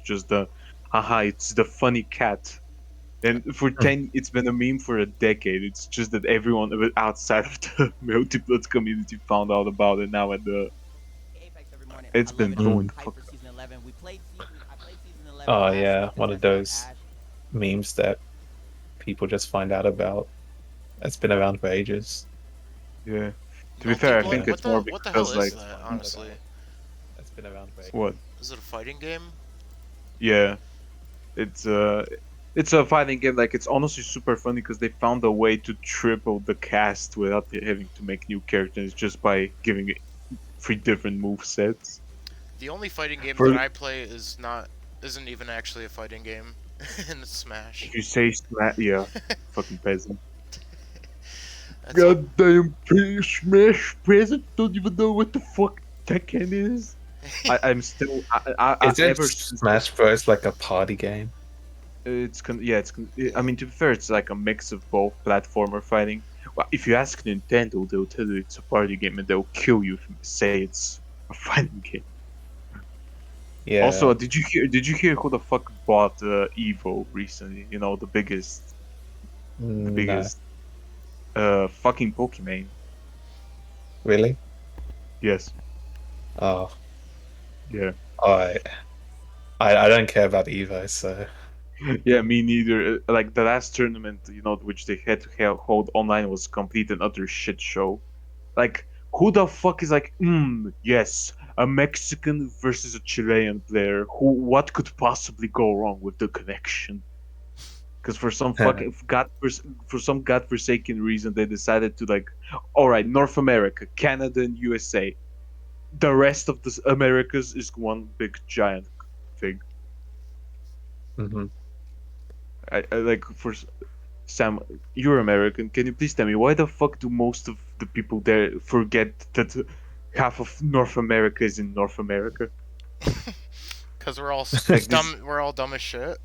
just the, haha, it's the funny cat. And for 10, it's been a meme for a decade. It's just that everyone outside of the multi-blood community found out about it now, and it's been blowing the fuck up. Oh yeah, one of those memes that people just find out about. It's been around for ages. Yeah. To be fair, I Multi-blood? think Yeah. it's more What the hell because is like, that? Honestly, It's been around for ages. what? is it a fighting game? Yeah, it's uh, it's a fighting game. Like it's honestly super funny because they found a way to triple the cast without having to make new characters just by giving it 3 different move sets. The only fighting game that For I play isn't even actually a fighting game, and it's Smash. if you say yeah, fucking peasant. That's all. Goddamn Smash present. Don't even know what the fuck Tekken is. I'm still Isn't ever since Smash Bros like a party game? yeah, I mean, to be fair, it's like a mix of both platformer fighting. Well, if you ask Nintendo, they'll tell you it's a party game, and they'll kill you if you say it's a fighting game. Yeah. Also, did you hear who the fuck bought Evo recently? You know, the biggest, No. fucking Pokemon. Really? Yes. Oh. Yeah. I don't care about Evo, so Yeah, me neither. Like the last tournament, you know, which they had to hold online was complete and utter shit show. Like, who the fuck is like, yes, a Mexican versus a Chilean player. What could possibly go wrong with the connection? Because for some for some godforsaken reason, they decided to like, all right, North America, Canada, and USA. The rest of the Americas is one big giant thing. hmm I like for Sam, you're American. Can you please tell me why the fuck do most of the people there forget that half of North America is in North America? Cause we're all Like this. dumb. We're all dumb as shit.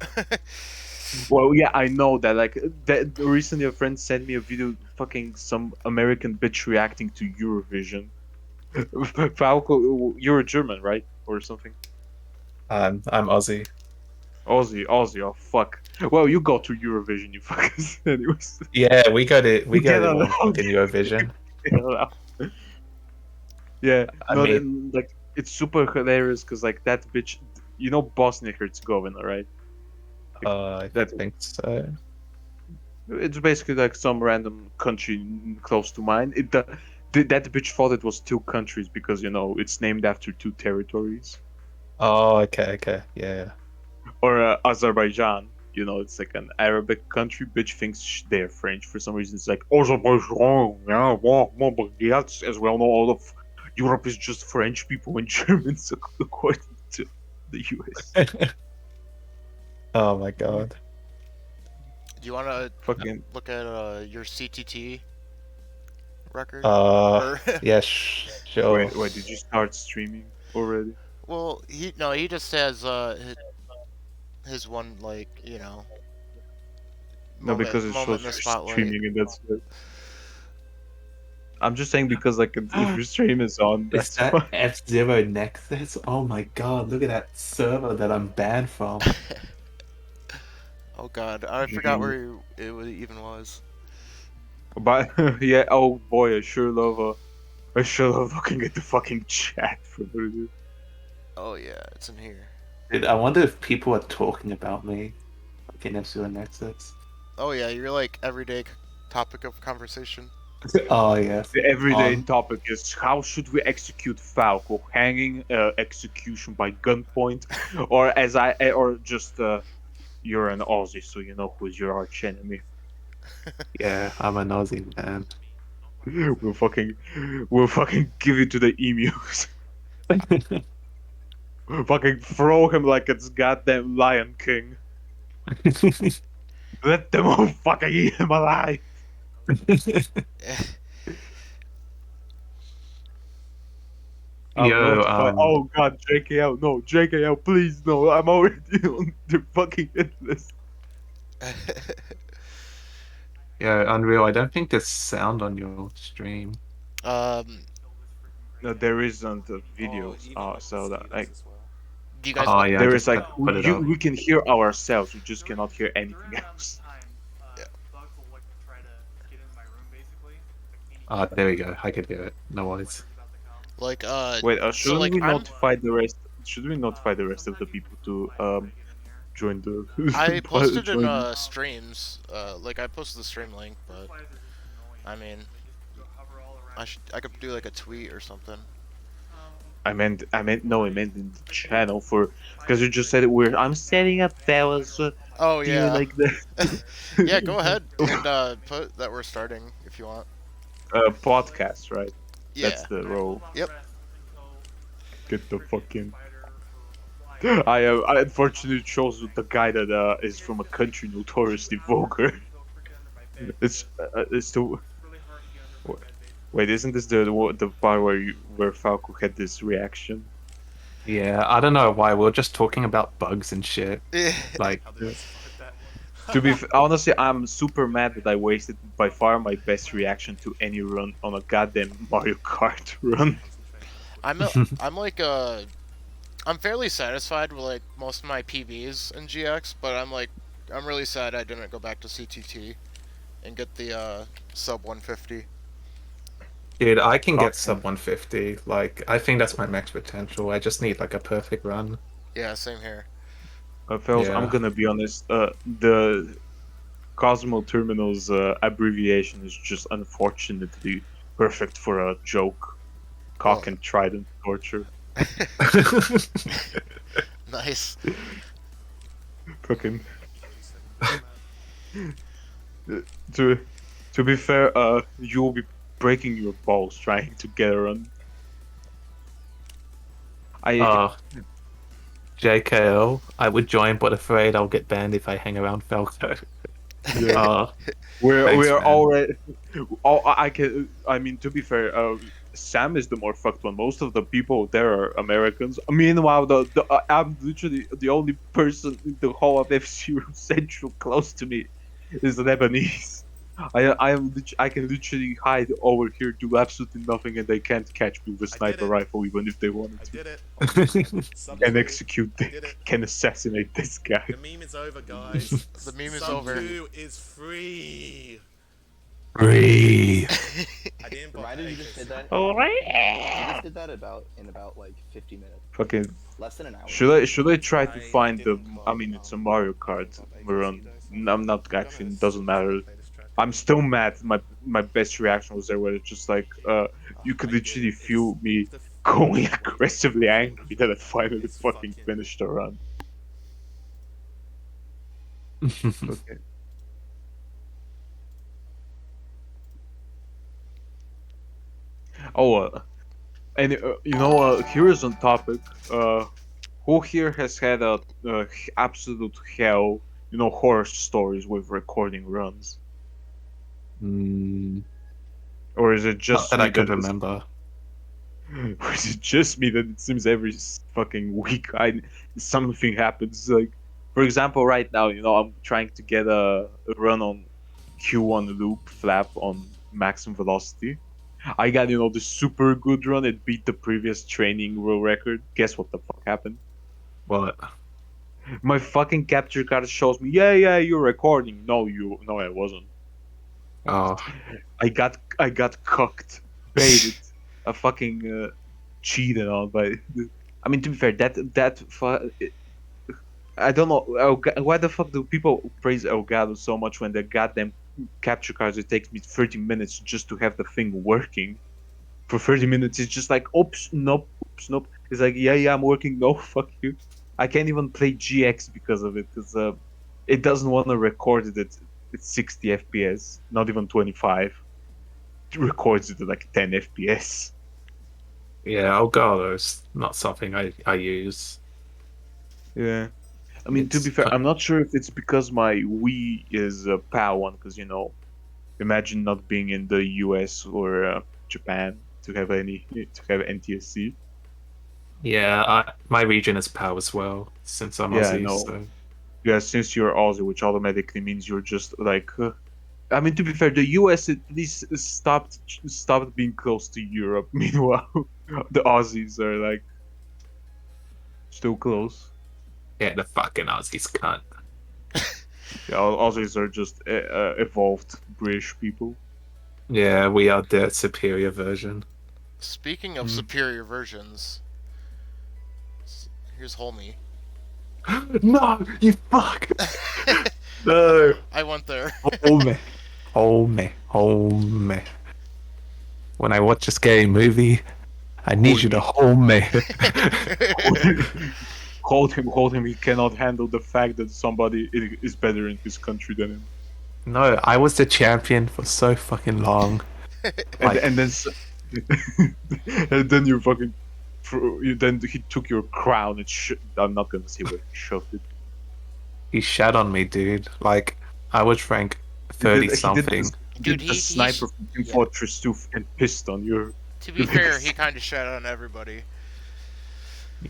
Well, yeah, I know that. Like that. Recently, a friend sent me a video, fucking some American bitch reacting to Eurovision. Falco, you're a German, right, or something? I'm Aussie. Aussie. Oh fuck. Well, you go to Eurovision, you fuckers. Anyways, Yeah, we got get it one along. fucking Eurovision. Get along. Yeah, I no, mean, then like it's super hilarious because like that bitch, you know, Bosnia Herzegovina, right? I That think so. it's basically like some random country close to mine. That bitch thought it was 2 countries because you know it's named after 2 territories. Oh, okay, yeah. Or Azerbaijan, you know, it's like an Arabic country. Bitch thinks they're French for some reason. It's like Azerbaijan, yeah, well, but yes, as well know, all of Europe is just French people and Germans, according to the US. Oh my god. Do you want to Fucking look at your CTT record? Uh, Or yeah, sure. wait, did you start streaming already? well, he just has his one like No, because it moment in shows the you're spotlight. streaming, and that's it. I'm just saying because like if your stream is on, Is that's that why. F-Zero Nexus? Oh my god, look at that server that I'm banned from. Oh God, I forgot where even was. But yeah, oh boy, I sure love looking at the fucking chat for what it is. Oh yeah, it's in here. Dude, I wonder if people are talking about me like in F-Zero Nexus. Oh yeah, you're like everyday topic of conversation. Oh yes. The everyday topic is how should we execute Falco? Hanging, execution by gunpoint, or or just you're an Aussie, so you know who's your arch enemy. Yeah, I'm a Aussie man. We'll fucking, we'll fucking give it to the emus. Fucking throw him like it's goddamn Lion King. Let them all fucking eat him alive. I'm Yo, notified. Oh god, JKL, no, JKL, please, no. I'm already on the fucking hit list. yeah, Unreal, I don't think there's sound on your stream. um, No, there isn't Oh, videos. Evo might be So that seeing this like, as well. Do you guys? Oh yeah, I There just is like put it up. we can hear ourselves, we just cannot hear anything else. Ah, there we go. I could hear it. No worries. Like Wait, so shouldn't like we I'm notify the rest? Should we notify the rest of the people to join the I posted in join? streams. Like I posted the stream link, but I mean, I could do like a tweet or something. No, I meant in the channel for because you just said it. I'm setting up fellas. Oh Do you yeah. like that? Yeah, go ahead and put that we're starting if you want. Podcast, right? That's Yeah. the role. Yep. Get the fucking. I unfortunately chose the guy that is from a country notoriously vulgar. It's too. Wait, isn't this the part where Falco had this reaction? Yeah, I don't know why we're just talking about bugs and shit. Like, Honestly, I'm super mad that I wasted by far my best reaction to any run on a goddamn Mario Kart run. I'm like I'm fairly satisfied with like most of my PBs in GX, but I'm really sad I didn't go back to CTT and get the sub 150. dude, I can get Fuck. sub 150. Like, I think that's my max potential. I just need like a perfect run. Yeah, same here. Fellas, I'm Yeah. gonna be honest. The Cosmo Terminal's abbreviation is just unfortunately perfect for a joke. Cock Well- and trident torture. Nice. Fucking. to to be fair, you'll be breaking your balls trying to get a run. Uh, JKO, I would join, but afraid I'll get banned if I hang around Falco. Yeah. Thanks, we're man. already. I mean, to be fair, Sam is the more fucked one. Most of the people there are Americans. Meanwhile, I'm literally the only person in the whole of F-Zero Central close to me is Lebanese. I can literally hide over here, do absolutely nothing, and they can't catch me with a sniper rifle, even if they wanted to. did it. Can execute, can assassinate this guy. The meme is over, guys. The meme is Sub over. 2 is free. Free. I didn't buy Reminder, you just did that. All right. You just did that in about like 50 minutes, Fucking. less than an hour. Should I try to find the? I mean, it's a Mario Kart run. I'm not actually. It doesn't matter. I'm still mad. My best reaction was there, where it's just like, you could literally feel me going aggressively angry that I finally fucking finished the run. Okay. Oh, and here's on topic. Who here has had a absolute hell, horror stories with recording runs? Mm, Or is it not just that me I could that remember. or is it just me that it seems every fucking week something happens? Like, for example, right now, I'm trying to get a run on Q1 loop flap on maximum velocity. I got, the super good run. It beat the previous training world record. Guess what the fuck happened? What? My fucking capture card shows me, yeah, you're recording. No, I wasn't. Oh, I got cucked, baited, a fucking cheated on by. I mean, to be fair, I don't know why the fuck do people praise Elgato so much when the goddamn capture cards, it takes me 30 minutes just to have the thing working. For 30 minutes, it's just like, oops, nope. It's like, yeah, I'm working. No, fuck you. I can't even play GX because of it, because it doesn't want to record it at 60 FPS, not even 25. It records it at like 10 FPS. yeah, Elgato's not something I use. Yeah. I mean, to It's be fair, ki- I'm not sure if it's because my Wii is a PAL one, because, imagine not being in the US or Japan to have NTSC. Yeah, my region is POW as well, since I'm Yeah, Aussie, no. so... Yeah, since you're Aussie, which automatically means you're just like. I mean, to be fair, the US at least stopped being close to Europe. Meanwhile, the Aussies are like. Still close. Yeah, the fucking Aussies cunt. Yeah, Aussies are just evolved British people. Yeah, we are the superior version. Speaking of superior versions, here's HULMY. No, you fuck! No! I went there. Hold me. Hold me. Hold me. When I watch a scary movie, I need you to hold me. Hold him, hold him. He cannot handle the fact that somebody is better in his country than him. No, I was the champion for so fucking long. Like, And then and then you fucking then he took your crown and I'm not gonna say where he shoved it. he shat on me, dude. Like, I was rank 30 something. He Dude, did the sniper from Team yeah. Fortress 2 and pissed on you. To be fair, he kind of shat on everybody.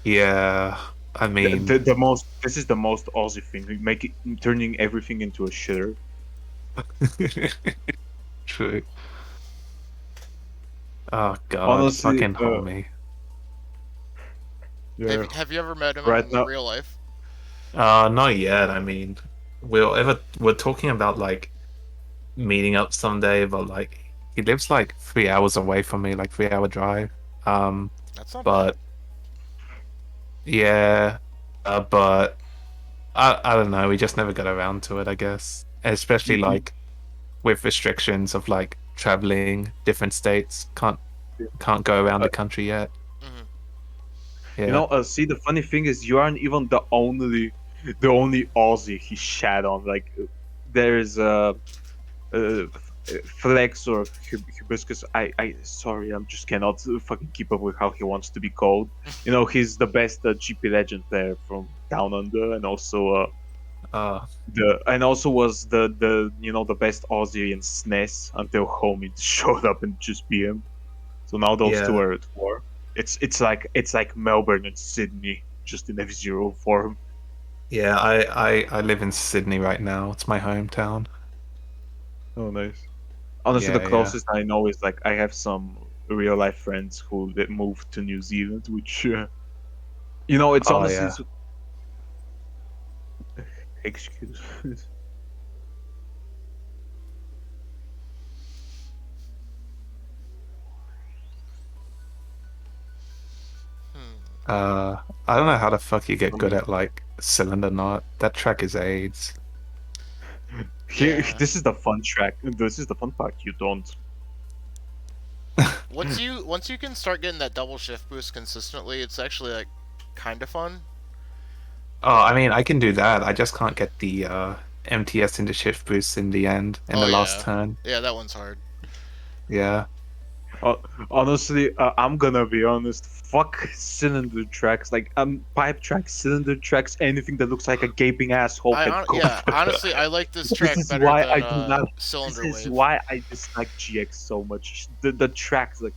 Yeah, I mean, The most this is the most Aussie thing, turning everything into a shitter. true. Oh god, Honestly, fucking hold me. Yeah. Have you ever met him Right in now- real life? Not yet. I mean, we're talking about like meeting up someday, but like he lives like 3 hours away from me, like 3 hour drive. That's not But yeah, but I don't know. We just never got around to it, I guess. Especially Mhm. like with restrictions of like traveling different states. Can't go around the country yet. bad. Mhm. Yeah. You know, see, the funny thing is, you aren't even the only Aussie he shat on. Like, there's Flex or Hibiscus. Sorry, I'm just cannot fucking keep up with how he wants to be called. You know, he's the best GP legend player from Down Under, and also was the you know the best Aussie in SNES until HULMY showed up and just beat him. So now those two Yeah. are at war. It's like Melbourne and Sydney just in F-Zero form. Yeah, I live in Sydney right now. It's my hometown. Oh, nice. Honestly, Yeah, the yeah. closest I know is like I have some real life friends who that moved to New Zealand, which you know, it's Oh, honestly yeah. excuse. I don't know how the fuck you get good at like cylinder knot. That track is AIDS. Here, Yeah. this is the fun track. This is the fun part. You don't. Once you can start getting that double shift boost consistently, it's actually like kind of fun. Oh, I mean, I can do that. I just can't get the MTS into shift boost in the end, in Oh, the last yeah. turn. Yeah, that one's hard. Yeah. Honestly, I'm gonna be honest. Fuck cylinder tracks, like pipe tracks, cylinder tracks, anything that looks like a gaping asshole. Yeah, honestly, I like this track This is better why than I do not. Cylinder This is Wave. why I dislike GX so much. The tracks, like,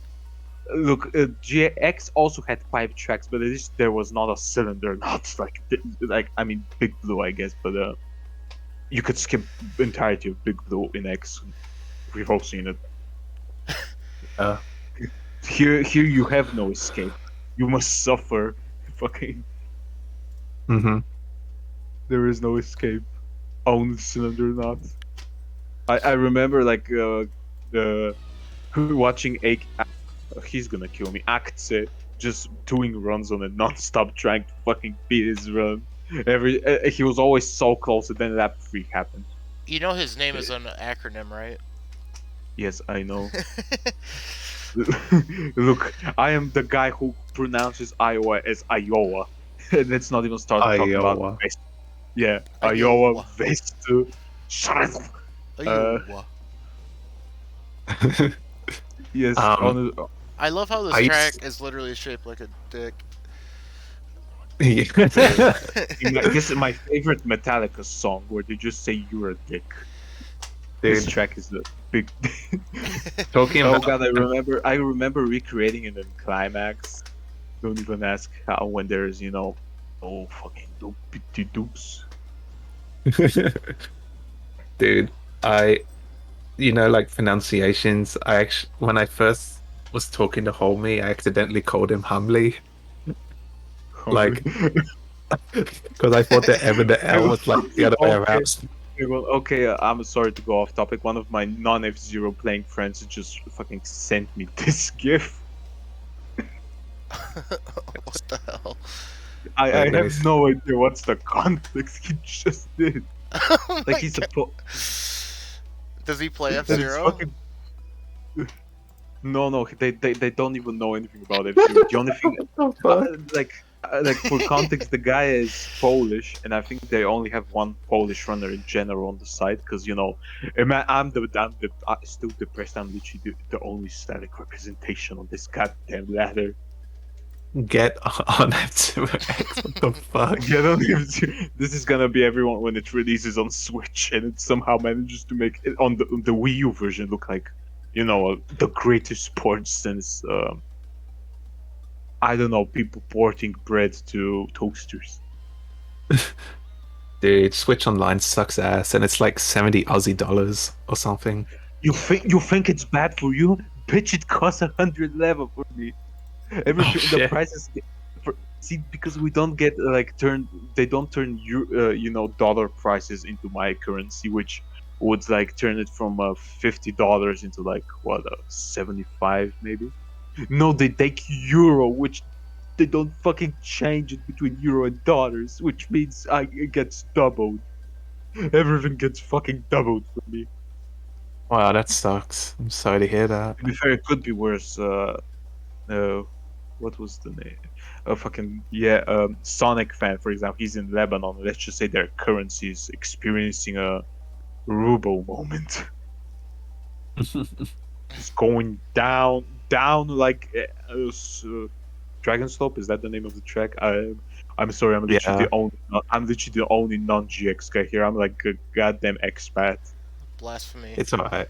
look, GX also had pipe tracks, but at least there was not a cylinder knot. Like I mean, Big Blue, I guess, but you could skip the entirety of Big Blue in X. We've all seen it. Here you have no escape. You must suffer. Fucking, Mm-hmm. there is no escape. Own cylinder knot. I remember like watching he's gonna kill me. Akce just doing runs on it non-stop, trying to fucking beat his run. He was always so close, and then lap 3 happened. You know his name is an acronym, right? Yes, I know. Look, I am the guy who pronounces Iowa as Iowa. Let's not even start talking Iowa. about West. Yeah, Iowa. Iowa, West. Shut up. Iowa. Yes, I love how this I track used- is literally shaped like a dick. this is my favorite Metallica song where they just say you're a dick. This Dude, track is the big. talking Oh about god, I remember recreating it in Climax. Don't even ask how when there's oh fucking doopy doops. Dude, like pronunciations. I actually, when I first was talking to HULMY, I accidentally called him HULMY. Like, because I thought the M and the L was like the other way Okay. around. Okay, well, okay, I'm sorry to go off topic. One of my non-F-Zero playing friends just fucking sent me this GIF. What the hell? I Wait, let me have see. no idea what's the context he just did. Oh Like my he's God. Does he play F that is Zero? fucking. No, they don't even know anything about F-Zero. The only thing, like for context, the guy is Polish, and I think they only have one Polish runner in general on the site because I'm still depressed. I'm literally the only static representation on this goddamn ladder. Get on F2X. What the fuck? Get on F-Zero. This is gonna be everyone when it releases on Switch, and it somehow manages to make it on the Wii U version look like, the greatest sport since I don't know, people porting bread to toasters. Dude, Switch Online sucks ass, and it's like 70 Aussie dollars or something. You think it's bad for you? Bitch, it costs 100 level for me. Everything, the shit. prices. See, because we don't get they don't turn dollar prices into my currency, which would like turn it from $50 into like what 75 maybe. No, they take euro, which they don't fucking change it between euro and dollars, which means it gets doubled. Everything gets fucking doubled for me. Wow, that sucks. I'm sorry to hear that. To be fair, it could be worse. What was the name? Sonic fan, for example, he's in Lebanon. Let's just say their currency is experiencing a ruble moment. It's going down like Dragon Slope. Is that the name of the track? I'm sorry. I'm literally the only non-GX guy here. I'm like a goddamn expat. Blasphemy. It's alright.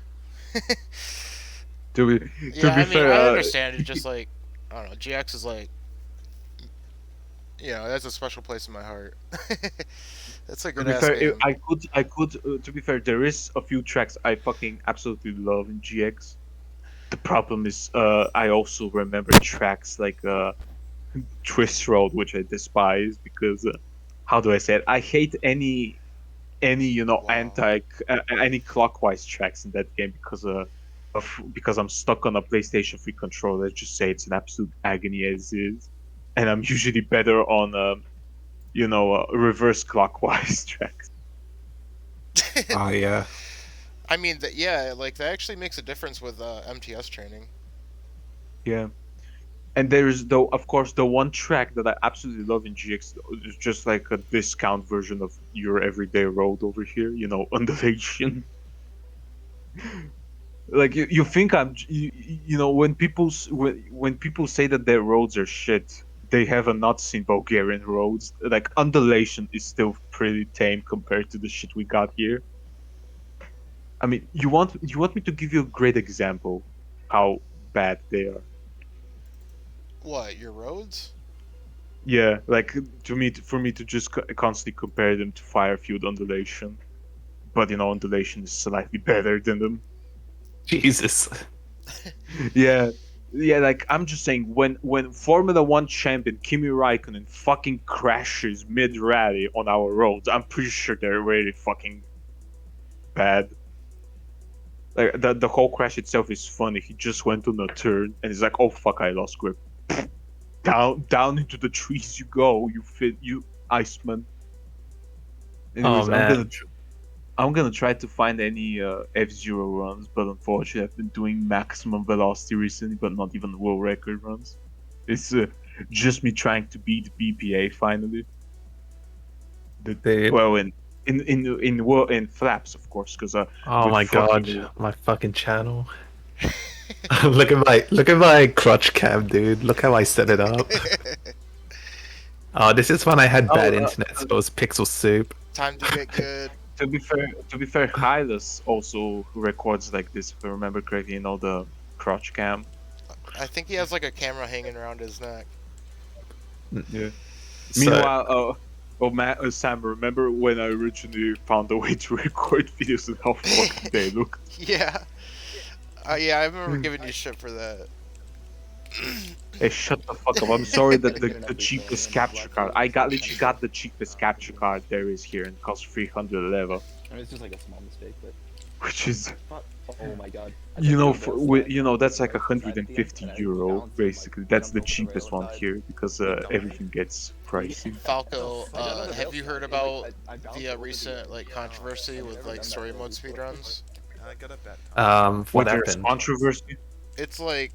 To be fair, I understand. It's just like, I don't know. GX is like, that's a special place in my heart. That's a To good be ass fair, game. I could. To be fair, there is a few tracks I fucking absolutely love in GX. The problem is, I also remember tracks like Twist Road, which I despise because, how do I say it? I hate any any clockwise tracks in that game because I'm stuck on a PlayStation 3 controller. Let's just say it's an absolute agony as is, and I'm usually better on reverse clockwise tracks. Oh yeah. I mean, like that actually makes a difference with MTS training. Yeah. And there is, though, of course, the one track that I absolutely love in GX is just like a discount version of your everyday road over here, undulation. Like you think when when people say that their roads are shit, they haven't not seen Bulgarian roads. Like undulation is still pretty tame compared to the shit we got here. I mean, you want me to give you a great example how bad they are? What, your roads? Yeah, like for me to just constantly compare them to Firefield undulation, but undulation is slightly better than them. Jesus. Yeah, like I'm just saying, when Formula One champion Kimi Raikkonen fucking crashes mid rally on our roads, I'm pretty sure they're really fucking bad. Like the whole crash itself is funny. He just went on a turn and he's like, "Oh fuck, I lost grip." Down into the trees you go. You Iceman. Anyways, man. I'm gonna try to find any F-Zero runs, but unfortunately I've been doing maximum velocity recently, but not even world record runs. It's just me trying to beat BPA finally. Well, in flaps, of course, because Oh with my fucking- god, my fucking channel. look at my crotch cam, dude. Look how I set it up. Oh, this is when I had bad internet, so it was pixel soup. Time to get good. To be fair, Hylas also records like this, if I remember correctly. The crotch cam. I think he has like a camera hanging around his neck. Yeah. So- Meanwhile, Sam, remember when I originally found a way to record videos and how fucking they look? Yeah. Yeah, I remember giving you shit for that. Hey, shut the fuck up. I'm sorry that the cheapest capture card. I literally got the cheapest capture card there is here and costs 300 level, I mean, it's just like a small mistake, but which is, fuck. Oh my god. that's like 150 euro basically. That's the cheapest one here because everything gets pricey. Falco, have you heard about the recent like controversy with like story mode speedruns? I got a bet. What There's happened? controversy. It's like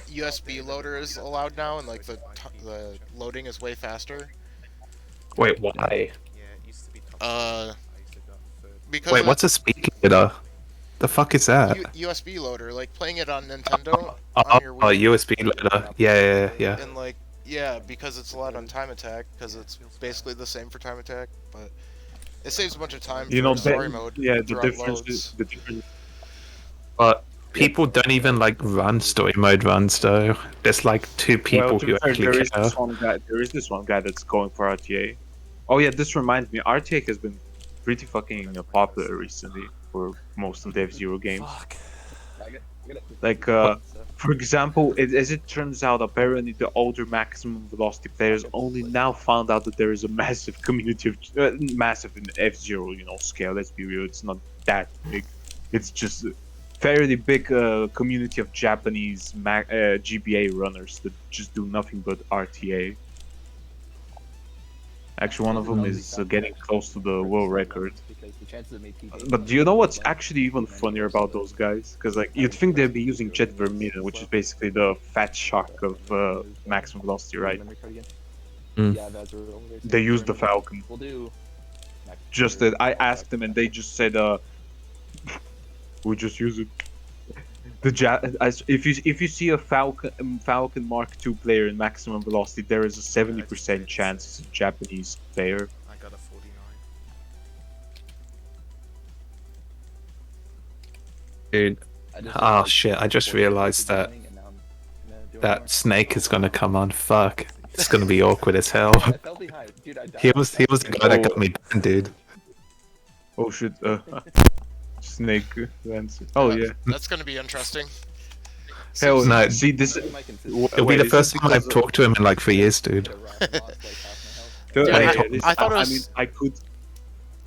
USB loader is allowed now, and like the loading is way faster. Wait, why? Yeah, it used to be top. Uh, I used to go third. because Wait, what's a speaker? The fuck is that? USB loader, like playing it on Nintendo Oh, on your Wii, USB loader. Yeah. and like yeah, because it's allowed on Time Attack, because it's basically the same for Time Attack, but it saves a bunch of time for story mode. Yeah, the throughout difference loads. is the difference. But people don't even like run story mode runs though. There's like two people Well, to be who fair, actually care. there is this one guy that's going for RTA. Oh yeah, this reminds me, RTA has been pretty fucking popular recently for most of the F-Zero games. Like, for example, as it turns out, apparently the older maximum velocity players only now found out that there is a massive community of massive in F-Zero, scale. Let's be real, it's not that big. It's just a fairly big community of Japanese GBA runners that just do nothing but RTA. Actually, one of them is getting close to the world record. But do you know what's actually even funnier about those guys? Because like you'd think they'd be using Jet Vermilion, which is basically the fat shark of maximum velocity, right? They used the Falcon. Just that I asked them and they just said, "We just use it." If you see a Falcon Mark II player in maximum velocity, there is a 70% chance it's a Japanese player. I got a 49. Dude, shit! I just realized that Snake is gonna come on. Fuck, it's gonna be awkward as hell. He was the guy that got me banned, dude. Oh shit! Snake Lance. Oh yeah. That's gonna be interesting. Hell No. See this. It'll be the first time I've talked to him in like 3 years, dude. I thought it was- I mean, I could.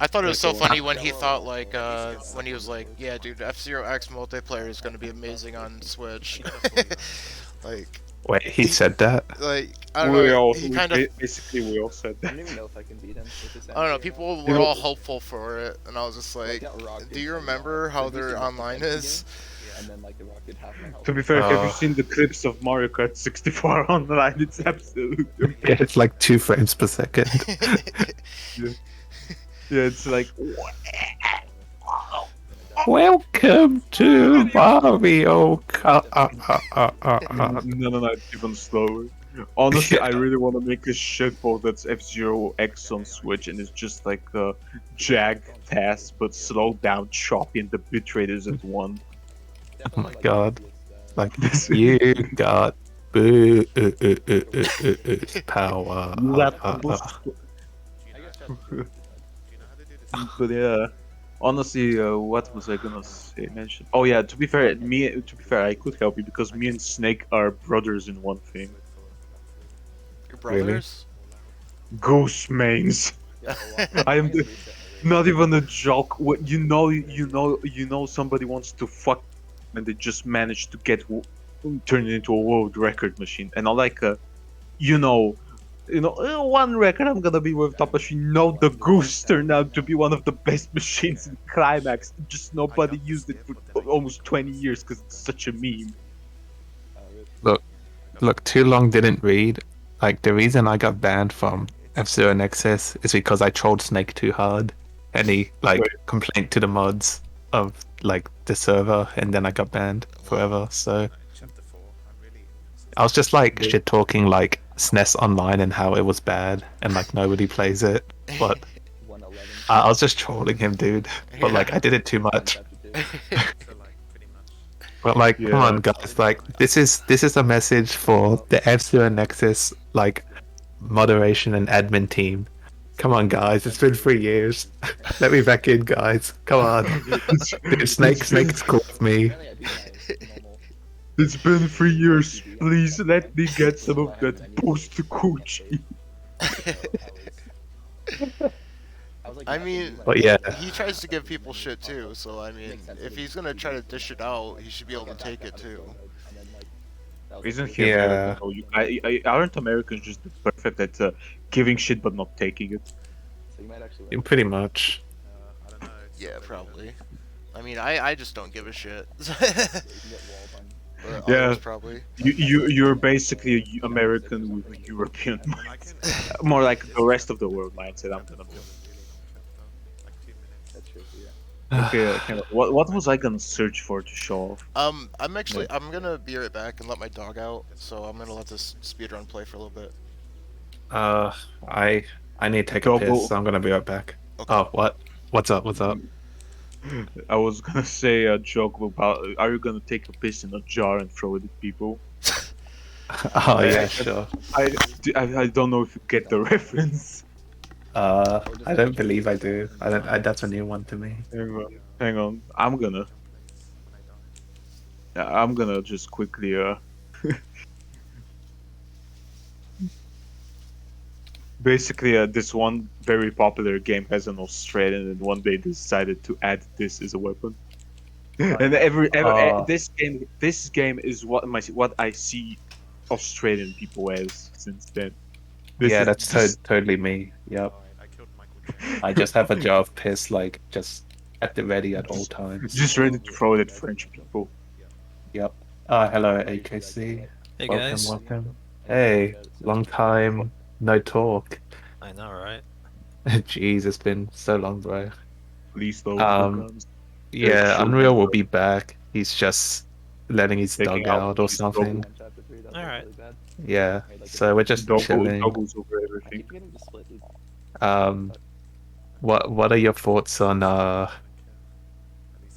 I thought it was so funny when he thought like when he was like, yeah, dude, F-Zero X multiplayer is gonna be amazing on Switch. like, Wait, he said that? like I don't know. He kind of, Basically we all said I that. don't even know if I can beat him. I don't know. People were all hopeful for it, and I was just like, do you remember how their online is? And then like the rocket half my health. To be fair, have you seen the clips of Mario Kart 64 online? It's absolutely. Yeah, it's like 2 frames per second. Yeah, it's like. Welcome to Mario Kart. No, it's even slower. Honestly, I really want to make a shitball that's F-Zero X on Switch, and it's just like a Jag task, but slowed down, choppy, and the bitrate is at 1. Oh my god. Like, you got boo power. But yeah, honestly, what was I gonna mention? Oh yeah, to be fair, I could help you because me and Snake are brothers in one thing. Your brothers? Goose mains. I am not even a joke. What you know, somebody wants to fuck, and they just managed to turn it into a world record machine. And I like one record I'm gonna be with top machine. No, the Goose turned out to be one of the best machines in Climax. Just nobody used it for almost 20 years because it's such a meme. Look, too long didn't read. Like, the reason I got banned from F-Zero Nexus is because I trolled Snake too hard. And he, complained to the mods of, the server, and then I got banned forever, so... Chapter 4. I'm really. I was just, shit talking, SNES Online and how it was bad, and, nobody plays it, but... 111. I was just trolling him, dude. But, I did it too much. So pretty much. But come on, guys! This is a message for the F-Zero Nexus moderation and admin team. Come on, guys! It's been 3 years. Let me back in, guys. Come on. Dude, Snake's cool with me. Apparently I do my normal It's been 3 years. TV. Please let me get some Well, of I have that menu post items, coochie. I was like, I nothing mean, new when But I yeah. got he it. tries to give That's people menu shit too, Falco. so I mean, Makes sense if with he's gonna try to dish it out, he should be able to Got take back it out of too. story mode, and then like that was like Isn't 2 he days later. American Yeah. though? Aren't Americans just perfect at giving shit but not taking it? So you might actually win. Pretty much. I don't know. It's Yeah, not really probably. I mean, I just don't give a shit. Yeah, you can get walled on. But Yeah. others probably. You're basically American with European I mind. can More like the rest of the world mindset. I'm gonna be. really long chapter, like 2 minutes. That's true. Yeah. Okay, hang on. What was I gonna search for to show off? I'm gonna be right back and let my dog out, so I'm gonna let this speedrun play for a little bit. Uh, I need to take a Double. piss, so I'm gonna be right back. Okay. Oh, what? What's up? What's up? I was gonna say a joke about are you gonna take a piss in a jar and throw it at people? Oh yeah, sure. I don't know if you get the reference. I don't believe I do. I don't. That's a new one to me. Hang on. I'm gonna just quickly basically this one very popular game has an Australian and one day decided to add this as a weapon. And this game is what I see Australian people as since then. This Yeah, is that's just totally me. Yep. I killed Michael J. I just have a jar of piss, like just at the ready at all times. just ready to throw it at French people. Yep. Hello, AKC. Hey Welcome, guys. welcome. Hey, long time no talk. I know, right? Jeez, it's been so long, bro. Please load Um, the guns. Yeah, chill Unreal will down. be back. He's just letting his Taking dog out out or his something. dog. Chapter 3, that was Alright. really bad. Yeah, so we're just chilling. Doggles over I everything. keep forgetting to split, dude. What are your thoughts on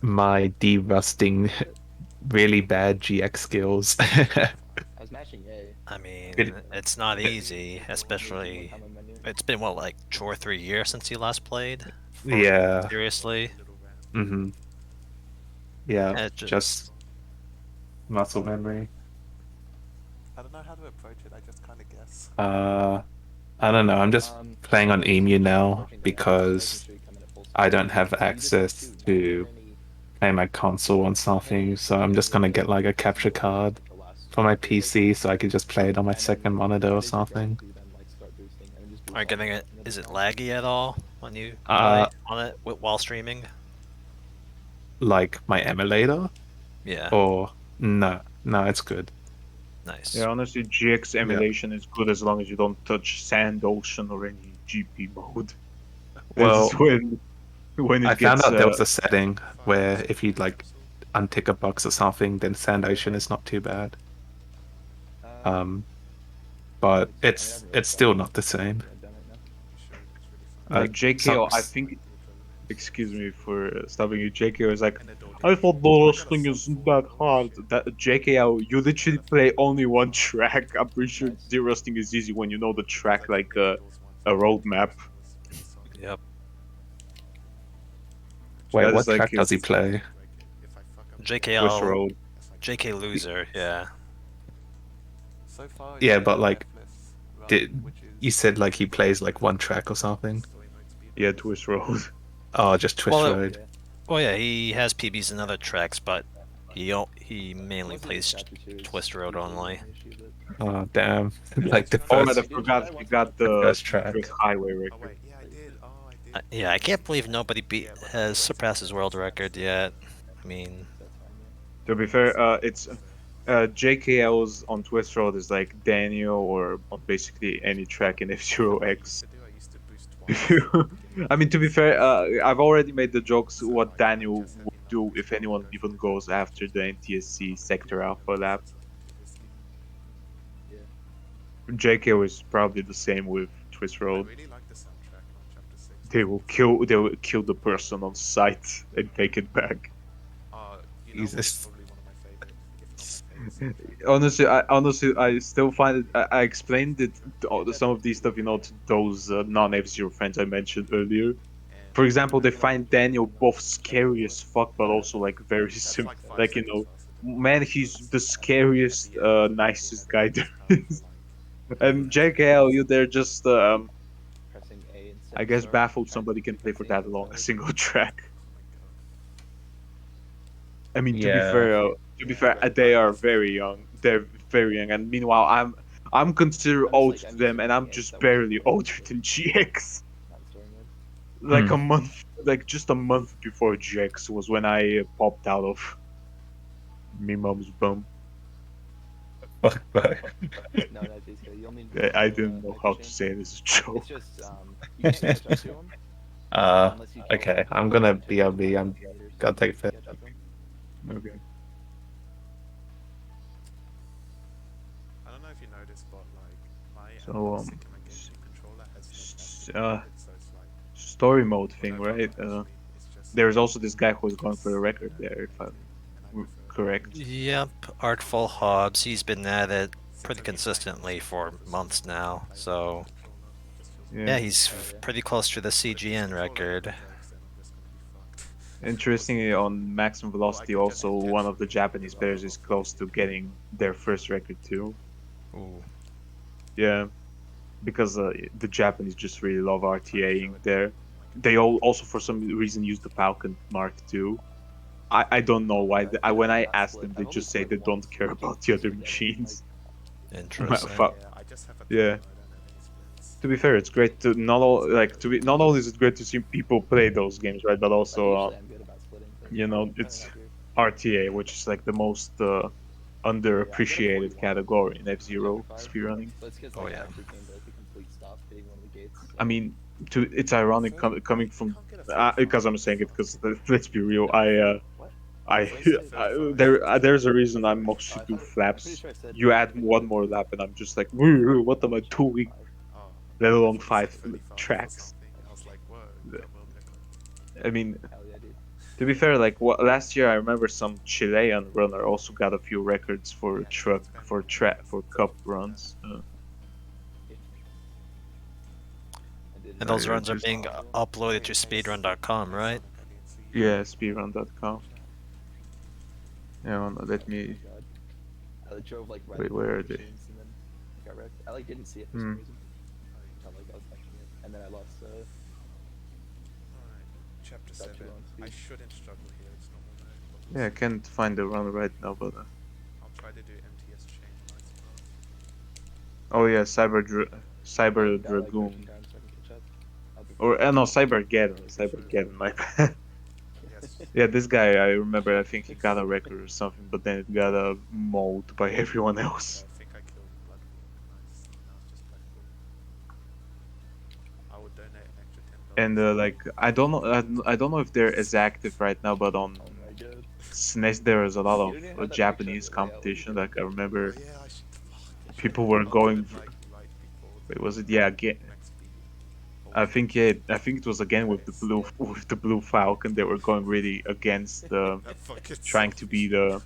my de-rusting really bad GX skills? I was mashing A. I mean, Good. it's not easy, especially. On my menu. It's been what, like 2 or 3 years since you last played? Yeah. Seriously? Mm-hmm. Yeah, It just muscle memory. I don't know how to approach it. I just kind of guess. I don't know. I'm just playing on Emu now because I don't have access to play my console on something, so I'm just gonna get like a capture card for my PC so I could just play it on my second monitor or something. Are you getting it? Is it laggy at all when you Uh, play on it while streaming? Like my emulator? Yeah. Or no, it's good. Nice. Yeah, honestly, GX emulation is good as long as you don't touch Sand Ocean or any GP mode. Well, This is when it I found gets, out there was a setting where if you like untick a box or something, then Sand Ocean is not too bad. But it's still not the same. JKO, I think. Excuse me for stopping you. JKO is like, I thought the wrestling isn't that hard. That JKO, you literally play only one track. I'm pretty sure the wrestling is easy when you know the track like a roadmap. Yep. Wait, That what is like track does he play? Twist JKL. Road. JK Loser, yeah. So far, Yeah, but like, you said like he plays like one track or something? Yeah, Twist Road. Oh, just Twist Well, Road. Well, yeah, he has PBs in other tracks, but he mainly plays Twist Road only. Oh, damn. Like the Oh, right, I first. forgot you got the first track. Drift Highway Oh record. wait, yeah, I did. Oh, I did. Yeah, I can't believe nobody has surpassed his world record yet. I mean, To be fair, it's JKL's on Twist Road is like Daniel or on basically any track in F-Zero X. I mean, to be fair, I've already made the jokes what Daniel would do if anyone even goes after the NTSC Sector Alpha lap. JK is probably the same with Twist I Road. really like the soundtrack on chapter 6. They will kill the person on sight and take it back. You know Jesus. what's probably one of my favorite, if not my favorite. Honestly, I still find it. I explained it, some of these stuff, to those non-F-Zero friends I mentioned earlier. For example, they find Daniel both scary as fuck, but also like very simple. Like man, he's the scariest, nicest guy there is. And JKL, you there just Pressing A instead I of guess start. baffled Trying somebody to can keep play my for same that long a mentality. single track. I mean, Yeah. to be fair, they are very young. They're very young, and meanwhile, I'm considered old to I'm just them, and I'm repeating it, just that was barely the older than GX. not story mode. Like Hmm. a month, like just a month before GX was when I popped out of me mom's bum. Fuck, fuck. No, no, basically, you only need to I follow didn't know how Hyper to Chain. say this is a It's joke. just, you can't catch up to him Uh, unless you kill okay. him. I'm gonna It takes like BRB. I'm 5,000 meters gotta take a to fit. catch up to him. Okay. I don't know if you noticed, but like my So Sycamore gaming controller has no plastic uh, around it, so it's like story mode thing, whatever I right? press me, it's just There's also this guy who's going for press, a record you know, there, if I'm anything, and I prefer correct. Yep, Artful Hobbs. He's been at it since pretty I keep playing on consistently Steam, for just months I can now. play with So the controller. It just feels Yeah. yeah, better. he's Oh, yeah. pretty close to the But if this CGN controller ever record. breaks, then I'm just gonna be fucked. Interestingly, on Maximum Or I Velocity, could just also get one of the fucking Japanese the players other is one. close to getting their first record too. Ooh. Yeah, because the Japanese just really love I'm trying to show RTAing it there. now, like, They all also for some reason use the Falcon Mark II. I don't know why. I did When I that asked split. them, I've they only just say split they once, don't care which is about the other forgetting, like, machines. Interesting. Fa- yeah, I just have a yeah. demo, I don't have any splits. To be fair, it's great to not only is it great to see people play those games, right? But like, also, usually I'm good about splitting, but apparently it's not here. RTA, which is like the most Yeah, I get a underappreciated 41 category in F in chapter Zero 5, speedrunning. but it's because, Oh like, I yeah. actually came to, like, a complete stop hitting one of the gates, so. I mean, it's ironic coming You from can't get a 35 because I'm on saying it Fast because Track. let's be real, No, what? I, Did I say 35. there's a reason I Oh, mostly I do thought I'm pretty flaps. sure I said You add hitting one under more 30. lap and I'm just like, what am I Chapter doing? 5. Oh, Let I alone thought you said 5 35 or tracks. something. I was like, whoa, that will pickle. I mean, Hell yeah, dude. to be fair, like last year I remember some Chilean runner also got a few records for for cup runs. I did And it. those I runs are just being uploaded to speedrun.com, right? yeah, speedrun.com. Yeah, well, let me. Oh, God. I drove, like, right Wait, into where the are they? machines and then got wrecked. I, like, didn't see it for Hmm. some reason. Felt like I was touching it, and then I lost, Alright, chapter got 7. too long I speed. shouldn't struggle here, it's normal mode. But we'll Yeah, I see. can't find the run right now, but I'll try to do MTS chain lights path. oh yeah, Cyber Got, like, 13 Dragoon times so I can catch up. I'll be or fine. no, Cybergeddon, Really appreciate it. Cybergeddon. My bad. Yes. Yeah, this guy I remember. I think he got a record or something, but then it got mowed by everyone else. I think I killed Bloodborne. Nice. Now it's just Blackpool. I would donate an extra $10. And like I don't know if they're as active right now, but on Oh my god. SNES there is a lot You don't even of have that picture Japanese of the layout where you competition. hit Like I the remember Oh yeah, I should. Fuck. people were I'll do going. it like right before Wait, the was it? Yeah, again. max speed. I think yeah, I think it was again with the blue with the blue Falcon. They were going really against That fucking trying to be the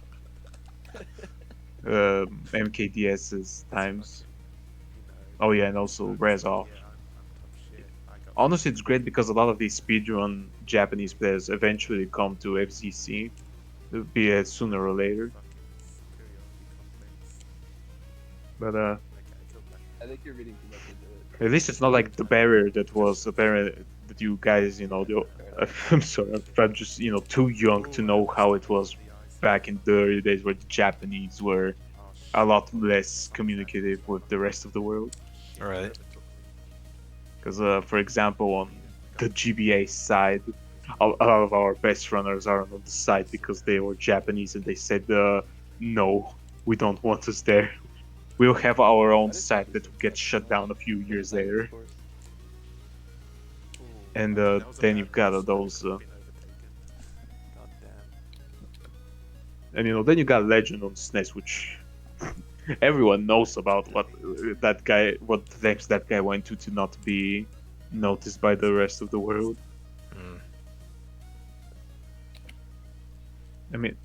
MKDS's times. Oh yeah, and also Rezov. Yeah, I'm top shit. I got Honestly, it's great because a lot of these speedrun Japanese players eventually come to FZC, be it sooner or later. fucking superiority complex. But Like I killed Black. I think you're reading too much into it. at least it's not like the barrier that was a barrier that you guys, I'm sorry, I'm just too young to know how it was back in the early days where the Japanese were a lot less communicative with the rest of the world. Right. Because, for example, on the GBA side, a lot of our best runners aren't on the side because they were Japanese and they said, no, we don't want us there. We'll have our own site that will get shut down a few years later. And then you've got those, and then you got Legend on SNES, which everyone knows about what lengths that guy went to not be noticed by the rest of the world. Mm.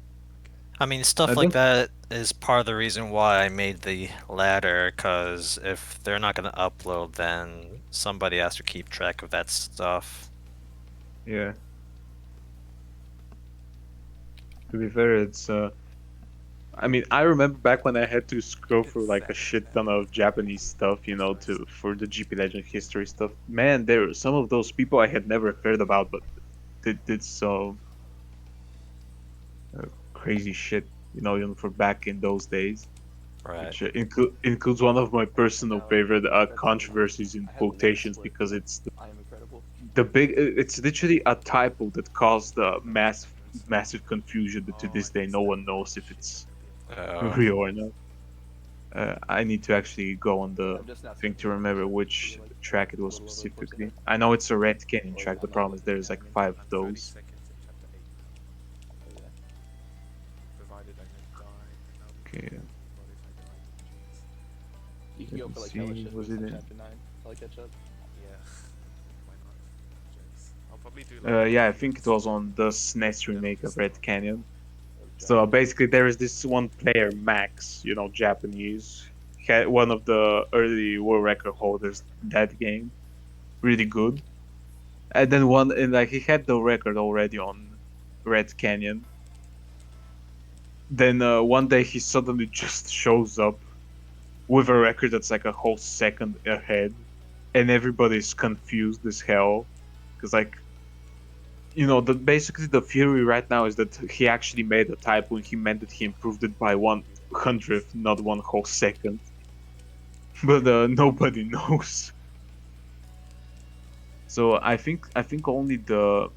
I mean, Stuff I like don't- that is part of the reason why I made the ladder, because if they're not going to upload, then somebody has to keep track of that stuff. yeah. To be fair, it's I mean, I remember back when I had to scroll It's through like a sad, shit man. ton of Japanese stuff, you know, to for the GP Legend history stuff. Man, there were some of those people I had never heard about, but did some crazy shit, you know, even for back in those days. Right. Which includes one of my personal No, favorite that's controversies in I have links quotations with because it's I am incredible. it's literally a typo that caused massive confusion that to Oh, this I day missed no that one part. knows if Shit, it's I could be a part. real or not. I need to actually go on the I'm just not thing to starting remember yet, which so like track it a was little over 4 specifically. seconds. I know it's a Red Canyon Or track. The I'm not problem is looking there's at like it. 5 of And 30 those. seconds in chapter 8. Oh, yeah. Provided I don't die, and I'll be Okay, fine. But if I die, jeez. You can let go me for like see. hella shift Was boost it on in? chapter 9 till I catch up. Yeah. Why not? Jeez. I'll probably do like Yeah, I one think it just was on the SNES remake of Red Canyon. Or So Dragon. basically, there is this one player, Max, you know, Japanese, had one of the early world record holders in that game, really good. And then and like he had the record already on Red Canyon. Then one day he suddenly just shows up with a record that's like a whole second ahead, and everybody's confused as hell, because like you know, basically the theory right now is that he actually made a typo and he meant that he improved it by 1/100th, not one whole second. But nobody knows. So I think only the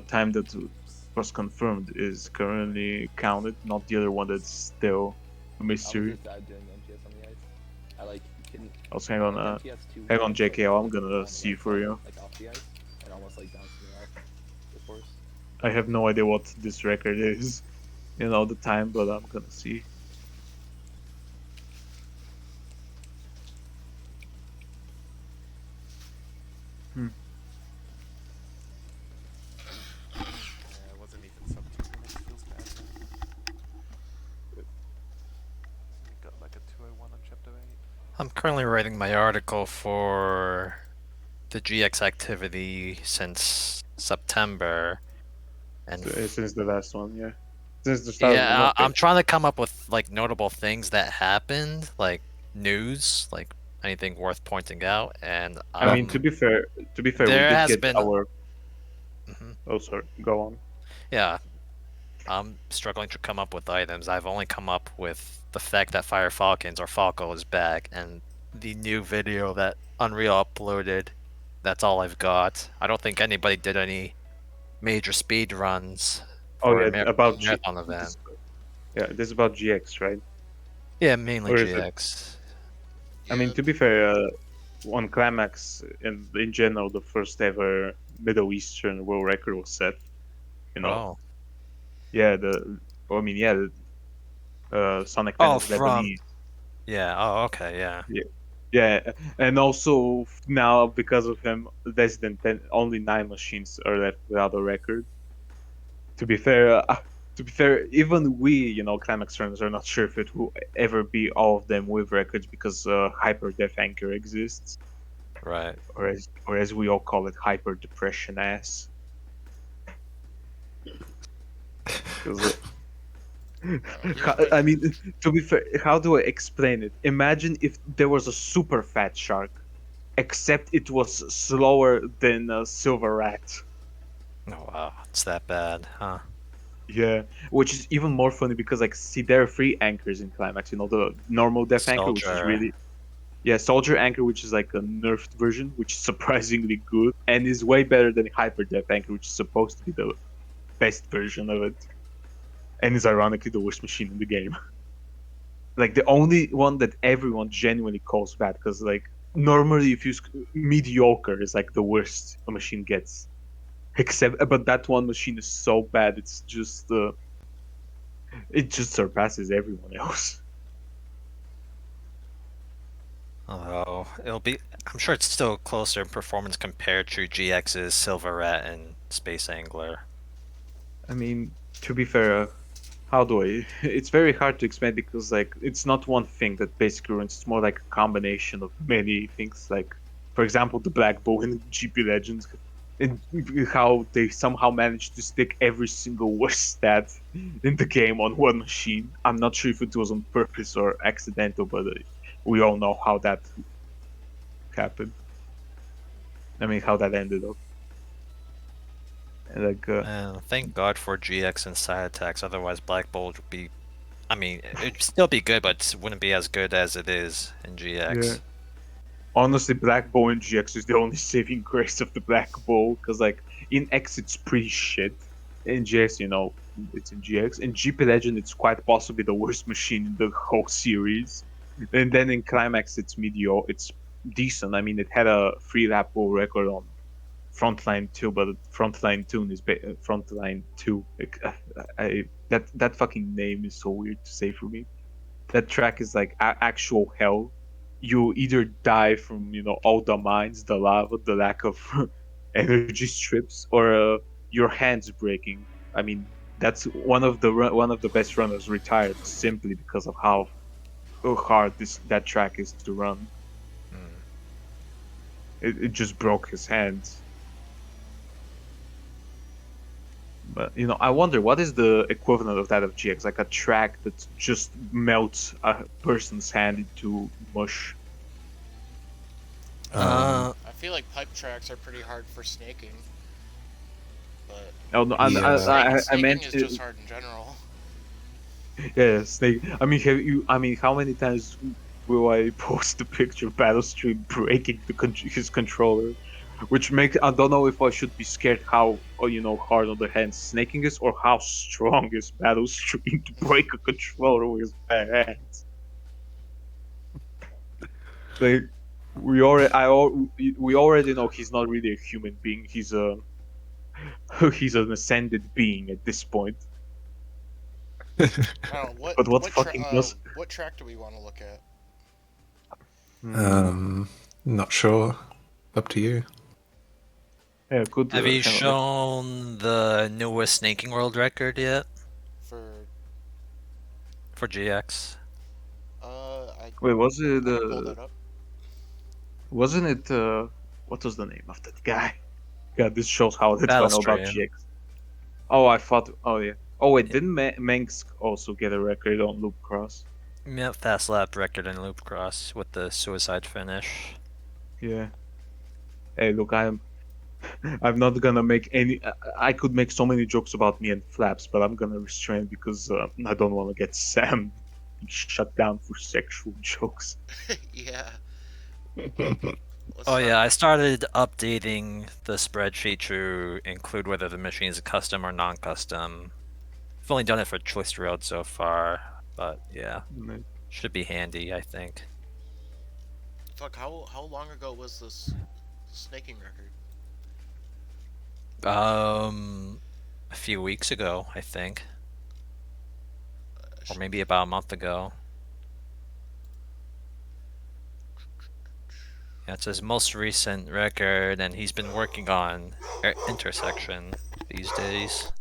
time that was confirmed is currently counted, not the other one that's still a I was mystery. just bad doing MTS on the ice. I like couldn't. Also, hang I on, like MTS 2 hang on, once, like, JKL, I'm flipped the ball gonna on the see right for side, you. like off the ice, and almost like bounced me off the course. I have no idea what this record is, you know, the time, but I'm gonna see. Hmm. Yeah, it wasn't even sub 2 minutes. Feels bad, man. We got like a 201 on chapter 8. I'm currently writing my article for the GX activity since September, and Since the last one, yeah. Since the start of the yeah, month. I'm trying to come up with like notable things that happened, like news, like anything worth pointing out. And I mean, to be fair, we there did has get been, our. Mhm. Oh, sorry. Go on. Yeah, I'm struggling to come up with items. I've only come up with the fact that Fire Falcons or Falco is back, and the new video that Unreal uploaded. That's all I've got. I don't think anybody did any major speed runs Oh for a yeah, about marathon event. this is about GX, right? Yeah, mainly Or is it? GX. I mean, Yeah, to be fair, on Climax in general, the first ever Middle Eastern world record was set. You know, Oh, yeah. I mean, yeah. Sonic Pen oh, is from Lebanese. yeah. Oh, okay, yeah. Yeah, yeah, and also now because of him, less than 10, only 9 machines are left without a record. To be fair, even we, you know, Climax runners are not sure if it will ever be all of them with records because Hyper Def Anchor exists, Right. or as we all call it, Hyper Depression ass. 'Cause, I mean, to be fair, how do I explain it? Imagine if there was a super fat shark, except it was slower than a silver rat. Oh wow, it's that bad, huh? Yeah, which is even more funny because like, see, there are 3 anchors in Climax. You know, the normal Def Anchor, which is Soldier. really, yeah, Soldier Anchor, which is like a nerfed version, which is surprisingly good and is way better than Hyper Def Anchor, which is supposed to be the best version of it, and is ironically the worst machine in the game. Like the only one that everyone genuinely calls bad, because like normally if you mediocre is like the worst a machine gets, except but that one machine is so bad it's just it just surpasses everyone else. Although it'll be, I'm sure it's still closer in performance compared to GX's Silver Rat and Space Angler. I mean, to be fair, how do I? It's very hard to explain because like it's not one thing that basically ruins. It's more like a combination of many things. Like, for example, the Black Bull in GP Legends And how they somehow managed to stick every single worst stat in the game on one machine. I'm not sure if it was on purpose or accidental, but we all know how that happened. I mean, how that ended up. And like, Thank God for GX and side attacks. Otherwise, Black Bolt would be. I mean, it'd still be good, but it wouldn't be as good as it is in GX. yeah. Honestly, Black Bowl in GX is the only saving grace of the Black Bowl, because like in X it's pretty shit. In GX, it's in GX. In GP Legend, it's quite possibly the worst machine in the whole series. And then in Climax, it's mediocre. It's decent. I mean, it had a 3 lap world record on Frontline 2, but Frontline 2 is Frontline 2. That fucking name is so weird to say for me. That track is like actual hell. You either die from all the mines, the lava, the lack of energy strips, or your hands breaking. I mean, that's one of the best runners retired simply because of how hard that track is to run. It just broke his hands. But I wonder what is the equivalent of that of GX, like a track that just melts a person's hand into mush. I feel like pipe tracks are pretty hard for snaking. But Oh no, Yeah. I meant snaking is just hard in general. yeah, Snake. I mean, have you? I mean, how many times will I post the picture of Battlestream breaking his controller? Which makes I don't know if I should be scared how hard on the hands snaking is, or how strong is Battlestream to break a controller with his bare hands. Like we already know he's not really a human being. He's he's an ascended being at this point. I don't know, But what fucking does? what track do we want to look at? Not sure. Up to you. Yeah, good. Have you kind of- shown the newest snaking world record yet For for GX? I Wait, was it? pull that up. Wasn't it? What was the name of that guy? Yeah, this shows how little I know about Battlestream. GX. Oh, I thought. Oh yeah. Oh wait, didn't Mengs also get a record on Loop Cross? Yeah, fast lap record in Loop Cross with the suicide finish. Yeah. Hey, look, I'm not gonna make any. I could make so many jokes about me and Flaps, but I'm gonna restrain because I don't want to get Sam shut down for sexual jokes. Yeah. Oh yeah, I started updating the spreadsheet to include whether the machine is custom or non-custom. I've only done it for Choice Road so far, but yeah, should be handy, I think. Fuck, how long ago was this snaking record? A few weeks ago, I think, or maybe about a month ago. Yeah, it's his most recent record, and he's been working on intersection these days.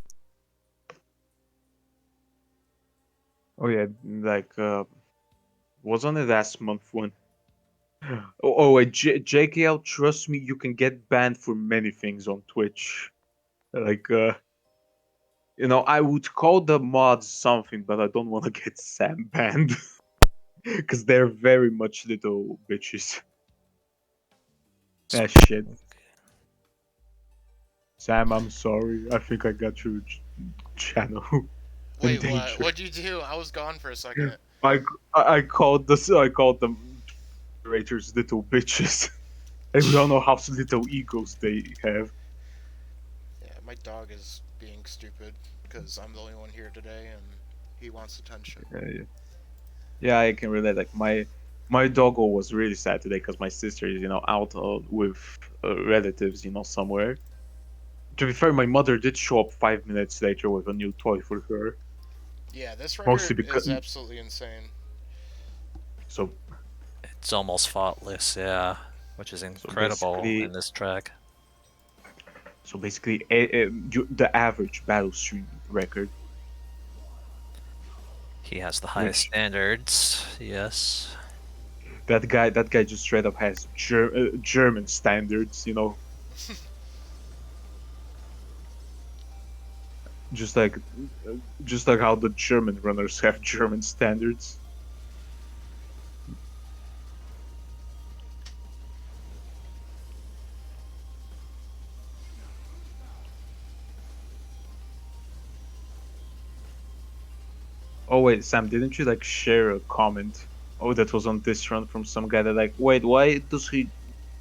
Oh yeah, like wasn't it last month when? Oh wait, JKL, trust me, you can get banned for many things on Twitch. Like I would call the mods something, but I don't want to get Sam banned because they're very much little bitches. Ah shit. Sam, I'm sorry. I think I got your channel. Wait, danger. what? What'd you do? I was gone for a second. I called them moderators little bitches. And we all know how little egos they have. Yeah, my dog is being stupid because I'm the only one here today and he wants attention. Yeah, I can relate. Like my doggo was really sad today because my sister is out with relatives somewhere. To be fair, my mother did show up 5 minutes later with a new toy for her. Yeah, this Mostly record because- is absolutely insane. So It's almost faultless, yeah, which is incredible basically- in this track. So basically, the average Battlestream record. He has the highest standards, yes. That guy just straight up has German standards. just like just like how the German runners have German standards. Oh wait, Sam, didn't you like share a comment? Oh, that was on this run from some guy that like, wait, why does he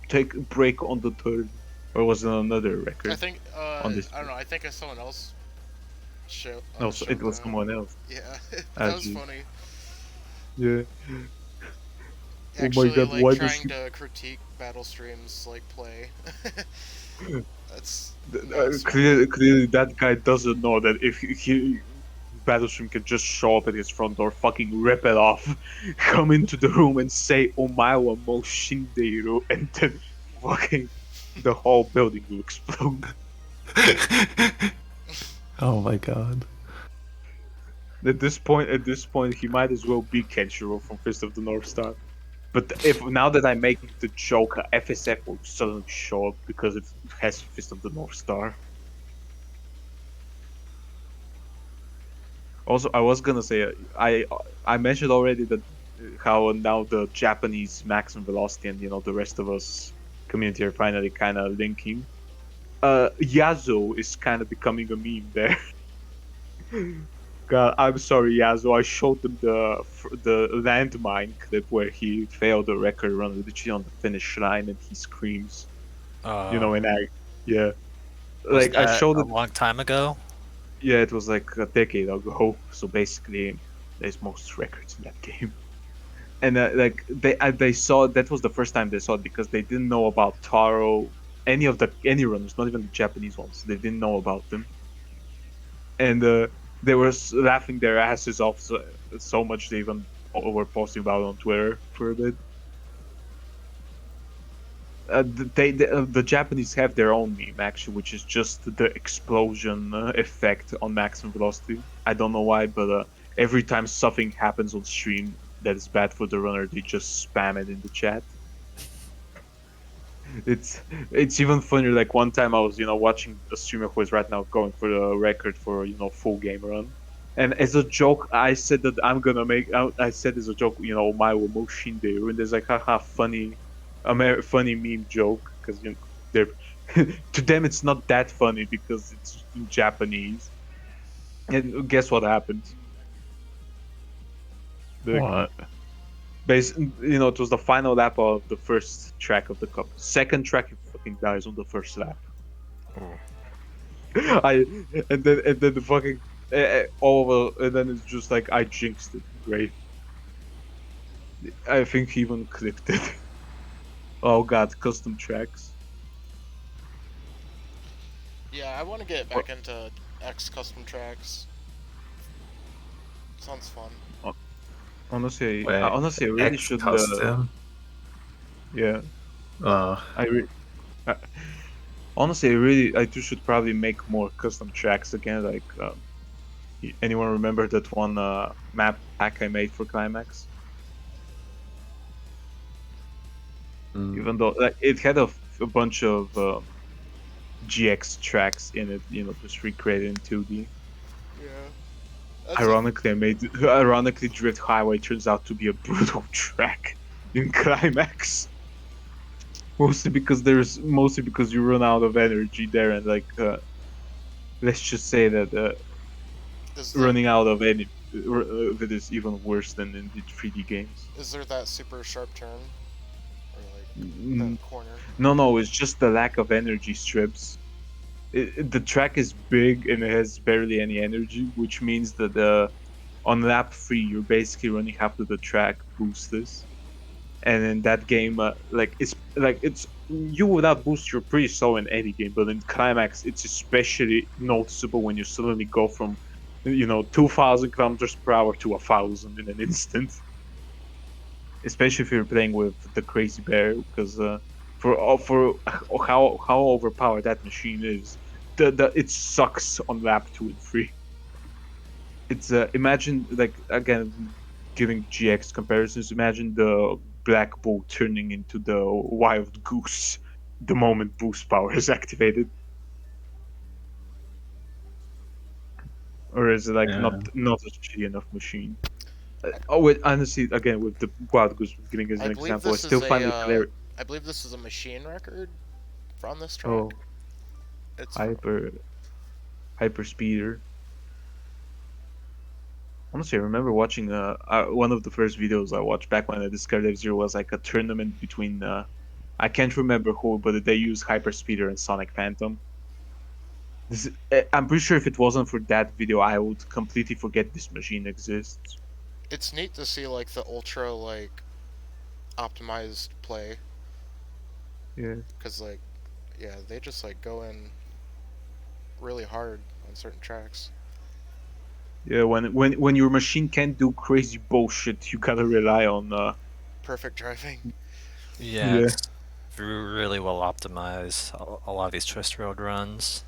take a break on the third? Or was it another I record think on this? I don't know. I think someone else No, so showed it was that. someone else. Yeah, Ah, that was jeez. funny. Yeah. Oh my Actually, god, like why does trying he? to critique battle streams like play. That was funny. Clearly, that guy doesn't know that if he Battlestream can just show up at his front door, fucking rip it off, come into the room and say "Omawa mo shinderu," and then fucking the whole building will explode. Oh my god. At this point, he might as well be Kenshiro from Fist of the North Star. But if now that I make the joke, FSF will suddenly show up because it has Fist of the North Star. Also, I was gonna say I mentioned already that how now the Japanese maximum velocity and the rest of us community are finally kind of linking. Yazo is kind of becoming a meme there. God, I'm sorry, Yazo. I showed them the landmine clip where he failed the record run literally on the finish line and he screams. And yeah, Was like I that showed a it. long time ago? Yeah, it was like a decade ago. So basically, there's most records in that game. And like they saw that was the first time they saw it because they didn't know about Taro, any runners, not even the Japanese ones. They didn't know about them, and they were laughing their asses off so much they even were posting about it on Twitter for a bit. The Japanese have their own meme actually, which is just the explosion effect on maximum velocity. I don't know why, but every time something happens on stream that is bad for the runner, they just spam it in the chat. It's even funnier. Like one time I was watching a streamer who is right now going for the record for full game run, and as a joke I said that I'm gonna make. I said as a joke, my Moshin there, and there's like haha funny, funny meme joke because they're to them it's not that funny because it's in Japanese. And guess what happened? The What? it was the final lap of the first track of the cup. Second track, he fucking dies on the first lap. I and then the fucking all of and then it's just like I jinxed it. Great. I think he even clicked it. Oh god, custom tracks. Yeah, I want to get back into X custom tracks. Sounds fun. Honestly, Wait, I really X should. custom? Yeah, Oh, I, re- I honestly, I too should probably make more custom tracks again. Like, anyone remember that one map pack I made for Climax? Even though like it had a bunch of GX tracks in it, just recreated in 2D. Yeah. Ironically, Drift Highway turns out to be a brutal track in Climax. Mostly because you run out of energy there, and like let's just say that is the running out of it is even worse than in the 3D games. is there that super sharp turn or like Mm, that corner? no, it's just the lack of energy strips. The track is big and it has barely any energy, which means that on lap 3 you're basically running half of the track boostless. And in that game, it's you without boost you're pretty slow in any game, but in Climax it's especially noticeable when you suddenly go from 2,000 kilometers per hour to 1,000 in an instant. Especially if you're playing with the Crazy Bear, because for how overpowered that machine is, it sucks on lap 2 and 3. It's imagine like again giving GX comparisons. Imagine the Black Bull turning into the Wild Goose the moment boost power is activated. or is it like Yeah. not a shitty enough machine? Oh wait, honestly, again with the Wild Goose getting as I an believe example, I this still is find it a. hilarious. I believe this is a machine record from this track. Oh, It's hyper speeder. Honestly, I remember watching one of the first videos I watched back when I discovered F-Zero was like a tournament between I can't remember who, but they used Hyperspeeder and Sonic Phantom. I'm pretty sure if it wasn't for that video, I would completely forget this machine exists. it's neat to see like the ultra like optimized play Yeah. because like yeah they just like go in really hard on certain tracks. Yeah, when your machine can't do crazy bullshit, you gotta rely on Perfect driving. Yeah, Yeah. it's really well optimized. A lot of these twist road runs.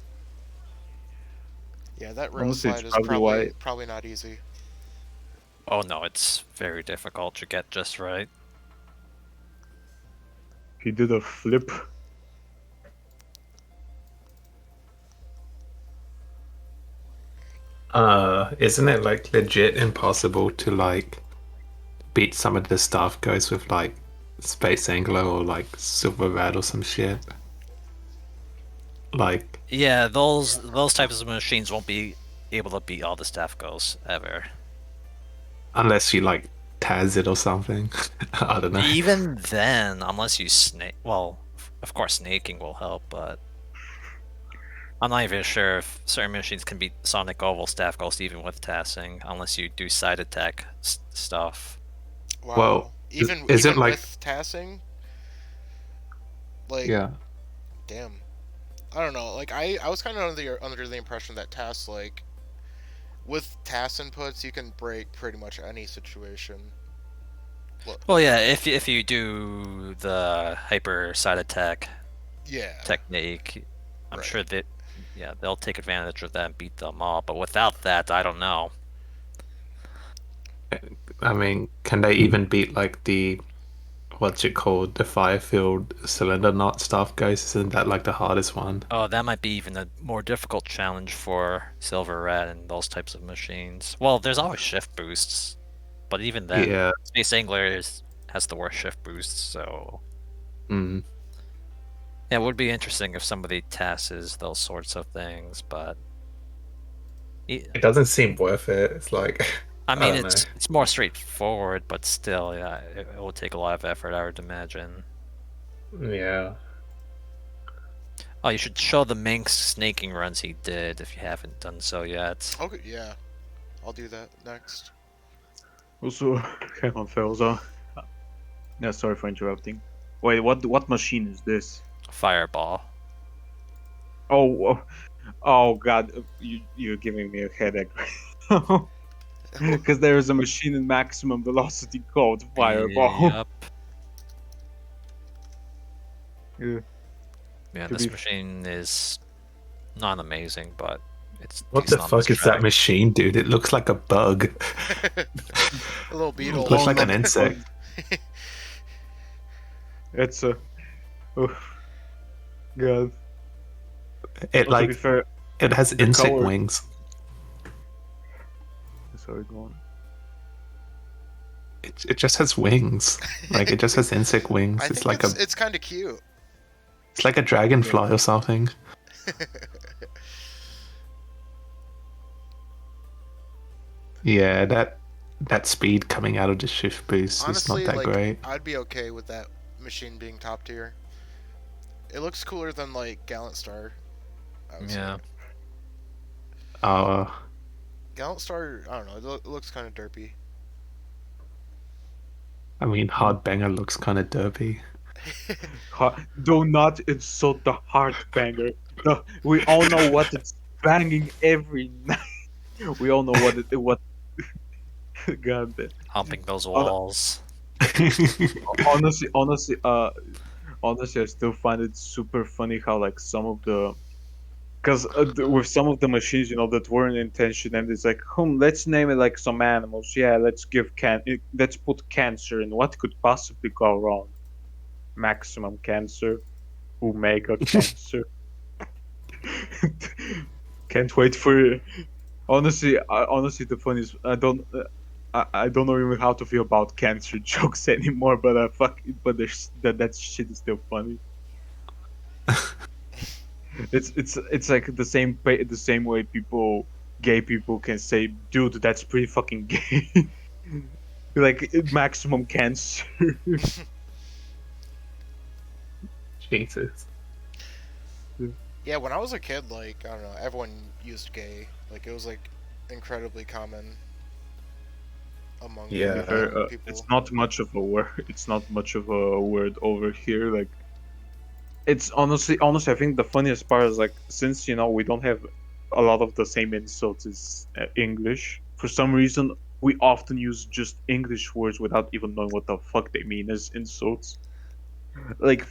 Yeah, that rail Honestly, it's slide is probably why probably not easy. Oh no, it's very difficult to get just right. he did a flip. Isn't it like legit impossible to like beat some of the stuff goes with like Space Angler or like Silver Rat or some shit? Like, Yeah, those types of machines won't be able to beat all the staff goals ever. unless you like Taz it or something. I don't know. Even then, unless you snake, well, of course snaking will help, but I'm not even sure if certain machines can beat Sonic Oval Staff Ghost even with tassing, unless you do side attack stuff. Wow. Well, even is it even like- with tassing, like Yeah. damn. I don't know. Like I was kind of under the impression that TAS like with TAS inputs you can break pretty much any situation. Well, yeah, if you do the hyper side attack Yeah. technique, I'm Right. sure that they'll take advantage of that and beat them all. But without that, I don't know. I mean, can they even beat like the what's it called? The Firefield cylinder knot stuff ghost? Isn't that like the hardest one? Oh, that might be even a more difficult challenge for Silver Rat and those types of machines. Well, there's always shift boosts, but even then, Yeah. Space Angler has the worst shift boosts, so Mm. yeah, it would be interesting if somebody tasks those sorts of things, but It doesn't seem worth it. It's like I mean, don't it's more straightforward, but still, yeah, it will take a lot of effort, I would imagine. know. Yeah. Oh, you should show the Minx snaking runs he did if you haven't done so yet. Okay, yeah. I'll do that next. Also, hang on, Faizer. Yeah, sorry for interrupting. Wait, what machine is this? Fireball. Oh God, you're giving me a headache. Because there is a machine in maximum velocity called Fireball. Yep. Yeah. Yeah, To this be f- machine is not amazing, but it's What the decent on fuck this is that track. machine, dude? It looks like a bug. A little beetle. Looks like no, an insect. It's a. Oh, God. It Well, to be like fair, it has the insect color- wings. sorry, go on. It just has wings. Like it just has insect wings. I It's think like it's kind of cute. it's like a dragonfly or something. Yeah, that speed coming out of the shift boost Honestly, is not that like great. I'd be okay with that machine being top tier. It looks cooler than like Gallant Star. I would say. Yeah. Uh, Gallant Star, I don't know. It looks kind of derpy. I mean, Hard Banger looks kind of derpy. Do not insult the heart banger. We all know what it's banging every night. We all know what. God damn. Humping those walls. Honestly, I still find it super funny how like some of the, because with some of the machines, that weren't intention, and it's like, let's name it like some animals. Yeah, let's put cancer, and what could possibly go wrong? Maximum cancer, Omega cancer. Can't wait for Honestly, the funniest I don't know even how to feel about cancer jokes anymore. But but that shit is still funny. It's like the same way gay people can say, dude, that's pretty fucking gay. Like maximum cancer. Jesus. Yeah, when I was a kid, like, I don't know, everyone used gay. Like, it was, like, incredibly common among, To be Yeah. like, fair, it's people. not much of a word. It's not much of a word over here. Like it's honestly, I think the funniest part is like since we don't have a lot of the same insults as English. For some reason, we often use just English words without even knowing what the fuck they mean as insults. Like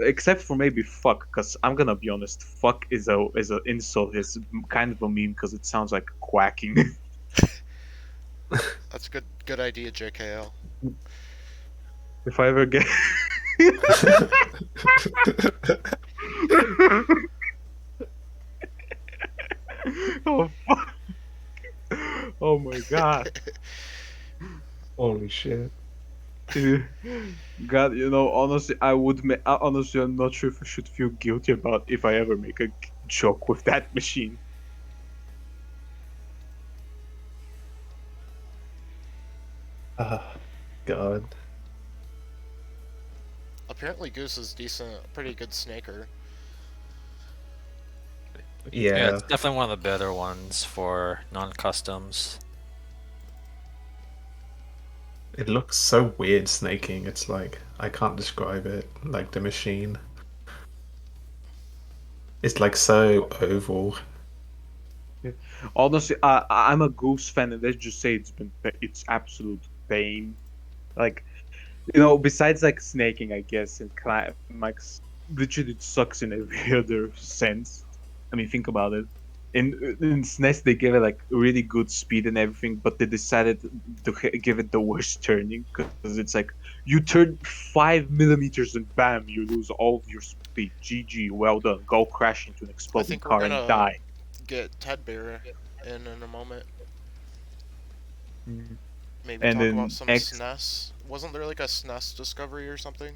except for maybe fuck, because I'm gonna be honest, fuck is a insult. It's kind of a meme because it sounds like quacking. That's good idea, JKL. If I ever get. Oh fuck! Oh my god! Holy shit. Dude, God, honestly, honestly, I'm not sure if I should feel guilty about if I ever make a joke with that machine. Ah, God. Apparently, Goose is decent, pretty good snaker. Yeah, Yeah. it's definitely one of the better ones for non-customs. It looks so weird snaking. It's like I can't describe it. Like the machine. It's like so oval. Honestly, I'm a Goose fan, and let's just say it's absolute pain. Like, besides like snaking, I guess, and climax, literally it sucks in every other sense. I mean, think about it. In SNES, they gave it like really good speed and everything, but they decided to give it the worst turning because it's like you turn 5 millimeters and bam, you lose all of your speed. GG, well done. Go crash into an I exploding think we're car and gonna die. get Ted Bear in a moment. Mhm. Maybe And talk about then some X. SNES. Wasn't there like a SNES discovery or something?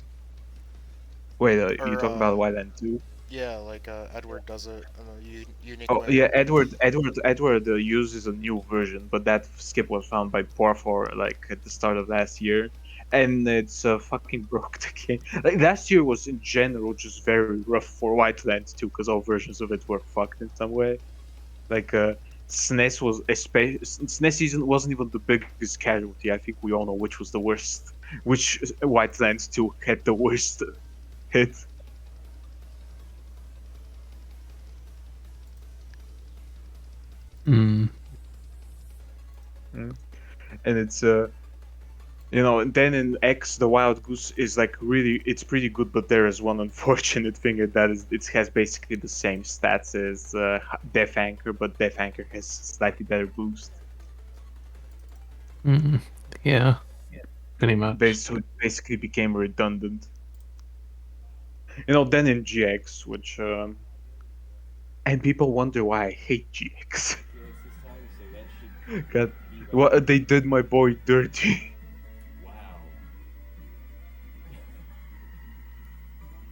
Wait, you Or talking about Wildland 2? yeah, like Edward does it in a unique Oh way. yeah, Edward uses a new version, but that skip was found by Porfor like at the start of last year, and it's fucking broke the game. Like last year was in general just very rough for Whitelands too, because all versions of it were fucked in some way. Like SNES was SNES season wasn't even the biggest casualty. I think we all know which was the worst, which Whitelands 2 had the worst hit. Mm. Mm. And it's and then in X, the Wild Goose is like it's pretty good, but there is one unfortunate thing, and that is it has basically the same stats as Death Anchor, but Death Anchor has slightly better boost. Mm. Yeah. Pretty much. So it basically became redundant. Then in GX, which and people wonder why I hate GX. God, what they did my boy dirty.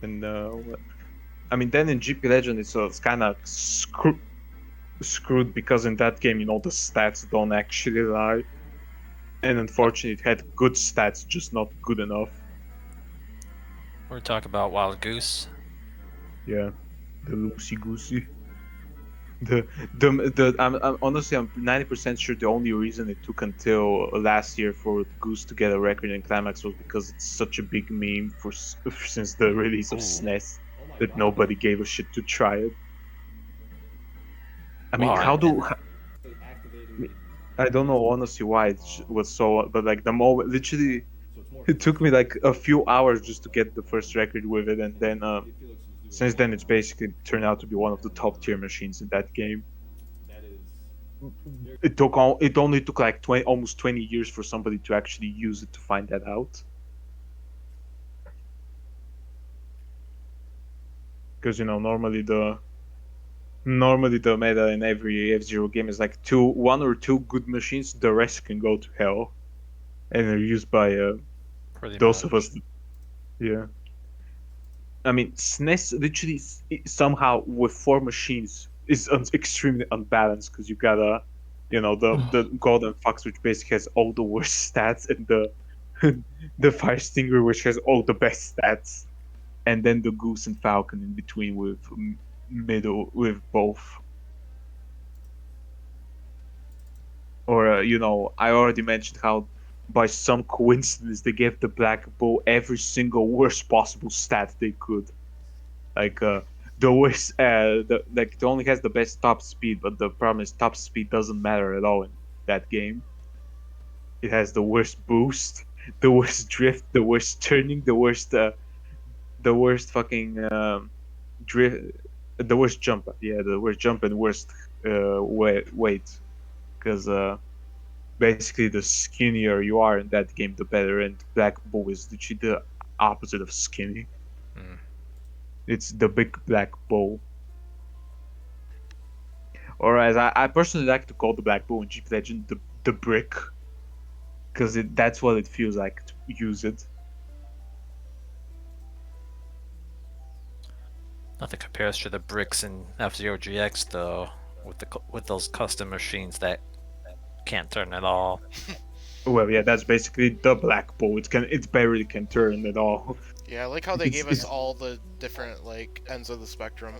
And I mean, then in GP Legend, it's kind of screwed because in that game, the stats don't actually lie. And unfortunately, it had good stats, just not good enough. We're talking about Wild Goose. Yeah, the loosey goosey. I'm honestly, I'm 90% sure the only reason it took until last year for Goose to get a record in Climax was because it's such a big meme since the release of SNES that nobody gave a shit to try it. I mean, Why? I don't know honestly why was so, but like the moment, literally, it took me like a few hours just to get the first record with it, and then since then it's basically turned out to be one of the top tier machines in that game. It only took like almost 20 years for somebody to actually use it to find that out. Because normally Normally, the meta in every F-Zero game is like one or two good machines. The rest can go to hell, and are used by Pretty those much. of us. Yeah. I mean, SNES literally somehow with four machines is extremely unbalanced because you got the Golden Fox, which basically has all the worst stats, and the Fire Stinger, which has all the best stats, and then the Goose and Falcon in between with middle with both. Or I already mentioned how by some coincidence they gave the Black Bull every single worst possible stat they could. Like the worst, it only has the best top speed, but the problem is top speed doesn't matter at all in that game. It has the worst boost, the worst drift, the worst turning, the worst fucking drift, the worst jump. Yeah, the worst jump and worst weight, because basically the skinnier you are in that game, the better. And Black Bull is literally the opposite of skinny. Mm. It's the big black bull. Or as I personally like to call the Black Bull in GP Legend the brick, because that's what it feels like to use it. Nothing compares to the bricks in F-Zero GX though, with those custom machines that can't turn at all. Well, yeah, that's basically the Black Bull. It barely can turn at all. Yeah, I like how they It's- gave us it's- all the different like ends of the spectrum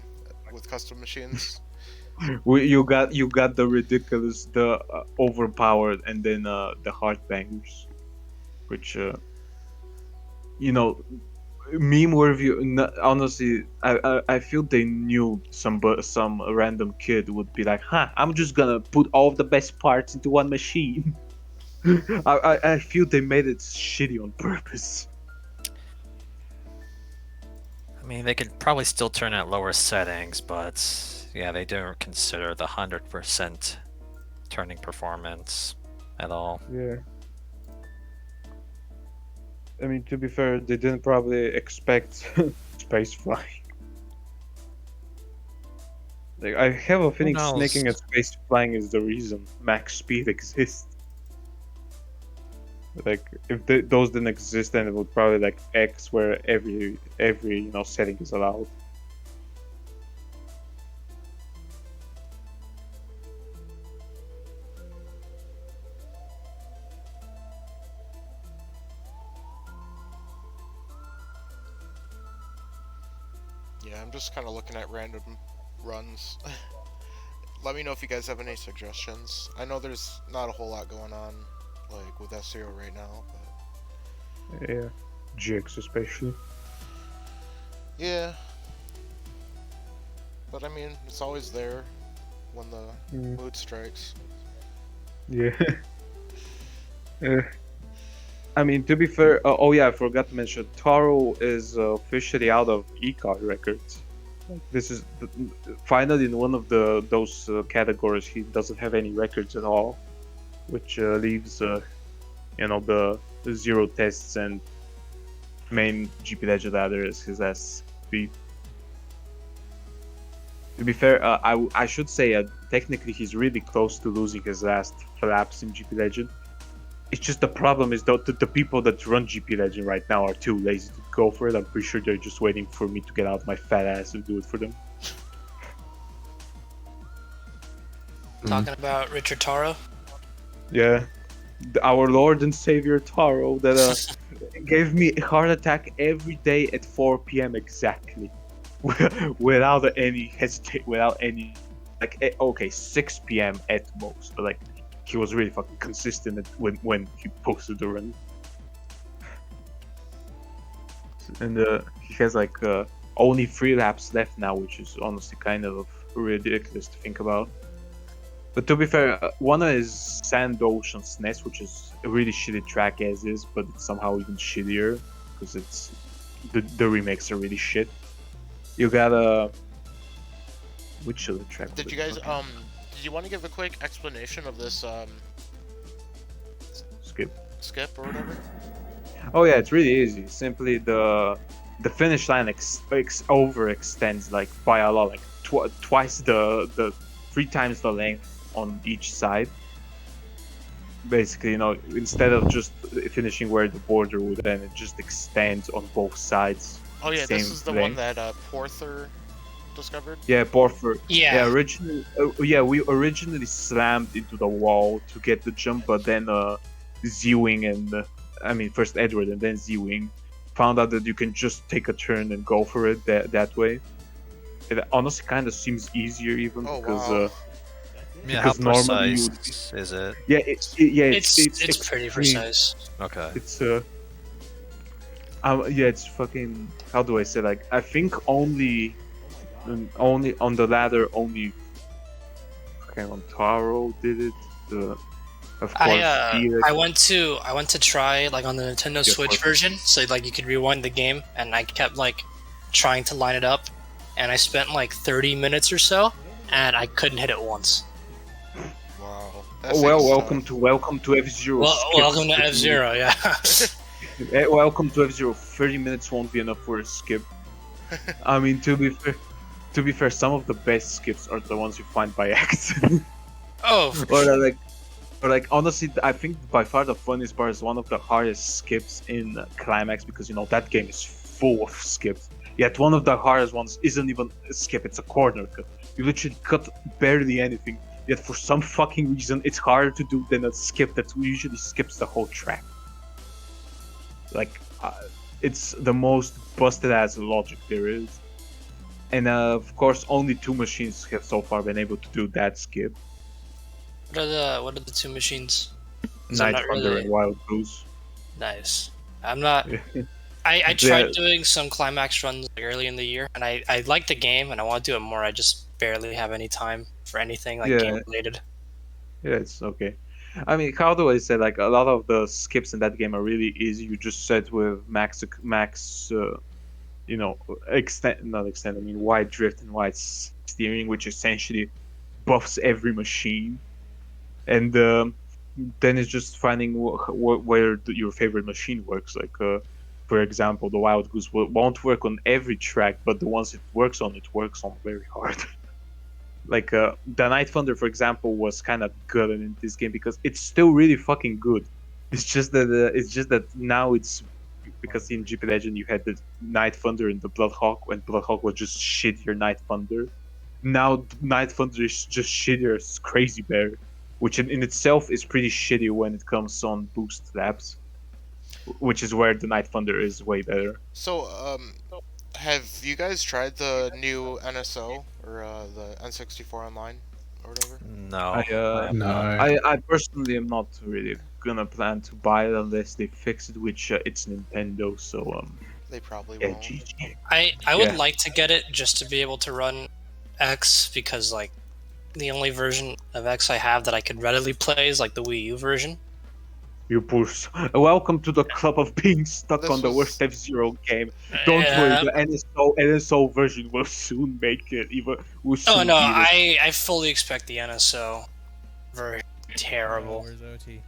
with custom machines. You got the ridiculous, the overpowered, and then the heart bangers, which meme review. Honestly, I feel they knew some random kid would be like, "Huh, I'm just gonna put all of the best parts into one machine." I feel they made it shitty on purpose. I mean, they could probably still turn at lower settings, but yeah, they don't consider the 100% turning performance at all. Yeah. I mean, to be fair, they didn't probably expect space flying. Like, I have a feeling knows? snaking and space flying is the reason max speed exists. Like, if those didn't exist, then it would probably like X, where every setting is allowed. Yeah, I'm just kind of looking at random runs. Let me know if you guys have any suggestions. I know there's not a whole lot going on, like with SEO right now, but Yeah, GX especially. yeah. But I mean, it's always there when the Mm, mood strikes. yeah. Uh, I mean, to be fair, oh yeah, I forgot to mention, Taro is officially out of e-card records. This is finally in one of those categories he doesn't have any records at all, which leaves the zero tests and main GP Legend ladder as his SP. To be fair, I should say technically he's really close to losing his last flaps in GP Legend. It's just the problem is the people that run GP Legend right now are too lazy to go for it. I'm pretty sure they're just waiting for me to get out my fat ass and do it for them. Talking about Richard Taro. Yeah, our Lord and Savior Taro that gave me a heart attack every day at 4 p.m. exactly, without any without any okay 6 p.m. at most, but like he was really fucking consistent when he posted the run. And he has only 3 laps left now, which is honestly kind of ridiculous to think about. But to be fair, one is Sand Ocean SNES, which is a really shitty track as is, but it's somehow even shittier because it's the remakes are really shit. You got which other track? Did was you it? guys did you want to give a quick explanation of this Skip. skip or whatever? Oh yeah, it's really easy. Simply the finish line overextends like by a lot, like twice the 3 times the length on each side. Basically, instead of just finishing where the border would end, it just extends on both sides. Oh yeah, Same this is the one length. that Porther discovered. Yeah, Porfer. Yeah. Originally, we originally slammed into the wall to get the jump, but then Z-Wing and first Edward and then Z-Wing found out that you can just take a turn and go for it that way. It honestly kind of seems easier even Oh, because wow. Yeah, how because normally precise is it? It's pretty extreme. precise. Okay. It's it's fucking, how do I say, like, I think only on the ladder only fucking on Taro did it. Of course, I went to try like on the Nintendo Yeah, Switch of course. version, so like you could rewind the game, and I kept like trying to line it up, and I spent like 30 minutes or so, and I couldn't hit it once. Wow. Welcome to F-Zero. Welcome to F-Zero, yeah. Welcome to F-Zero. 30 minutes won't be enough for a skip. I mean, to be fair, some of the best skips are the ones you find by accident. Oh, for or sure. like honestly, I think by far the funniest part is one of the hardest skips in Climax, because that game is full of skips. Yet one of the hardest ones isn't even a skip; it's a corner cut. You literally cut barely anything. Yet for some fucking reason, it's harder to do than a skip that usually skips the whole track. Like, it's the most busted ass logic there is. And of course, only 2 machines have so far been able to do that skip. What are the two machines? So Night I'm not Thunder really- and Wild Goose. Nice. I'm not. Yeah. I tried doing some climax runs like, early in the year, and I like the game and I want to do it more. I just barely have any time for anything like Yeah. game related. Yeah, it's okay. I mean, how do I say, like, a lot of the skips in that game are really easy. You just set with max wide drift and wide steering, which essentially buffs every machine. And then it's just finding where your favorite machine works. Like, for example, the Wild Goose won't work on every track, but the ones it works on very hard. Like, the Night Thunder, for example, was kind of good in this game because it's still really fucking good. It's just that now it's because in GP Legend you had the Night Thunder and the Bloodhawk, and Bloodhawk was just shittier Night Thunder. Now Night Thunder is just shittier as Crazy Bear, which in itself is pretty shitty when it comes on boost laps, which is where the Night Thunder is way better. So, have you guys tried the new NSO or the N64 Online or whatever? No. No. I personally am not really gonna plan to buy it unless they fix it, which it's Nintendo, so They probably yeah, won't. GG. I would Yeah. like to get it just to be able to run X, because like the only version of X I have that I could readily play is like the Wii U version. You puss. Welcome to the club of being stuck This on the was- worst F-Zero game. Don't Yeah. worry, the NSO version will soon make it. Will soon Oh no, beat it. I fully expect the NSO version terrible. Where's OT?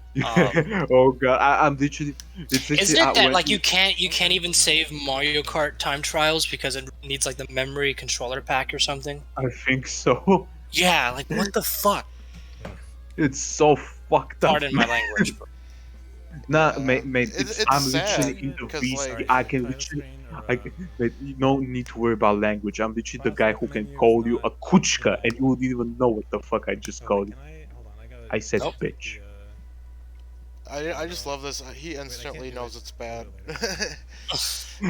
Oh god, I'm literally. It's literally Isn't it that when like you can't even save Mario Kart time trials because it needs like the memory controller pack or something? I think so. Yeah, like what the fuck? It's so fucked up. Pardon my language. But Nah, Yeah. mate, It's I'm sad, literally in the because, beast. like- I can literally. Mate, you don't need to worry about language. I'm literally the guy who can call you a kuchka and you wouldn't even know what the fuck I just called you. I said Nope. bitch. I just love this. He instantly do knows it. it's bad. To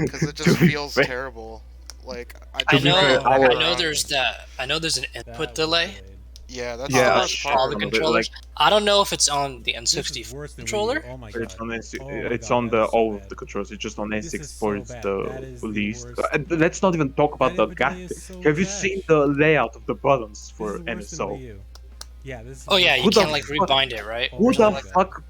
Because it just be feels fair- terrible. Like, I be know fair, I our- know there's that. I know there's an input delay Yeah, that's Yeah, the for worst sure, all the part. but, controllers. like, I don't know if it's on the N64 controller. Oh my It's god. on Oh my it's God, on that the is so all of bad. the controls. It's just on This is N64. so It's bad. the That is the least. worst. Let's not even talk about the That gap. delay is so Have you trash. seen the layout of the buttons This for is worse than NSO? Wii U. Yeah, this is Oh yeah, Who you the can't like fuck- rebind it, right? Who Or the something like that. fuck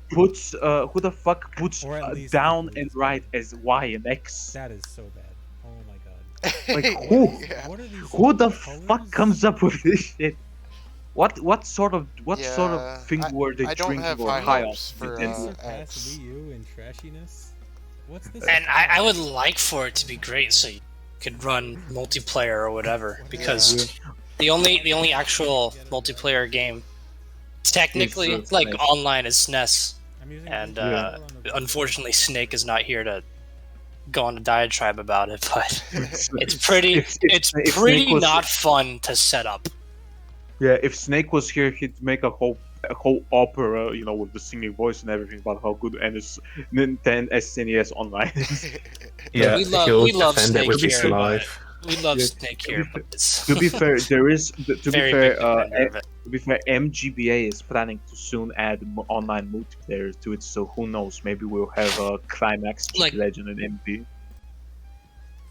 puts Or at least down like and least. right as Y and X? That is so bad. Oh my god. Like, who? Yeah. What are these? Who the colors? fuck comes up with this shit? What sort of Yeah, thing were they I don't drinking have or high high on? hopes for, Did Nintendo? this surpass X. Wii U in trashiness? What's this? And I would like for it to be great so you could run multiplayer or whatever, because The only actual multiplayer game, technically, It's, like SNES. online, is SNES, I'm using and Yeah. unfortunately, Snake is not here to go on a diatribe about it. But It's it's if Snake pretty was- not fun to set up. Yeah, if Snake was here, he'd make a whole opera, you know, with the singing voice and everything about how good Nintendo SNES Online is. Yeah, we love he'll we love defend it Snake with his here. life. We love Yeah. Snake here, but it's To be fair, to be very fair, big defender of it. to be fair, MGBA is planning to soon add online multiplayer to it, so who knows? Maybe we'll have a climax Like- legend and MD.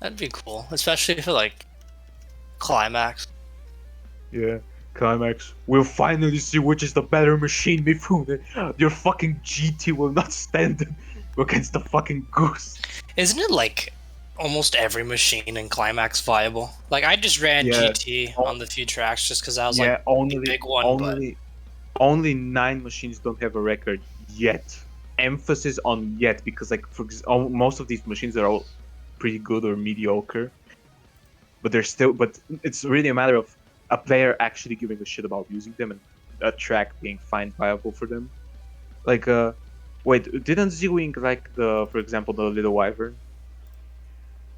That'd be cool, especially for like climax. Yeah, climax. We'll finally see which is the better machine, Mifune. Your fucking GT will not stand against the fucking goose. Isn't it like almost every machine in climax viable? Like I just ran Yeah. GT on the few tracks just because I was Yeah, like only big one, but- only 9 machines don't have a record yet. Emphasis on yet, because like most of these machines are all pretty good or mediocre, but it's really a matter of a player actually giving a shit about using them and a track being fine viable for them. Like wait, didn't Z-Wing like for example the Little Wyvern,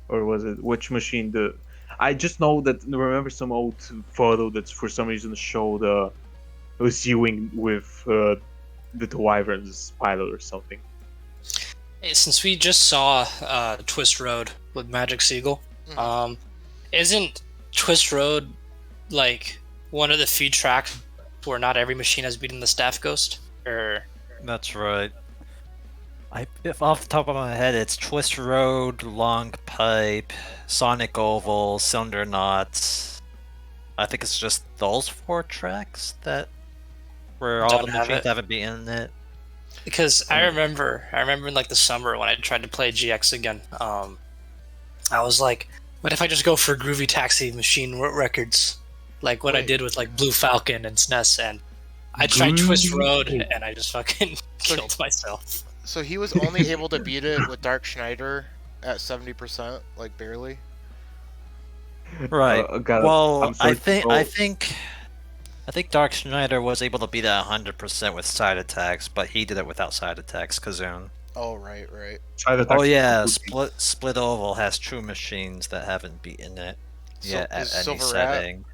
or was it which machine? I just know that remember some old photo that for some reason showed Z-Wing with Little Wyvern's pilot or something. Hey, since we just saw Twist Road with Magic Seagull, isn't Twist Road like one of the few tracks where not every machine has beaten the Staff Ghost? Or That's right. If off the top of my head, it's Twist Road, Long Pipe, Sonic Oval, Cylinder Knots. I think it's just those 4 tracks that where all Don't the have machines it. haven't beaten it. because I remember in like the summer when I tried to play GX again, I was like, what if I just go for Groovy Taxi machine records, like what I Wait. did with like Blue Falcon and SNES, and I tried Twist Road Groovy. and I just fucking So- killed myself. So he was only able to beat it with Dark Schneider at 70%, like barely. Right. God, Well, I'm sorry I to think go- I think Dark Schneider was able to beat it 100% with side attacks, but he did it without side attacks. Kazune. Oh right, right. Side Oh attacks yeah, would be- Split Oval has true machines that haven't beaten it yet at is any Silver setting.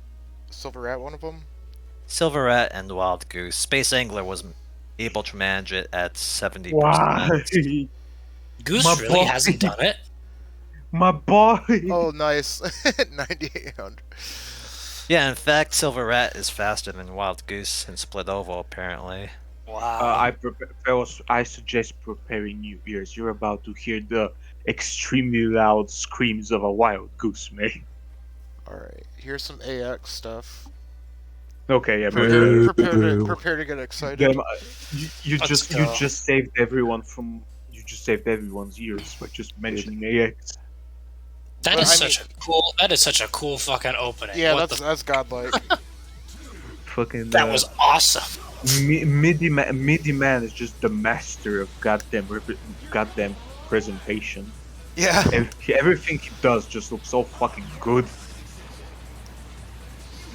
Silver Rat one of them? Silver Rat and Wild Goose. Space Angler was able to manage it at 70%. Why? Goose My really boy. hasn't done it. My boy. Oh nice. 9800. Yeah, in fact, Silver Rat is faster than Wild Goose and Split Oval apparently. Wow. I suggest preparing new ears. You're about to hear the extremely loud screams of a wild goose, mate. Alright, here's some AX stuff. Okay, yeah, Prepare to get excited. Damn, you Let's you go. just saved everyone's ears by just mentioning AX. That But is I such a cool fucking opening. Yeah, What that's godlike. Fucking that was awesome. MIDI man is just the master of goddamn presentation. Yeah. Everything he does just looks so fucking good.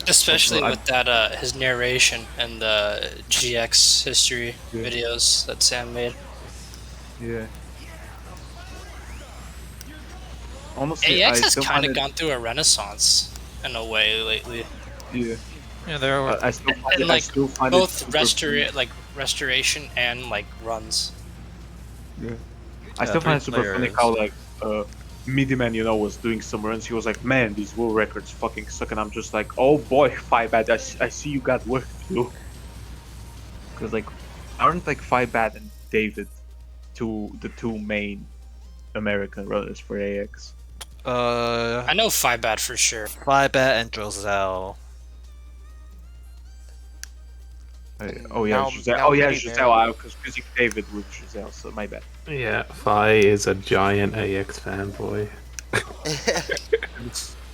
Especially I- with that his narration and the GX history Yeah. videos that Sam made. Yeah. Honestly, AX I has still kind find of it- gone through a renaissance in a way lately. Yeah. Yeah, there were. I still find And, it, I like, still find Both it super restoration and like runs. Yeah. I Yeah, still find it 3 super funny players. how like MIDI man, was doing some runs. He was like, "Man, these world records fucking suck," and I'm just like, "Oh boy, Firebad, I see you got work to do." Because like, aren't like Firebad and David the two main American runners for AX? I know Firebad for sure. Firebat and Drizzle. Oh yeah, Now- Giselle. now Oh yeah, Mini Giselle. Man. I was confusing David with Giselle, so my bad. Yeah, Fi is a giant AX fanboy.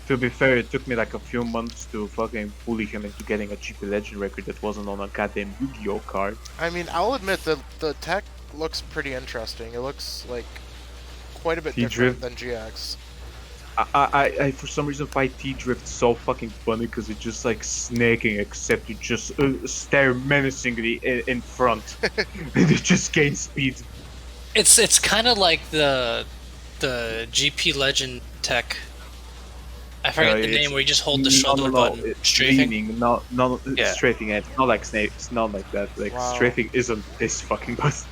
To be fair, it took me like a few months to fucking bully him into getting a GP Legend record that wasn't on a goddamn Yu-Gi-Oh card. I mean, I'll admit that the tech looks pretty interesting. It looks like quite a bit He different driv- than GX. I for some reason find T-Drift so fucking funny because it's just like snaking, except you just stare menacingly in front, and it just gains speed. It's kind of like the GP Legend tech. I forget the name where you just hold the shoulder button. It's Strafing. leaning, not Yeah. strafing. It's not like snake. It's not like that. Like Wow. strafing isn't this fucking bust.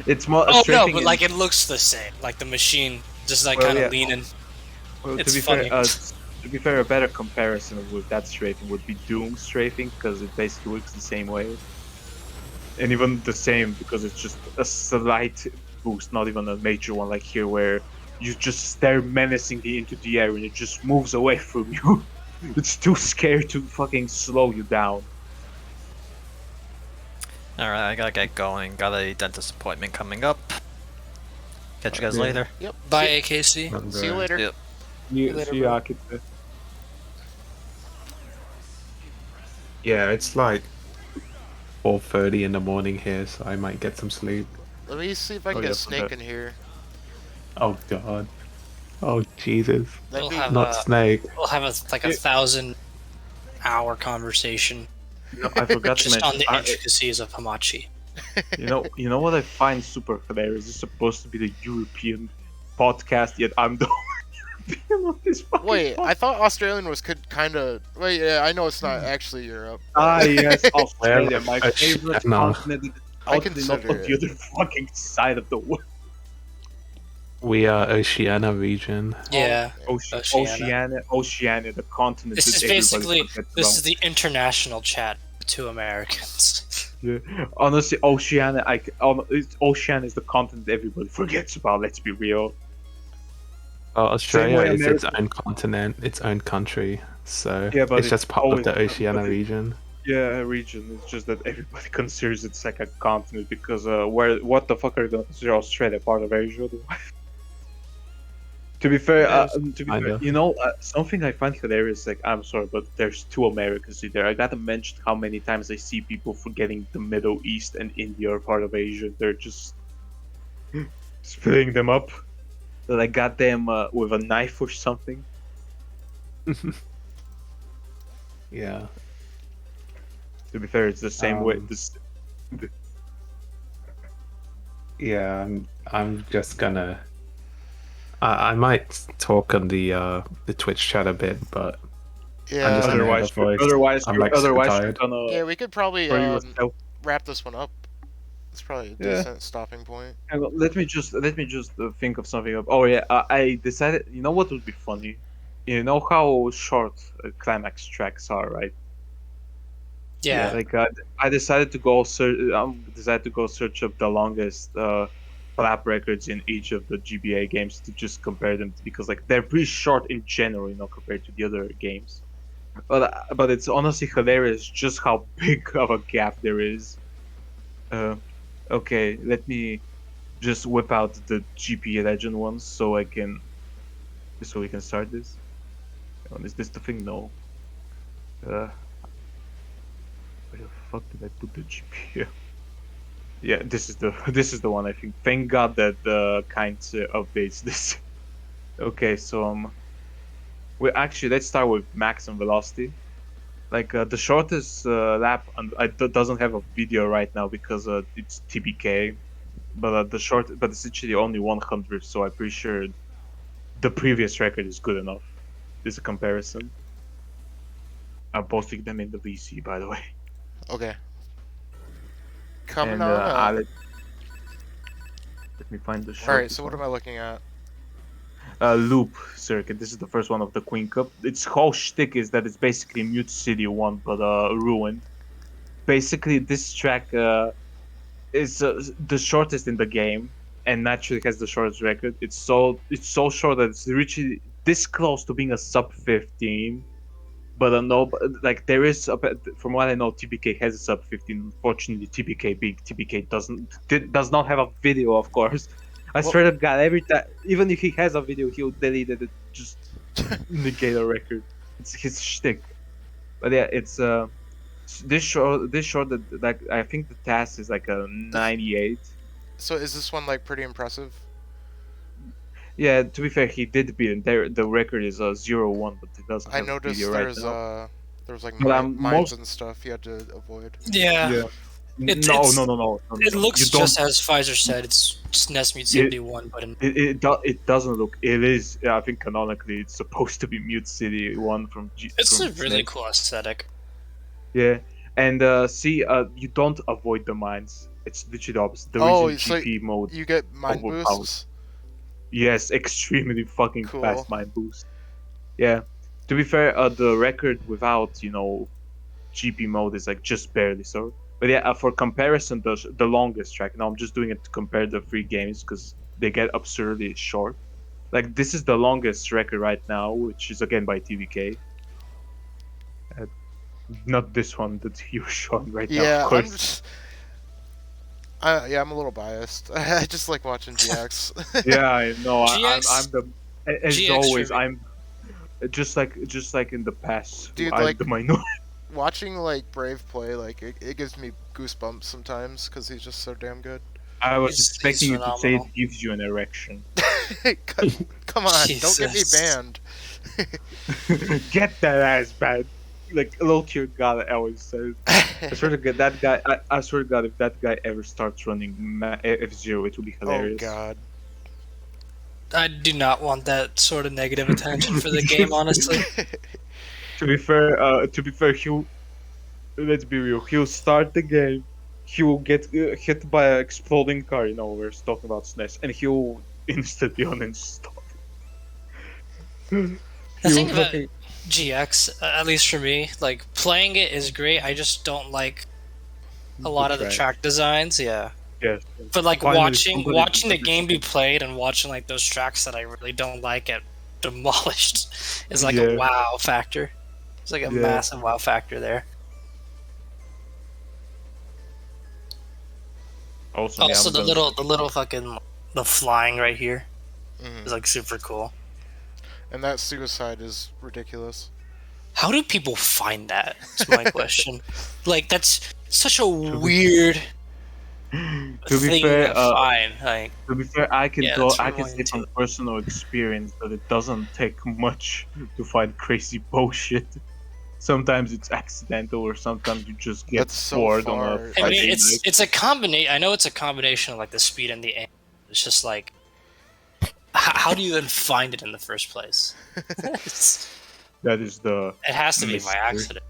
It's more. Oh no, strafing but is- like it looks the same. Like the machine just like Well, kind of yeah. leaning. Well, It's to be funny. fair, to be fair, a better comparison with that strafing would be Doom strafing because it basically works the same way, and even the same because it's just a slight boost, not even a major one like here where you just stare menacingly into the air and it just moves away from you. It's too scared to fucking slow you down. Alright, I gotta get going. Got a dentist appointment coming up. Catch you guys Okay. later. Yep. Bye, AKC. See you later. Yep. later, See you, bro. Akita. Yeah, it's like 4:30 in the morning here, so I might get some sleep. Let me see if I can Oh, get yeah, a snake in here. Oh god. Oh Jesus. That'd We'll be- have Not Snake. We'll have a 1,000-hour conversation You know, I forgot to just on mention. the intricacies of Hamachi. You know what I find super hilarious? It's supposed to be the European podcast, yet I'm the European on this fucking Wait, podcast. I thought Australian was kind of. Wait, yeah, I know it's not actually Europe. Ah, yes, Australia, my Well, favorite no. continent. I Totally not consider on the it. other fucking side of the world. We are Oceania region. Yeah. Oceania, the continent. This that is everybody basically forgets this about. is the international chat to Americans. Yeah. Honestly, Oceania, Oceania is the continent everybody forgets about. Let's be real. Australia way is its America- own continent, its own country. So Yeah, but it's just it's part of always- the Oceania but it- region. Yeah, region. It's just that everybody considers it's like a continent because what the fuck are you gonna consider Australia part of Asia? To be fair, Yes, to be kind fair, of. you know, something I find hilarious. Like, I'm sorry, but there's two Americas in there. I gotta mention how many times I see people forgetting the Middle East and India are part of Asia. They're just splitting them up. That I got them with a knife or something. Yeah. To be fair, it's the same way. Um, This, Yeah, I'm just gonna. I might talk on the Twitch chat a bit, but Yeah. just gonna- otherwise, have a voice. otherwise, I'm, like, so otherwise, tired. you're gonna Yeah, we could probably throw yourself. wrap this one up. It's probably a Yeah. decent stopping point. Hang on, let me just think of something up. Oh yeah, I decided. You know what would be funny? You know how short climax tracks are, right? Yeah. Like I decided to go search up the longest flap records in each of the GBA games to just compare them because like they're pretty short in general, you know, compared to the other games. But it's honestly hilarious just how big of a gap there is. Okay, let me just whip out the GP Legend ones so we can start this. Is this the thing? No. Where the fuck did I put the GP here? Yeah, this is the one I think. Thank God that the kind updates this. Okay, so let's start with max and velocity. Like the shortest lap, and doesn't have a video right now because it's TBK, but but it's actually only 100, so I'm pretty sure the previous record is good enough. This is a comparison. I'm posting them in the VC, by the way. Okay. Coming And on up. let me find the shortest. All right. So what one. am I looking at? Loop circuit. This is the first one of the Queen Cup. Its whole shtick is that it's basically Mute City 1, but ruined. Basically, this track is the shortest in the game, and naturally has the shortest record. It's so short that it's literally this close to being a sub 15. But no, like there is, from what I know, TBK has a sub 15. Unfortunately, TBK does not have a video, of course. I swear to God, every time, even if he has a video, he'll delete it, just negate a record. It's his shtick. But yeah, it's this short that like I think the task is like a 98. So is this one like pretty impressive? Yeah, to be fair, he did beat it. The record is 0-1, but he doesn't I have a noticed video right now. there's like But I'm mines most and stuff you had to avoid. Yeah. yeah. It's No. it looks You don't. just as Pfizer said. It's SNES Mute It, 71, but in it doesn't look. It is. I think canonically, it's supposed to be Mute City 1 it's from a really SNES. cool aesthetic. Yeah, and see, you don't avoid the mines. It's literally the opposite. There Oh, is a so GP mode. you get mine overpowered. boosts. Yes, extremely fucking Cool. fast mine boost. Yeah. To be fair, the record without GP mode is like just barely so. But yeah, for comparison, the longest track. Now I'm just doing it to compare the three games because they get absurdly short. Like this is the longest record right now, which is again by TVK. Not this one that you're showing right now. Yeah, Of I'm course. just. I'm a little biased. I just like watching GX. Yeah, I know. I'm GX the as GX always. trivia. I'm just like in the past. Dude, I'm like- the minority. Watching like Brave play, like it gives me goosebumps sometimes because he's just so damn good. I was He's expecting you to say phenomenal. it gives you an erection. Come on, don't get me Jesus. banned. Get that ass bad. Like low tier god always says. I swear to God, that guy. I swear to God, if that guy ever starts running F0, it will be Oh hilarious. god. I do not want that sort of negative attention for the game, honestly. To be fair, he'll. Let's be real. He'll start the game. He will get hit by an exploding car. We're talking about SNES, and he'll instantly uninstall. The thing about GX, at least for me, like playing it is great. I just don't like a lot of the track designs. Yeah, Yes. but like Finally, watching somebody the game be played and watching like those tracks that I really don't like get demolished is like a Yeah. wow factor. It's like a Yeah. massive wow factor there. Also, Also, the little fucking the flying right here Mhm. is like super cool. And that suicide is ridiculous. How do people find that? Is my question. Like that's such a weird To be thing fair, to find. Like To be fair, I can Yeah, tell, that's I what can I'm say into. from personal experience that it doesn't take much to find crazy bullshit. Sometimes it's accidental, or sometimes you just get That's so bored on far. a I I Friday mean, night. it's a combination. I know it's a combination of like the speed and the aim. It's just like, how do you even find it in the first place? That is the It has to be by mystery. accident.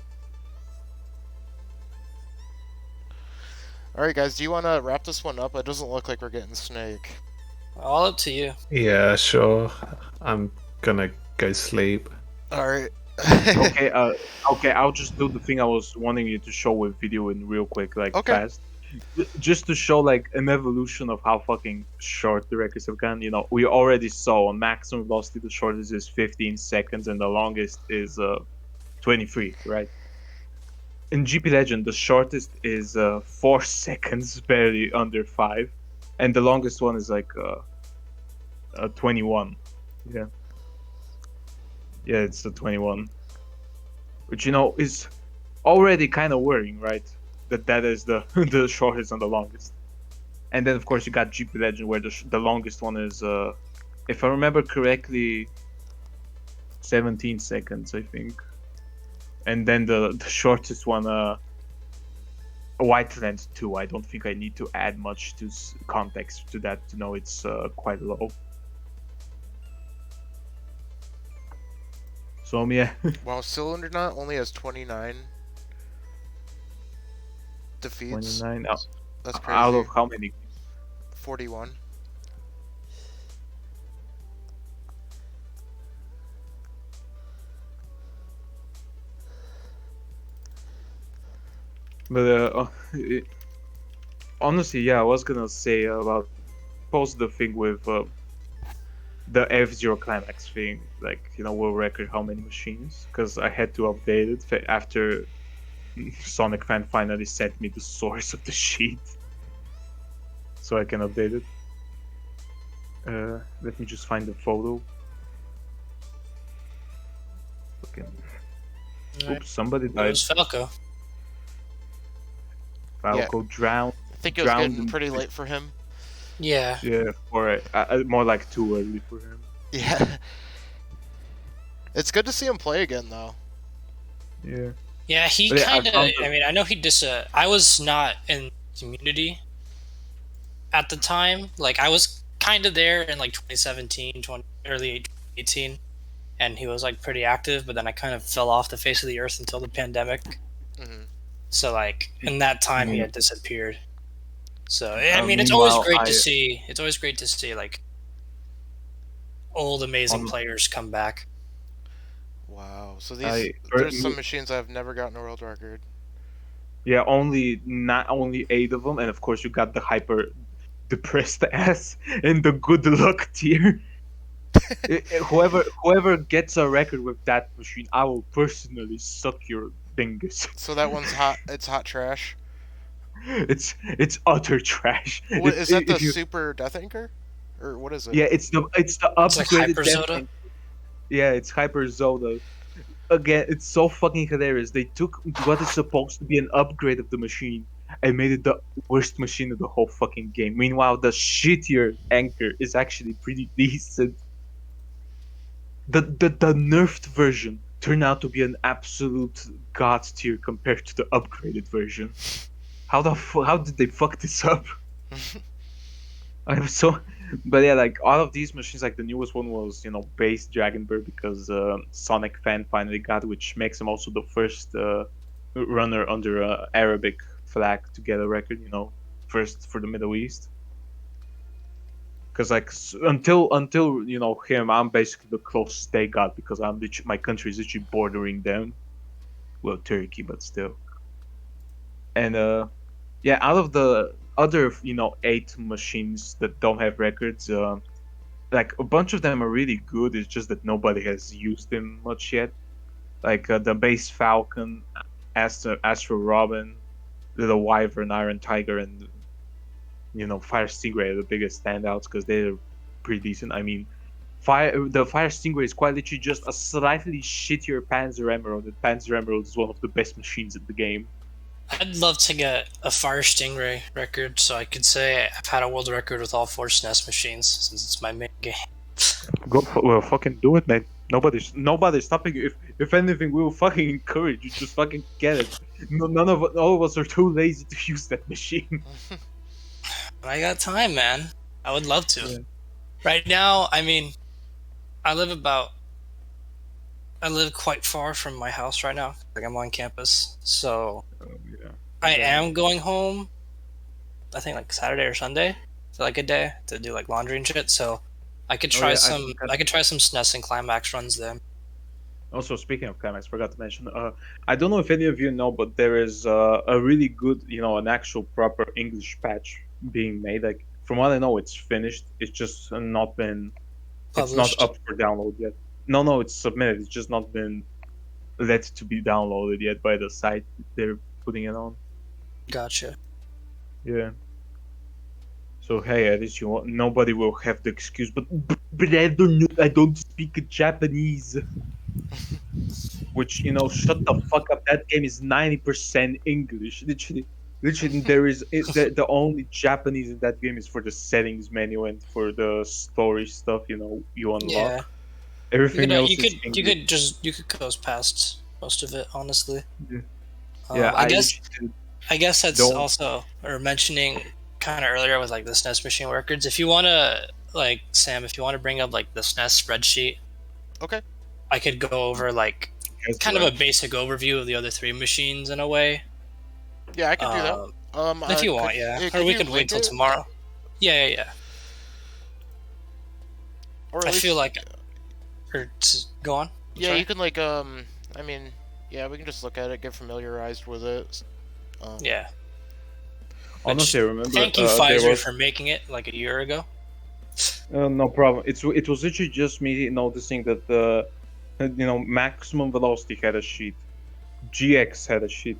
Alright, guys, do you want to wrap this one up? It doesn't look like we're getting Snake. All up to you. Yeah, sure. I'm gonna go sleep. Alright. okay. Okay. I'll just do the thing I was wanting you to show with video in real quick, like Okay. fast, just to show like an evolution of how fucking short the records have gone. We already saw on maximum velocity the shortest is 15 seconds and the longest is 23, right? In GP Legend, the shortest is 4 seconds, barely under 5, and the longest one is like 21. Yeah. Yeah, it's the 21. Which is already kind of worrying, right? That is the the shortest and the longest. And then of course you got GP Legend where the longest one is if I remember correctly 17 seconds, I think. And then the shortest one Whiteland 2. I don't think I need to add much to context to that to know it's quite low. So yeah. Wow, Cylinder Knot only has 29 defeats. 29 That's crazy. out of how many? 41. But honestly, yeah, I was gonna say about post the thing with the F0 climax thing, like world record how many machines, because I had to update it after Sonic Fan finally sent me the source of the sheet, so I can update it. Let me just find the photo. Okay. Alright. Oops, somebody It died. was Falco. Falco drowned. I think it was Drowned getting in- pretty late for him. Yeah. Yeah, or more like too early for him. Yeah. It's good to see him play again, though. Yeah. Yeah, he But yeah, kind of. I mean, I know he I was not in community at the time. Like, I was kind of there in like 2017, early 2018, and he was like pretty active. But then I kind of fell off the face of the earth until the pandemic. Hmm. So like in that time, he Yeah. had disappeared. So I mean, it's always Meanwhile, great to see. It's always great to see like old amazing Um, players come back. Wow. So I there's some machines I've never gotten a world record. yeah, not only 8 of them, and of course you got the hyper depressed ass in the good luck tier. Whoever gets a record with that machine, I will personally suck your dingus. So that one's hot. It's hot trash. It's utter trash. Is that the If you, Super Death Anchor, or what is it? yeah, it's the It's like upgraded Hyper Death Zoda. Anchor. Yeah, it's Hyper Zoda. Again, it's so fucking hilarious. They took what is supposed to be an upgrade of the machine and made it the worst machine of the whole fucking game. Meanwhile, the shittier anchor is actually pretty decent. The nerfed version turned out to be an absolute god tier compared to the upgraded version. How did they fuck this up? I'm so, but yeah, like all of these machines, like the newest one was base Dragonbird because Sonic fan finally got, which makes him also the first runner under Arabic flag to get a record. First for the Middle East. Because like until him, I'm basically the closest they got because my country is literally bordering them. Well, Turkey, but still. And yeah, out of the other 8 machines that don't have records, like a bunch of them are really good. It's just that nobody has used them much yet. Like the base Falcon, Astro Robin, Little Wyvern, Iron Tiger, and Fire Stingray are the biggest standouts because they're pretty decent. I mean, the Fire Stingray is quite literally just a slightly shittier Panzer Emerald. And Panzer Emerald is one of the best machines in the game. I'd love to get a Fire Stingray record so I could say I've had a world record with all 4 SNES machines since it's my main game. Well, fucking do it, man. Nobody's stopping you. If anything, we will fucking encourage you. Just fucking get it. All of us are too lazy to use that machine. I got time, man. I would love to. Yeah. Right now, I mean, I live quite far from my house right now. Like I'm on campus, so Yeah. I am going home. I think like Saturday or Sunday, so like a day to do like laundry and shit. So I could try I could try some SNES and Climax runs then. Also, speaking of Climax, forgot to mention. I don't know if any of you know, but there is a really good, an actual proper English patch being made. Like from what I know, it's finished. It's just not been. It's not Published. up for download yet. No, it's submitted. It's just not been let to be downloaded yet by the site they're putting it on. Gotcha. Yeah. So hey, at least nobody will have the excuse. But I don't speak Japanese. Which shut the fuck up. That game is 90% English. Literally, there is the only Japanese in that game is for the settings menu and for the story stuff. You unlock. Yeah. Everything else is English. You could coast past most of it, honestly. Yeah. Yeah, I guess that's don't- also or mentioning kind of earlier with like the SNES machine records. If you want to like Sam, if you want to bring up like the SNES spreadsheet, Okay. I could go over like kind of a basic overview of the other 3 machines in a way. Yeah, I can do that. If you want, yeah. Or we could wait till tomorrow. Yeah. Or at I least, feel like, go on. yeah, Sorry? you can like I mean, yeah, we can just look at it, get familiarized with it. Yeah. Honestly, I remember. Thank you, there Faizer, was- for making it like a year ago. No problem. It was literally just me noticing that maximum velocity had a sheet, GX had a sheet,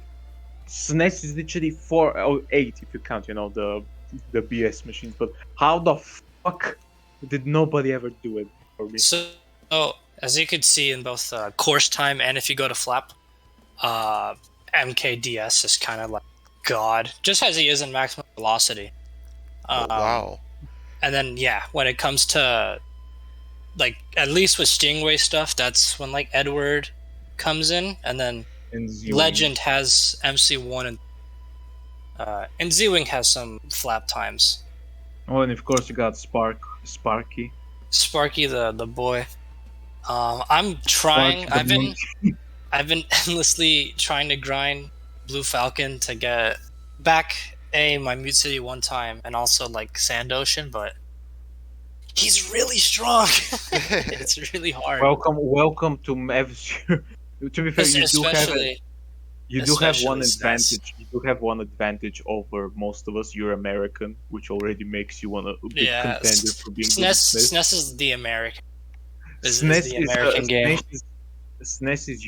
SNES is literally 4 or 8 if you count the BS machines. But how the fuck did nobody ever do it for me? So, as you could see in both course time and if you go to Flap, MKDS is kind of like God, just as he is in maximum velocity. Wow. And then yeah, when it comes to like at least with Stingray stuff, that's when like Edward comes in, and then And Z-Wing. Legend has MC1 and Z-Wing has some flap times. Oh, and of course you got Sparky. Sparky the boy. I'm trying. Sparky the I've been endlessly trying to grind Blue Falcon to get back my Mute City one time, and also like Sand Ocean, but he's really strong. It's really hard. Welcome to MFC. To be fair, you do have one SNES. advantage. You do have one advantage over most of us. You're American, which already makes you a big contender for being good at SNES. SNES is the American. SNES is the American game. SNES is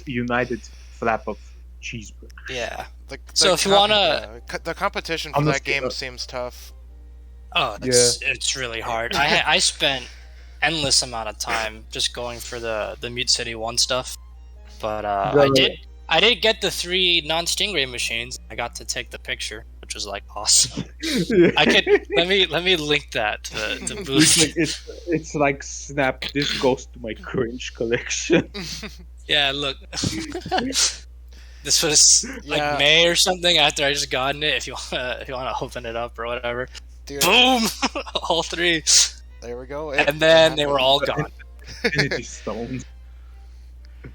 United flap of cheeseburger. Yeah. So if you wanna, the competition for Honestly, that game seems tough. oh, it's really hard. I spent endless amount of time just going for the Mute City 1 stuff, but I did get the 3 non-Stingray machines. I got to take the picture, which was like awesome. I could let me link that to boost. It's like snap. This goes to my cringe collection. Yeah, look. This was like May or something after I just gotten it. If you wanna open it up or whatever. Dude, Boom! All 3. there we go. And then they were all gone. Infinity Stones.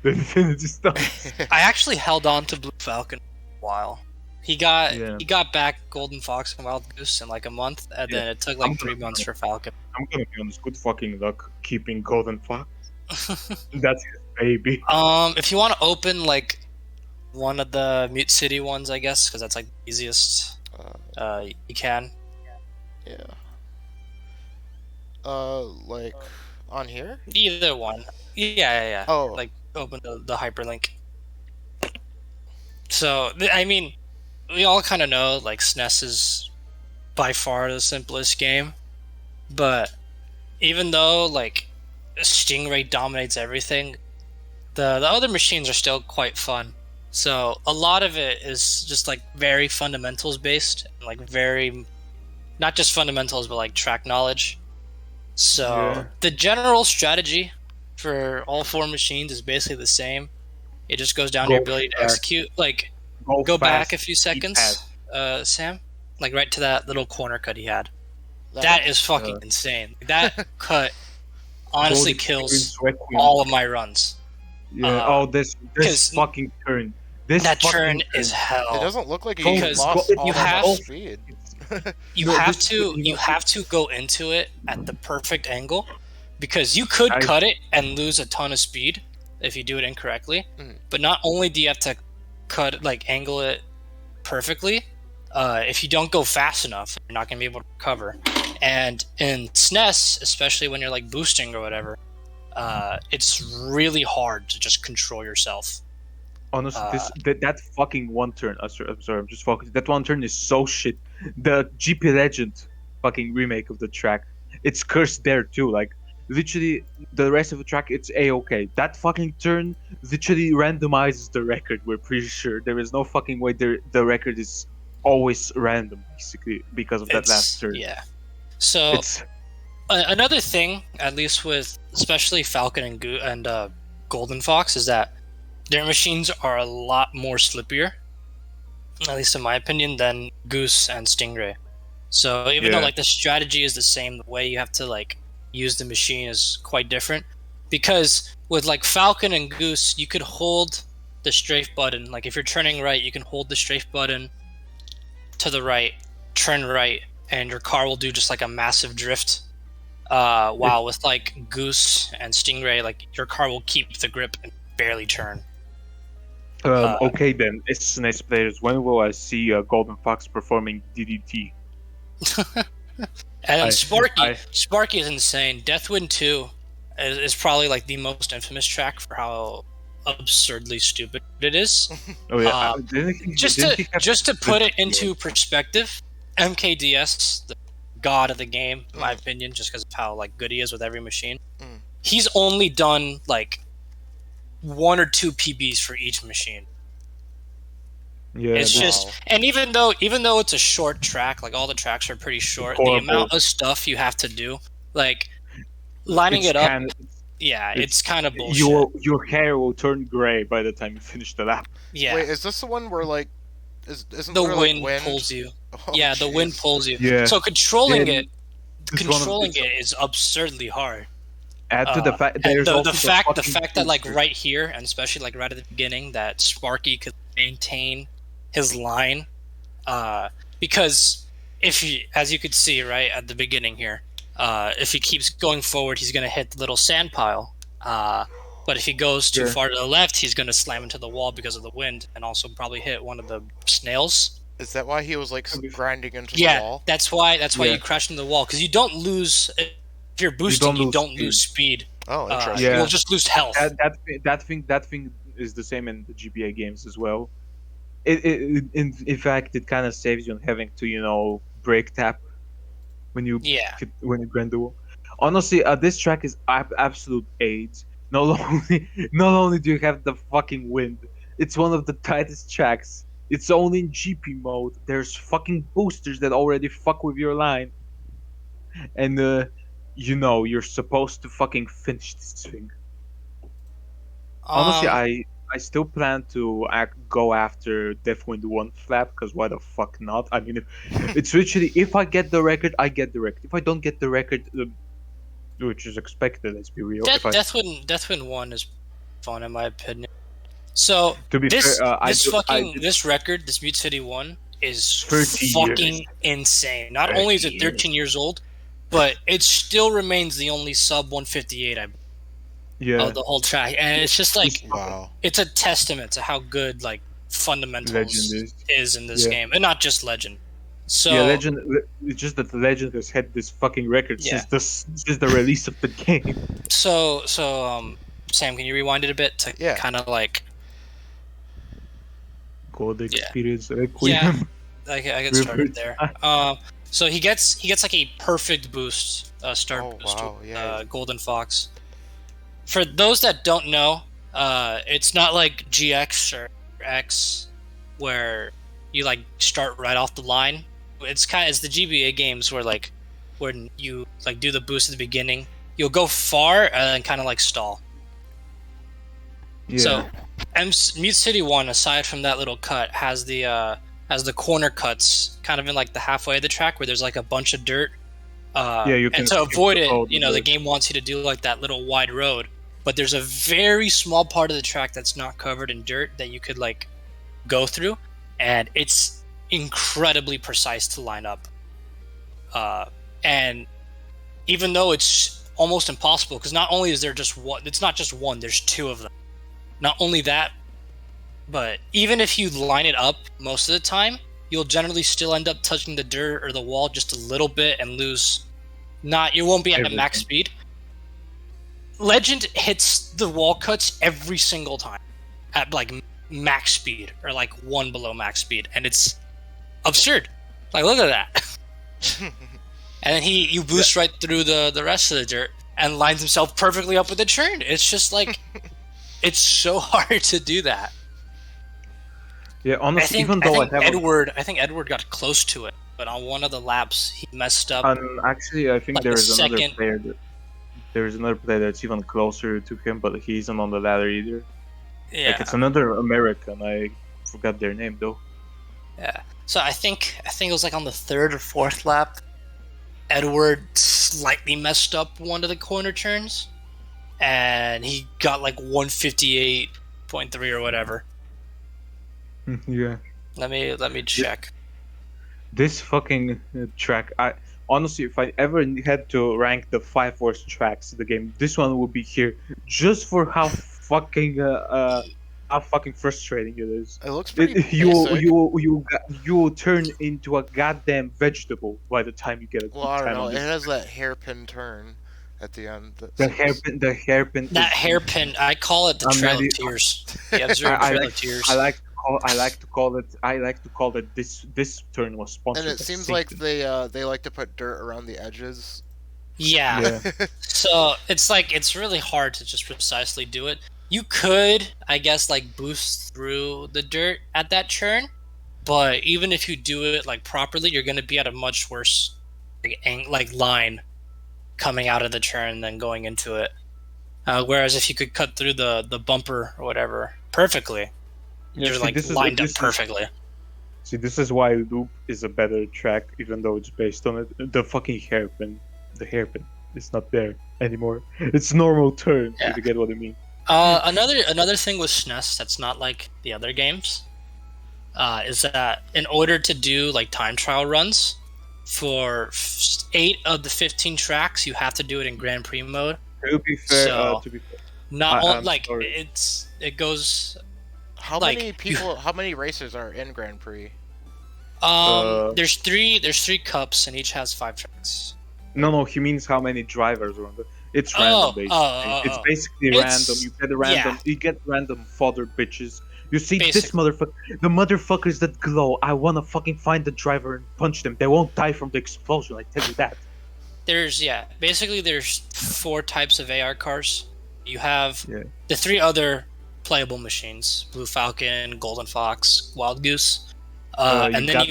The Infinity Stones. I actually held on to Blue Falcon for a while. He got back Golden Fox and Wild Goose in like a month, and then it took like 3 months for Falcon. I'm gonna be honest. Good fucking luck keeping Golden Fox. That's his baby. If you want to open like one of the Mute City ones, I guess, because that's like the easiest. You can. Yeah. Like on here? Either one. Yeah. Oh. Like open the hyperlink. So I mean, we all kind of know like SNES is by far the simplest game, but even though like Stingray dominates everything, the other machines are still quite fun. So a lot of it is just like very fundamentals based, like very not just fundamentals but like track knowledge. So the general strategy for all 4 machines is basically the same. It just goes down to your ability to execute. Like go back a few seconds, Sam. Like right to that little corner cut he had. That is fucking insane. That cut honestly kills all of my runs. Yeah. This fucking turn. That turn is hell. It doesn't look like he lost all that speed. You have to go into it at the perfect angle, because you could cut it and lose a ton of speed if you do it incorrectly. But not only do you have to angle it perfectly, if you don't go fast enough, you're not gonna be able to recover. And in SNES, especially when you're like boosting or whatever, it's really hard to just control yourself. Honestly, that fucking one turn. I'm sorry, I'm just focused. That one turn is so shit. The GP Legend fucking remake of the track, it's cursed there too. Like literally, the rest of the track it's a-okay. That fucking turn literally randomizes the record. We're pretty sure there is no fucking way the record is always random, basically, because of that last turn. Yeah. So another thing, at least with especially Falcon and Golden Fox, is that their machines are a lot more slippier, at least in my opinion, than Goose and Stingray. So even though like the strategy is the same, the way you have to like use the machine is quite different. Because with like Falcon and Goose, you could hold the strafe button. Like if you're turning right, you can hold the strafe button to the right, turn right, and your car will do just like a massive drift. While with like Goose and Stingray, like your car will keep the grip and barely turn. Okay then, SNES players, when will I see Golden Fox performing DDT? And Sparky is insane. Deathwind 2 is probably like the most infamous track for how absurdly stupid it is. Oh yeah. Just to put it into perspective, MKDS, the god of the game, in my opinion, just because of how like good he is with every machine, he's only done like 1 or 2 PBs for each machine. Yeah, It's this- just, and even though it's a short track, like all the tracks are pretty short, the horrible. amount of stuff you have to do, like lining it's it up, kinda- yeah, it's kind of bullshit. your hair will turn gray by the time you finish the lap. Yeah, Wait, is this the one where like, isn't the there wind, like pulls you. Oh, Yeah, the wind jeez. pulls you. Yeah. So controlling And it, it's one of- controlling it's- it is absurdly hard. Add to the fact And there's the also fact fucking that like booster. right here, and especially like right at the beginning, that Sparky could maintain his line, because if he, as you could see right at the beginning here, if he keeps going forward, he's gonna hit the little sand pile. But if he goes too Sure. far to the left, he's gonna slam into the wall because of the wind, and also probably hit one of the snails. Is that why he was like grinding into the Yeah, wall? that's why Yeah. you crash into the wall, because you don't lose. If you're boosting, you don't lose speed. Oh, interesting. Yeah. You'll just lose health. That thing is the same in the GBA games as well. In fact, it kind of saves you on having to break tap when you Yeah. when you grind the wall. Honestly, this track is absolute AIDS. Not only do you have the fucking wind, it's one of the tightest tracks. It's only in GP mode. There's fucking boosters that already fuck with your line, and you're supposed to fucking finish this thing. Honestly, Um, I still plan to go after Deathwind 1 flap, because why the fuck not? I mean, it's literally, if I get the record, I get the record. If I don't get the record, which is expected, let's be real. Deathwind 1 is fun in my opinion. So To be this fair, this record, this Mute City 1 is 30 fucking years. insane. Not 30 only is it years. 13 years old, but it still remains the only sub 158 yeah, of the whole track, and it's just like Wow. it's a testament to how good like fundamentals Legend is. in this Yeah. game, and not just Legend. So yeah, Legend. It's just that the Legend has had this fucking record Yeah. since the release of the game. So Sam, can you rewind it a bit to Yeah. kind of like God Yeah. experience Requiem. I get started Revert. there. So he gets like a perfect boost, start Oh, boost, wow, yeah. Golden Fox. For those that don't know, it's not like GX or X, where you like start right off the line. It's the GBA games where like when you like do the boost at the beginning, you'll go far and then kind of like stall. Yeah. So, Mute City 1, aside from that little cut, has the corner cuts kind of in like the halfway of the track where there's like a bunch of dirt. Yeah, you can and to skip avoid the it, road the with it. game wants you to do like that little wide road. But there's a very small part of the track that's not covered in dirt that you could like go through, and it's incredibly precise to line up. And even though it's almost impossible, because not only is there just one, it's not just one, there's two of them. Not only that, but even if you line it up most of the time, you'll generally still end up touching the dirt or the wall just a little bit and lose. You won't be at Everything. max speed. Legend hits the wall cuts every single time at like max speed or like one below max speed, and it's absurd. Like, look at that. And then you boost right through the rest of the dirt and lines himself perfectly up with the turn. It's just like it's so hard to do that. Yeah, I honestly, think, even though I think Edward got close to it, but on one of the laps he messed up. actually, I think Like there the is another second- player that's even closer to him, but he isn't on the ladder either. Yeah, Like, it's another American. I forgot their name though. yeah. So I think it was like on the third or fourth lap, Edward slightly messed up one of the corner turns, and he got like 158.3 or whatever. Yeah. Let me check. This fucking track, I honestly, if I ever had to rank the 5 worst tracks in the game, this one would be here, just for how fucking frustrating it is. It looks pretty You will turn into a goddamn vegetable by the time you get a good Well, I don't time know. on It this. has that hairpin turn at the end. The hairpin. That is- hairpin, I call it the I'm Trail ready- of Tears. The observed I Trail like of Tears. I like to call it this turn was sponsored. And it by seems like Satan. they like to put dirt around the edges. Yeah. Yeah. So it's really hard to just precisely do it. You could, I guess, like boost through the dirt at that turn, but even if you do it like properly, you're gonna be at a much worse like line coming out of the turn than going into it. Whereas if you could cut through the bumper or whatever perfectly, Yeah, you're see, like this is- lined up this is- perfectly. See, this is why Loop is a better track, even though it's based on it. The fucking hairpin, the hairpin, is not there anymore. It's normal turn. Yeah. If you get what I mean. Another thing with SNES that's not like the other games is that in order to do like time trial runs for 8 of the 15 tracks, you have to do it in Grand Prix mode. To be fair, So- to be fair, Not I'm like sorry. it goes. How Like, many people? How many racers are in Grand Prix? There's three cups and each has 5 tracks. no, he means how many drivers are on the. It's Oh, random, basically. oh, It's oh. basically It's- random. You get a random. yeah. You get random fodder bitches. You see this Basically. motherfucker, the motherfuckers that glow. I wanna fucking find the driver and punch them. They won't die from the explosion. I tell you that. There's basically there's 4 types of AR cars. You have Yeah. the 3 other playable machines: Blue Falcon, Golden Fox, Wild Goose, and then got,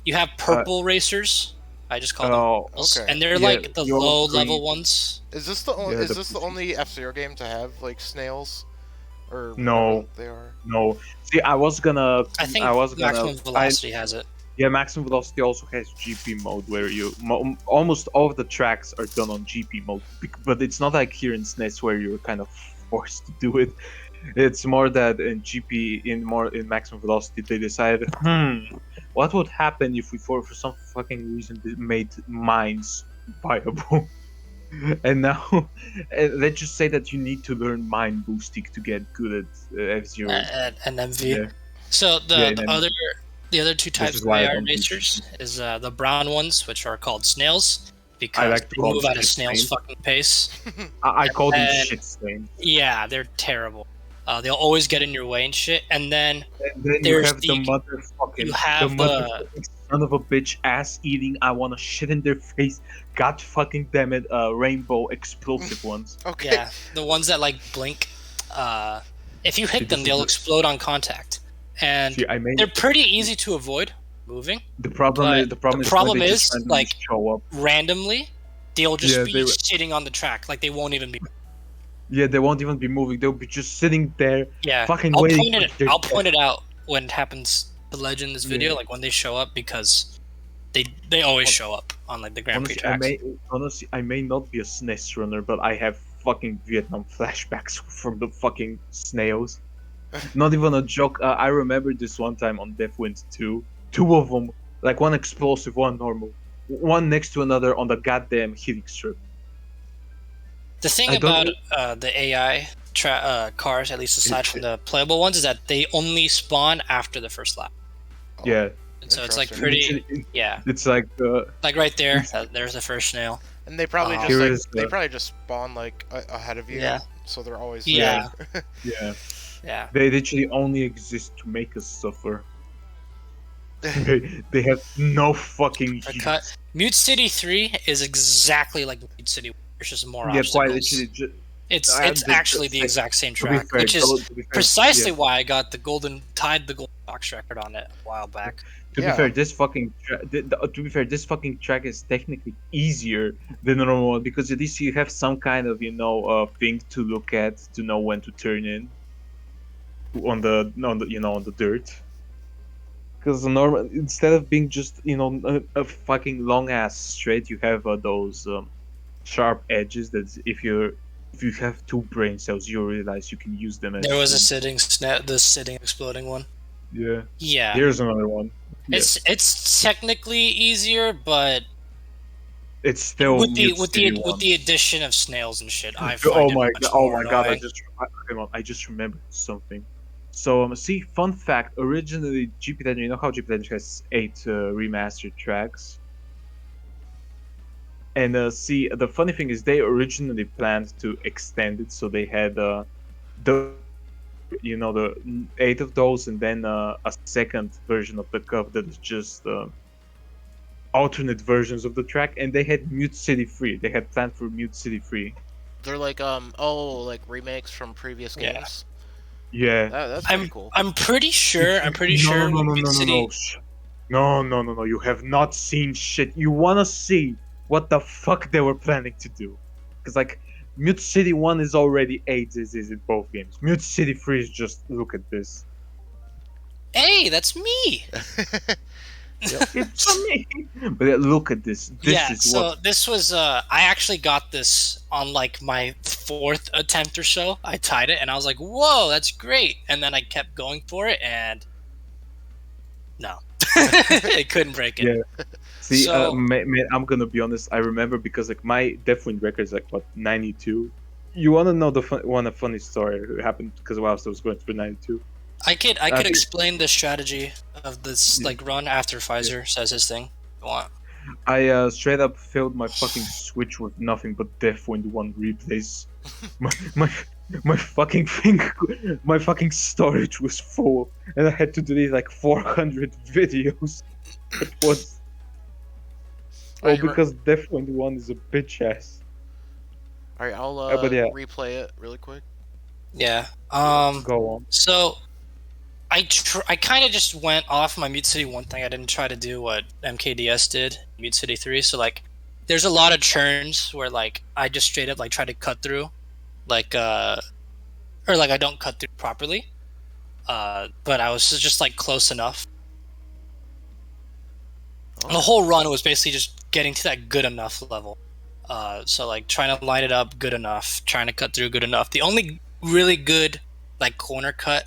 you have purple racers. I just call them, Oh, Okay. and they're yeah, like the you're low green. level ones. Is this the only? Yeah, is the this the only F-Zero game to have like snails? Or No. whatever they are. no. See, I was gonna. I think was gonna. Maximum Velocity has it. Yeah, Maximum Velocity also has GP mode where you almost all of the tracks are done on GP mode, but it's not like here in SNES where you're kind of forced to do it. It's more that in GP, in Maximum Velocity, they decided, what would happen if we for some fucking reason made mines viable? And now they just say that you need to learn mine boosting to get good at F-Zero. And MV. Yeah. So Yeah, the and other 2 types is of why I AR don't do racers is the brown ones, which are called snails, because like to they call move them at a shit snail's stains. fucking pace. I call them And- shit stains. Yeah, they're terrible. They'll always get in your way and shit. And then And then you There's have the the- motherfucking, you have the motherfucking son of a bitch ass eating. I wanna shit in their face. God fucking damn it! Rainbow explosive ones. Okay. yeah, the ones that like blink. If you hit See, them, this they'll is explode on contact, and See, I mean, they're pretty easy to avoid moving the problem but is the problem the is problem when they just is, randomly like, show up. randomly. They'll just Yeah, be they- sitting on the track, like they won't even be. Yeah, they won't even be moving. They'll be just sitting there, Yeah, fucking I'll waiting. point it. for their I'll death. point it out when it happens to Legend in this video, Yeah. like when they show up, because they always show up on like the Grand Prix tracks. Honestly, I may not be a SNES runner, but I have fucking Vietnam flashbacks from the fucking snails. Not even a joke. I remember this one time on Deathwind 2. 2 of them, like one explosive, one normal, one next to another on the goddamn hitting strip. The thing I don't about the AI cars, at least aside from the playable ones, is that they only spawn after the first lap. Yeah, And so it's like Interesting. pretty, yeah, it's like like right there. There's the first snail. And they probably Oh. just Here like is they the- probably just spawn like ahead of you. Yeah. So they're always Yeah. yeah, Yeah. they literally only exist to make us suffer. they have no fucking A use. cut. Mute City 3 is exactly like Mute City. There's just more Yeah, quite obstacles. literally. It's Uh, it's the- actually the the- exact same To be track, fair, which is to be fair, precisely yeah. why I got the golden Fox record on it a while back. To Yeah. be fair, this fucking to be fair, this fucking track is technically easier than the normal one because at least you have some kind of thing to look at to know when to turn in on the on the dirt. Because normal instead of being just a fucking long ass straight, you have those sharp edges that if you have 2 brain cells, you realize you can use them as There was a the sitting exploding one. yeah. Yeah. Here's another one. Yeah. It's technically easier, but It's still with the Mute with City the 1. with the addition of snails and shit, I Oh find my it much god! Oh more my god! annoying. I just remembered something. So see, fun fact. Originally, GP Legend. You know how GP Legend has 8 remastered tracks. And see, the funny thing is, they originally planned to extend it, so they had the 8 of those, and then a second version of the cup that is just alternate versions of the track, and they had Mute City 3. They had planned for Mute City 3. They're like like remakes from previous Yeah. games. Yeah. That's pretty cool. I'm pretty sure. I'm pretty No, sure. no, no, Mute no, no, City. no. No, no, no, no. You have not seen shit. You wanna see what the fuck they were planning to do? Because like, Mute City 1 is already 8 is in both games. Mute City 3 is just look at this. Hey, that's me. It's me. But look at this. This Yeah. is So what. this was. I actually got this on like my 4th attempt or so. I tied it, and I was like, "Whoa, that's great!" And then I kept going for it, and no, it couldn't break it. Yeah. See, So- I'm gonna be honest. I remember because like my Deathwind record is like what 92. You wanna know the a funny story that happened because whilst I was going through 92. I could Okay. explain the strategy of this like run after Faizer says his thing. Go on. I straight up filled my fucking Switch with nothing but Deathwind 1 replays. my fucking thing, my fucking storage was full, and I had to delete like 400 videos at once. Are Oh, you re- because Deathwind 1 is a bitch ass. All right, I'll but yeah. replay it really quick. Yeah. Go on. So I kind of just went off my Mute City 1 thing. I didn't try to do what MKDS did, Mute City 3. So like, there's a lot of churns where like I just straight up like try to cut through, like or like I don't cut through properly. But I was just like close enough. Oh. The whole run was basically just getting to that good enough level. So like trying to line it up good enough, trying to cut through good enough. The only really good like corner cut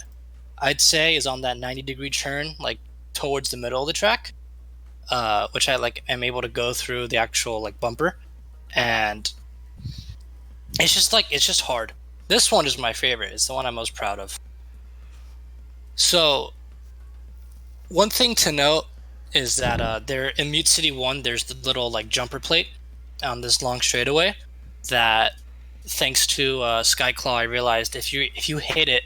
I'd say is on that 90-degree churn, like towards the middle of the track, which I like am able to go through the actual like bumper, and it's just hard. This one is my favorite. It's the one I'm most proud of. So one thing to note is that there in Mute City 1 there's the little like jumper plate on this long straightaway that, thanks to Skyclaw, I realized if you hit it,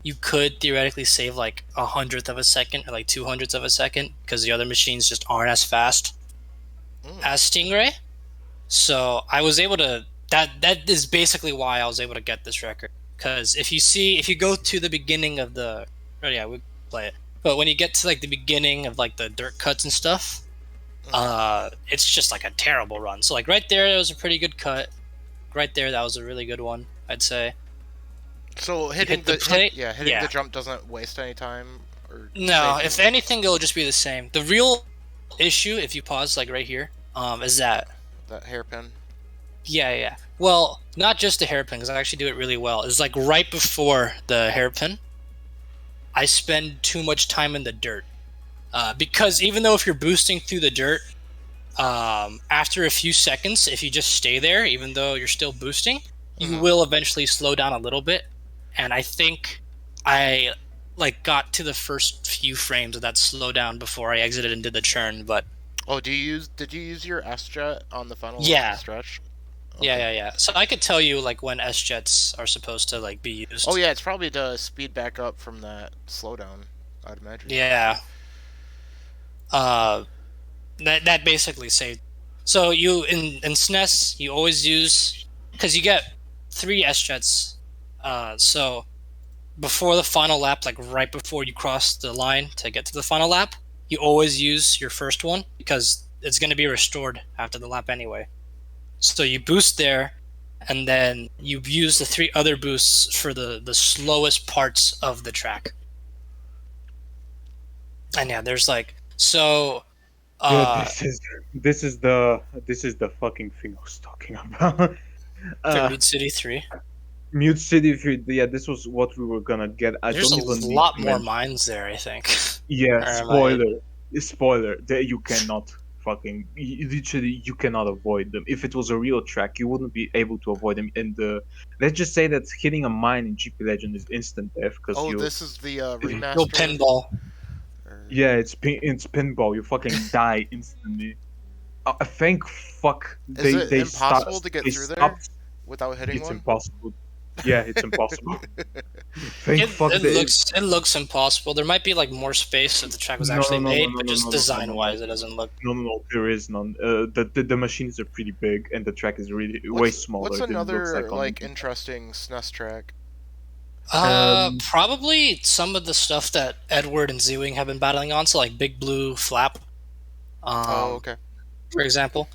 you could theoretically save like 100th of a second or like 200ths of a second because the other machines just aren't as fast as Stingray. So I was able to. That is basically why I was able to get this record. Because if you go to the beginning of the, oh yeah, we play it. But when you get to like the beginning of like the dirt cuts and stuff, it's just like a terrible run. So like right there was a pretty good cut. Right there, that was a really good one, I'd say. So hitting hit the plate? hitting Yeah. the jump doesn't waste any time. Or No, save if any- anything, it'll just be the same. The real issue, if you pause like right here, is that that hairpin. yeah. Well, not just the hairpin, because I actually do it really well. It's like right before the hairpin, I spend too much time in the dirt. Because even though if you're boosting through the dirt, after a few seconds, if you just stay there, even though you're still boosting, you will eventually slow down a little bit. And I think I like got to the first few frames of that slowdown before I exited and did the churn. But Oh, did you use your S-Jet on the final Yeah. stretch? yeah. So I could tell you like when S jets are supposed to like be used. Oh yeah, it's probably to speed back up from that slowdown, I'd imagine. Yeah. That basically saved. So you in SNES you always use, because you get 3 S jets. So before the final lap, like right before you cross the line to get to the final lap, you always use your first one because it's going to be restored after the lap anyway. So you boost there, and then you use the 3 other boosts for the slowest parts of the track. And yeah, there's like so. Yeah, this is the fucking thing I was talking about. For Mute City 3. Mute City 3. Yeah, this was what we were gonna get. I There's don't a even need lot to more mention- mines there, I think. Yeah, Or am I- spoiler. You cannot fucking literally you cannot avoid them. If it was a real track, you wouldn't be able to avoid them. And let's just say that hitting a mine in GP Legend is instant death because Oh, you. this is the Go remaster. pinball. Or- Yeah, it's pinball. You fucking die instantly. Thank fuck Is it they impossible stopped- to get they through there stopped- without hitting It's one? impossible. Yeah, it's impossible. Thank fuck It they. looks impossible. There might be like more space if the track was No, actually no, made, no, but no, just no, design wise, it doesn't look. No, there is none. The machines are pretty big, and the track is really way smaller. What's than it another looks like on like the- interesting SNES track? Probably some of the stuff that Edward and Z-Wing have been battling on, so like Big Blue Flap. Oh, okay. For example.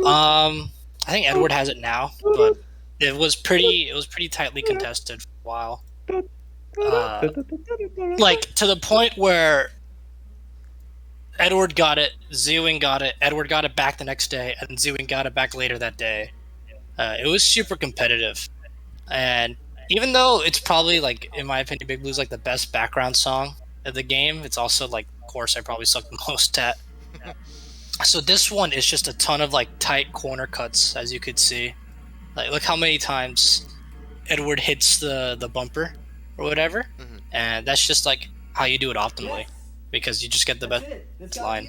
I think Edward has it now, but it was pretty tightly contested for a while. Like to the point where Edward got it, Z-Wing got it, Edward got it back the next day, and Z-Wing got it back later that day. It was super competitive, and even though it's probably, like, in my opinion, Big Blue's like the best background song of the game, it's also like the course I probably suck the most at. So this one is just a ton of like tight corner cuts, as you could see. Like, look how many times Edward hits the bumper or whatever, and that's just like how you do it optimally, because you just get the best line.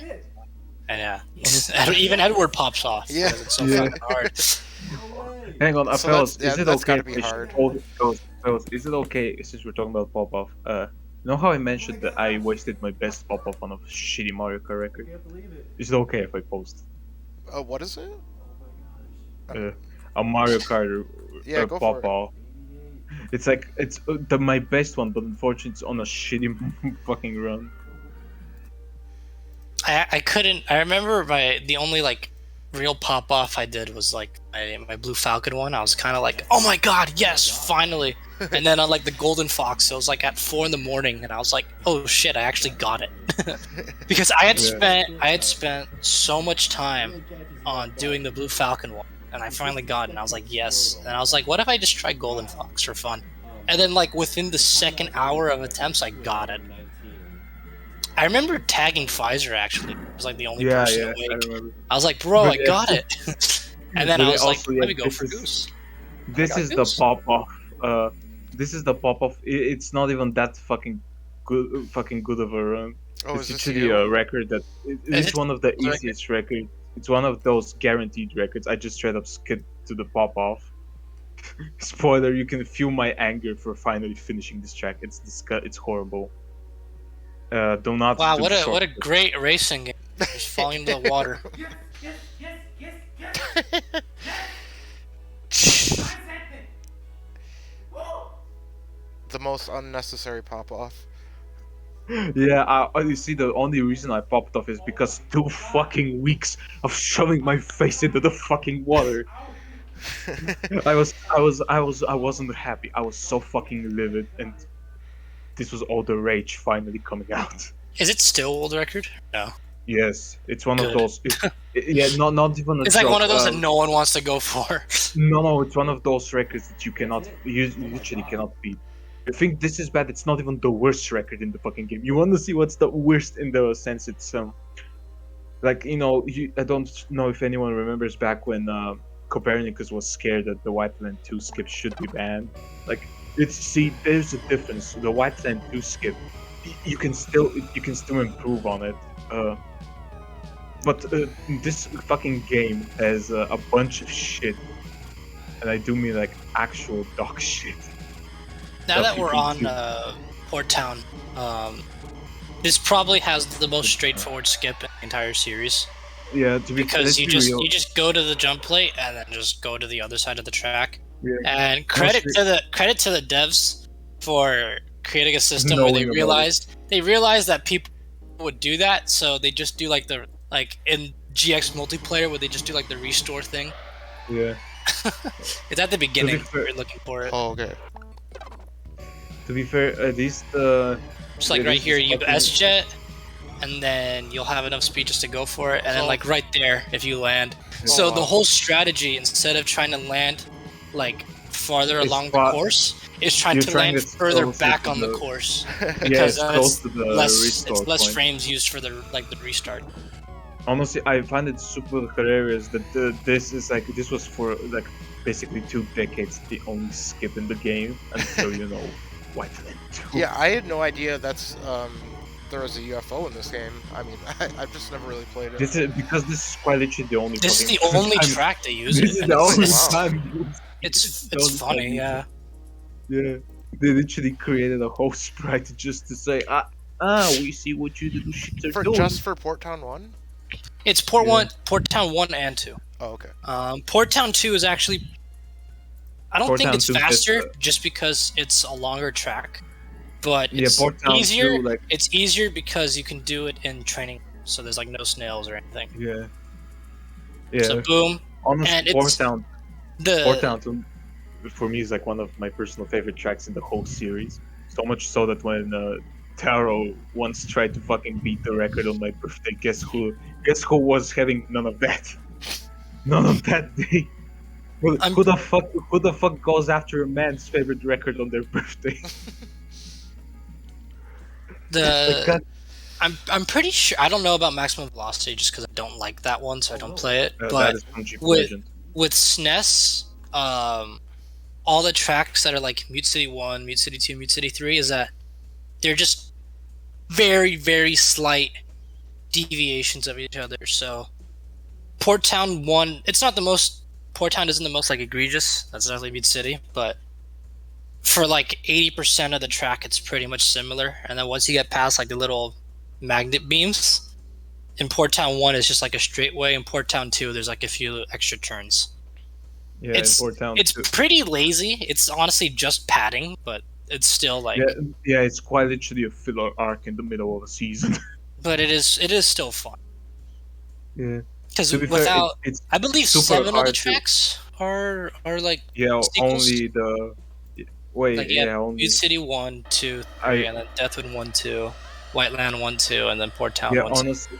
And yeah, even Edward pops off. Yeah. Because it's so fucking hard. Hang on, So fellas, that's- is yeah, it that's okay? gotta be hard. Fellas, is it okay since we're talking about pop-off? You know how I mentioned that I wasted my best pop-off on a shitty Mario Kart record? Is it okay if I post What is it? a Mario Kart Yeah, go for it. pop-off? It's like it's my best one, but unfortunately it's on a shitty fucking run. I couldn't. I remember the only like real pop off I did was like my Blue Falcon one. I was kind of like, oh my god, yes, finally. And then on like the Golden Fox, it was like at 4 a.m, and I was like, oh shit, I actually got it. Because I had spent so much time on doing the Blue Falcon one, and I finally got it. And I was like, yes. And I was like, what if I just try Golden Fox for fun? And then like within the second hour of attempts, I got it. I remember tagging Faizer, actually. It was like the only person awake. I remember. I was like, bro, But I got it. And then But I was like, also, let yeah, me go for Goose. This is the pop-off. This is the pop-off. It's not even that fucking good of a run. Oh, It's is this literally you? a record that it's it- one of the easiest records. It's one of those guaranteed records. I just straight up skipped to the pop-off. Spoiler: you can feel my anger for finally finishing this track. It's horrible. Do not. Wow, do what a shortcuts. great racing game. Just falling into the water. The most unnecessary pop off. Yeah, you see, the only reason I popped off is because 2 fucking weeks of shoving my face into the fucking water. I wasn't happy. I was so fucking livid, and this was all the rage finally coming out. Is it still world record? No. Yes, it's one of Good. those. Yeah, not even. It's like joke, one of those that no one wants to go for. No, it's one of those records that you literally cannot beat. I think this is bad. It's not even the worst record in the fucking game. You want to see what's the worst in the sense it's like, you know, I don't know if anyone remembers back when Copernicus was scared that the White Land 2 skip should be banned. Like, there's a difference. The White Land 2 skip, you can still improve on it. But this fucking game has a bunch of shit, and I do mean like actual dog shit. Now that you we're can on do. Port Town, this probably has the most straightforward skip in the entire series. Yeah, to be Because let's you be just real. you just go to the jump plate and then just go to the other side of the track. Yeah. And credit to the devs for creating a system where Knowing about they realized that people would do that, so they just do like in GX multiplayer where they just do like the restore thing. Yeah. It's at the beginning. fair- We're looking for it. Oh, okay. To be fair, at least Just like it right is here, you fucking- S-jet, and then you'll have enough speed just to go for it, and then So- like right there, if you land. So wow. the whole strategy, instead of trying to land like farther It's along the far- course, is trying you're to trying land to further closer back to on the the- course. yeah, Because it's then close to the restore it's less point. frames used for the restart. Honestly, I find it super hilarious that this was for like basically 2 decades the only skip in the game until White Land 2. Yeah, I had no idea there was a UFO in this game. I mean, I've just never really played it. This is quite literally the only. This is the fucking only time- track they use This it. is and the only it's, Wow. time. it's the only funny, time. yeah. Yeah, they literally created a whole sprite just to say, we see what you do shit are doing. Just for Port Town 1? It's Port Town 1 and 2. Oh, okay. Port Town 2 is actually I don't Port think Town it's 2 gets, faster just because it's a longer track, but yeah, it's Port Town easier. 2, like, It's easier because you can do it in training, so there's like no snails or anything. yeah, So yeah. boom, Honestly, and Port it's Town the 2 for me is like one of my personal favorite tracks in the whole series. So much so that when Taro once tried to fucking beat the record on my birthday, guess who was having none of that? None of that day. I'm- Who the fuck goes after a man's favorite record on their birthday? Like, God, I'm pretty sure. I don't know about maximum velocity just because I don't like that one, so I don't play it. that But is from Jeep with- Legend. with SNES, all the tracks that are like Mute City 1, Mute City 2, Mute City 3 is that they're just very, very slight deviations of each other. So Port Town 1, it's not the most, Port Town isn't the most like egregious. That's definitely Mute City, but for like 80% of the track, it's pretty much similar. And then once you get past like the little magnet beams, in Port Town 1 is just like a straightway. In Port Town 2, there's like a few extra turns. Yeah, it's- in Port Town It's 2. pretty lazy. It's honestly just padding, but it's still like. Yeah, it's quite literally a filler arc in the middle of a season. But it is still fun Yeah. because To be fair, without, it's I believe super 7 of the hard to- tracks are like yeah, sequels? only the wait, Like, yeah, yeah, only Mute City 1, 2, 3, and then Deathwood 1, 2, Whiteland 1, 2, and then Port Town yeah, 1, 2. honestly,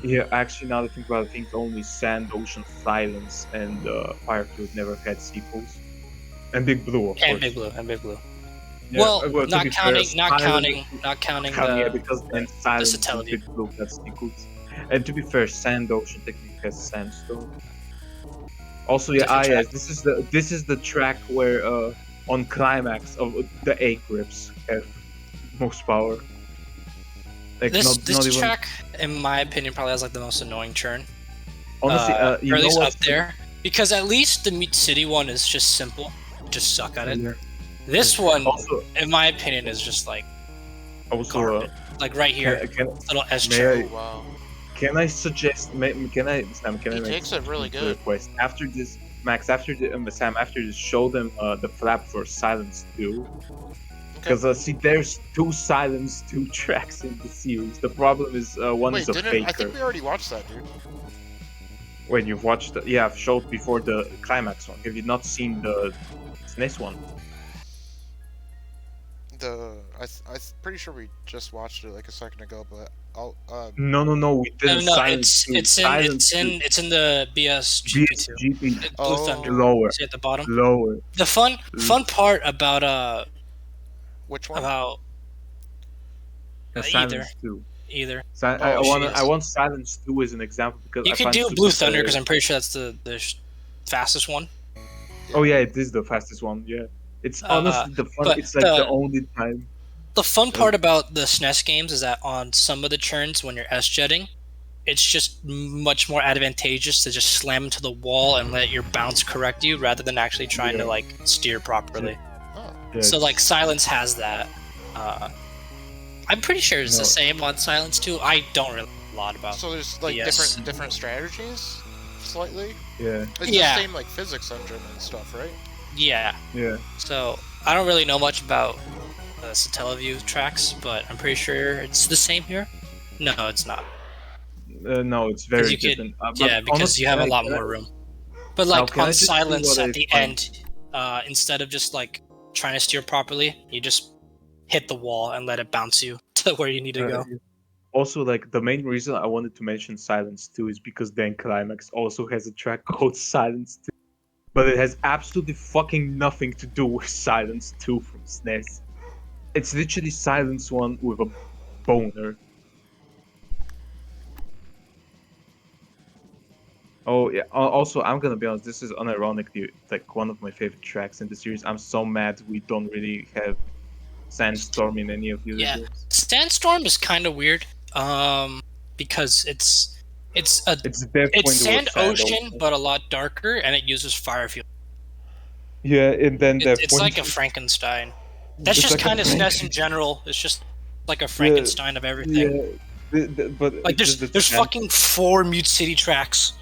yeah. Actually, now that I think about it, I think only Sand, Ocean, Silence, and Firefield never had sequels, and Big Blue, of And course. Big Blue, and Big Blue. Yeah, well, to not be counting, fair, not Silence- counting yeah, the. because then Silence and Satellaview. Big Blue had sequels. And to be fair, Sand Ocean technically has Sandstone. Also, yeah, Different yes, track. this is the track where on climax of the A grips have most power. Like This not even track, in my opinion, probably has like the most annoying turn. honestly, you or at know least what's up there, because at least the Mute City one is just simple. Just suck at it. Yeah. This one, Also, in my opinion, is just like also garbage. Like right here, little S may turn. Oh, wow. can I suggest? Can I, Sam? Can I He make takes it really a good. request after this? Max, after the Sam, after this, show them the flap for Silence 2. Because see, there's 2 Silence 2 tracks in the series. The problem is one Wait, is a didn't faker. I think we already watched that, dude? Wait, you've watched? Yeah, I've showed before the climax one. Have you not seen the SNES one? I'm pretty sure we just watched it like a second ago, but I'll No, we No, didn't. no, Silence 2. Silence 2. it's in the BS GP2. GP Blue Oh. Thunder. lower, See at the bottom. lower. The fun part about which one? Either. Silence 2. either. I want Silence 2 as an example because You I could find do Super Blue Thunder Fair- because I'm pretty sure that's the fastest one. Oh yeah, it is the fastest one. Yeah, it's honestly the fun. but It's like the only time. The fun part about the SNES games is that on some of the turns when you're S-jetting, it's just much more advantageous to just slam into the wall and let your bounce correct you rather than actually trying to like steer properly. Oh. Yeah, So it's- like Silence has that. I'm pretty sure it's No. the same on Silence too. I don't really know a lot about. So there's like Yes. different strategies, slightly. yeah, It's Yeah. the same like physics engine and stuff, right? Yeah. yeah. So I don't really know much about the Satellaview tracks, but I'm pretty sure it's the same here. No, it's not. No, it's very you could- different. But Yeah, because honestly, you have a can I- lot can I- more room. But Now, like can I on just do Silence what I at the find- end, instead of just like trying to steer properly, you just hit the wall and let it bounce you to where you need to go. Also, like the main reason I wanted to mention Silence 2 is because then Climax also has a track called Silence 2, but it has absolutely fucking nothing to do with Silence 2 from SNES. It's literally Silence 1 with a boner. Oh yeah. Also, I'm gonna be honest. This is unironically like one of my favorite tracks in the series. I'm so mad we don't really have Sandstorm in any of the other Yeah. games. Sandstorm is kind of weird, because it's It's definitely it's Sand Ocean, but a lot darker, and it uses fire fuel. yeah, and then It's like a Frankenstein. That's It's just like a kind of SNES in Franken- general. It's just like a Frankenstein of everything. Yeah, but Like it's just there's the fucking 4 Mute City tracks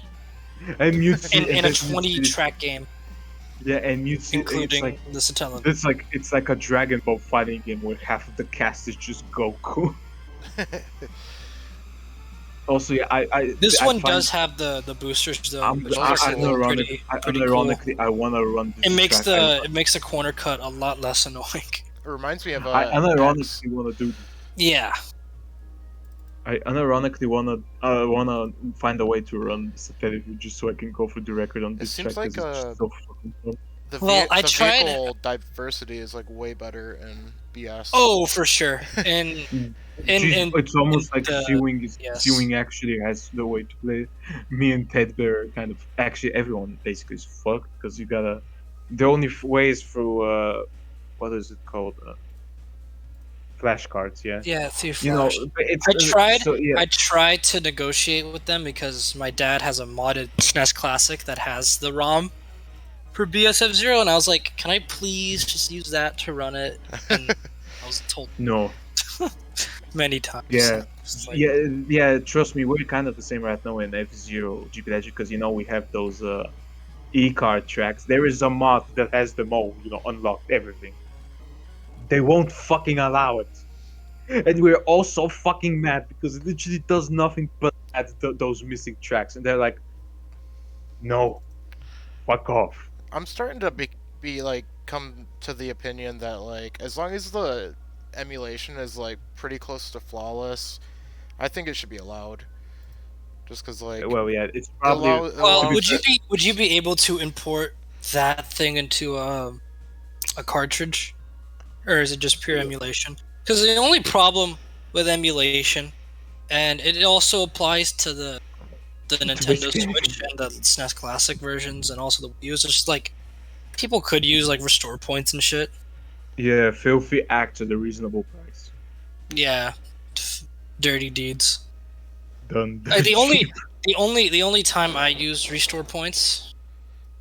and Mute in a and then Mute 20 City- track game. Yeah, and you see, including the Satellan. it's like a Dragon Ball fighting game where half of the cast is just Goku. Also, yeah, This I one find, does have the boosters though, I'm, which I, makes it pretty cool. unironically, I want to run this It makes track. the corner cut a lot less annoying. It reminds me of I X. unironically want to do. Yeah, I unironically wanna find a way to run Satellite just so I can go for the record on It this seems track. like 'Cause it's just so fucking fun. Well, I the tried- vehicle diversity is like way better in BS. oh for sure. And Jeez, it's almost like the- yes. Sewing actually has the way to play. Me and Ted Bear kind of actually everyone basically is fucked because you gotta. The only way is through what is it called? Flashcards, yeah. yeah, through You know, Flash. it's, I tried. So, yeah. I tried to negotiate with them because my dad has a modded SNES Classic that has the ROM for BSF0, and I was like, "Can I please just use that to run it?" And I was told No. many times. Yeah. It's like, Yeah. Trust me, we're kind of the same right now in F-Zero GP Legend because we have those e-card tracks. There is a mod that has them all, unlocked everything. They won't fucking allow it, and we're all so fucking mad because it literally does nothing but add those missing tracks, and they're like, "No, fuck off." I'm starting to be like come to the opinion that like as long as the emulation is like pretty close to flawless, I think it should be allowed. Just because like Well, yeah, it's probably. well, would you be able to import that thing into a cartridge, or is it just pure emulation? Because the only problem with emulation, and it also applies to the Nintendo Switch and the SNES Classic versions, and also the Wii U, is just like people could use like restore points and shit. Yeah, filthy acts at a reasonable price. Yeah, dirty deeds. Done. The only time I use restore points,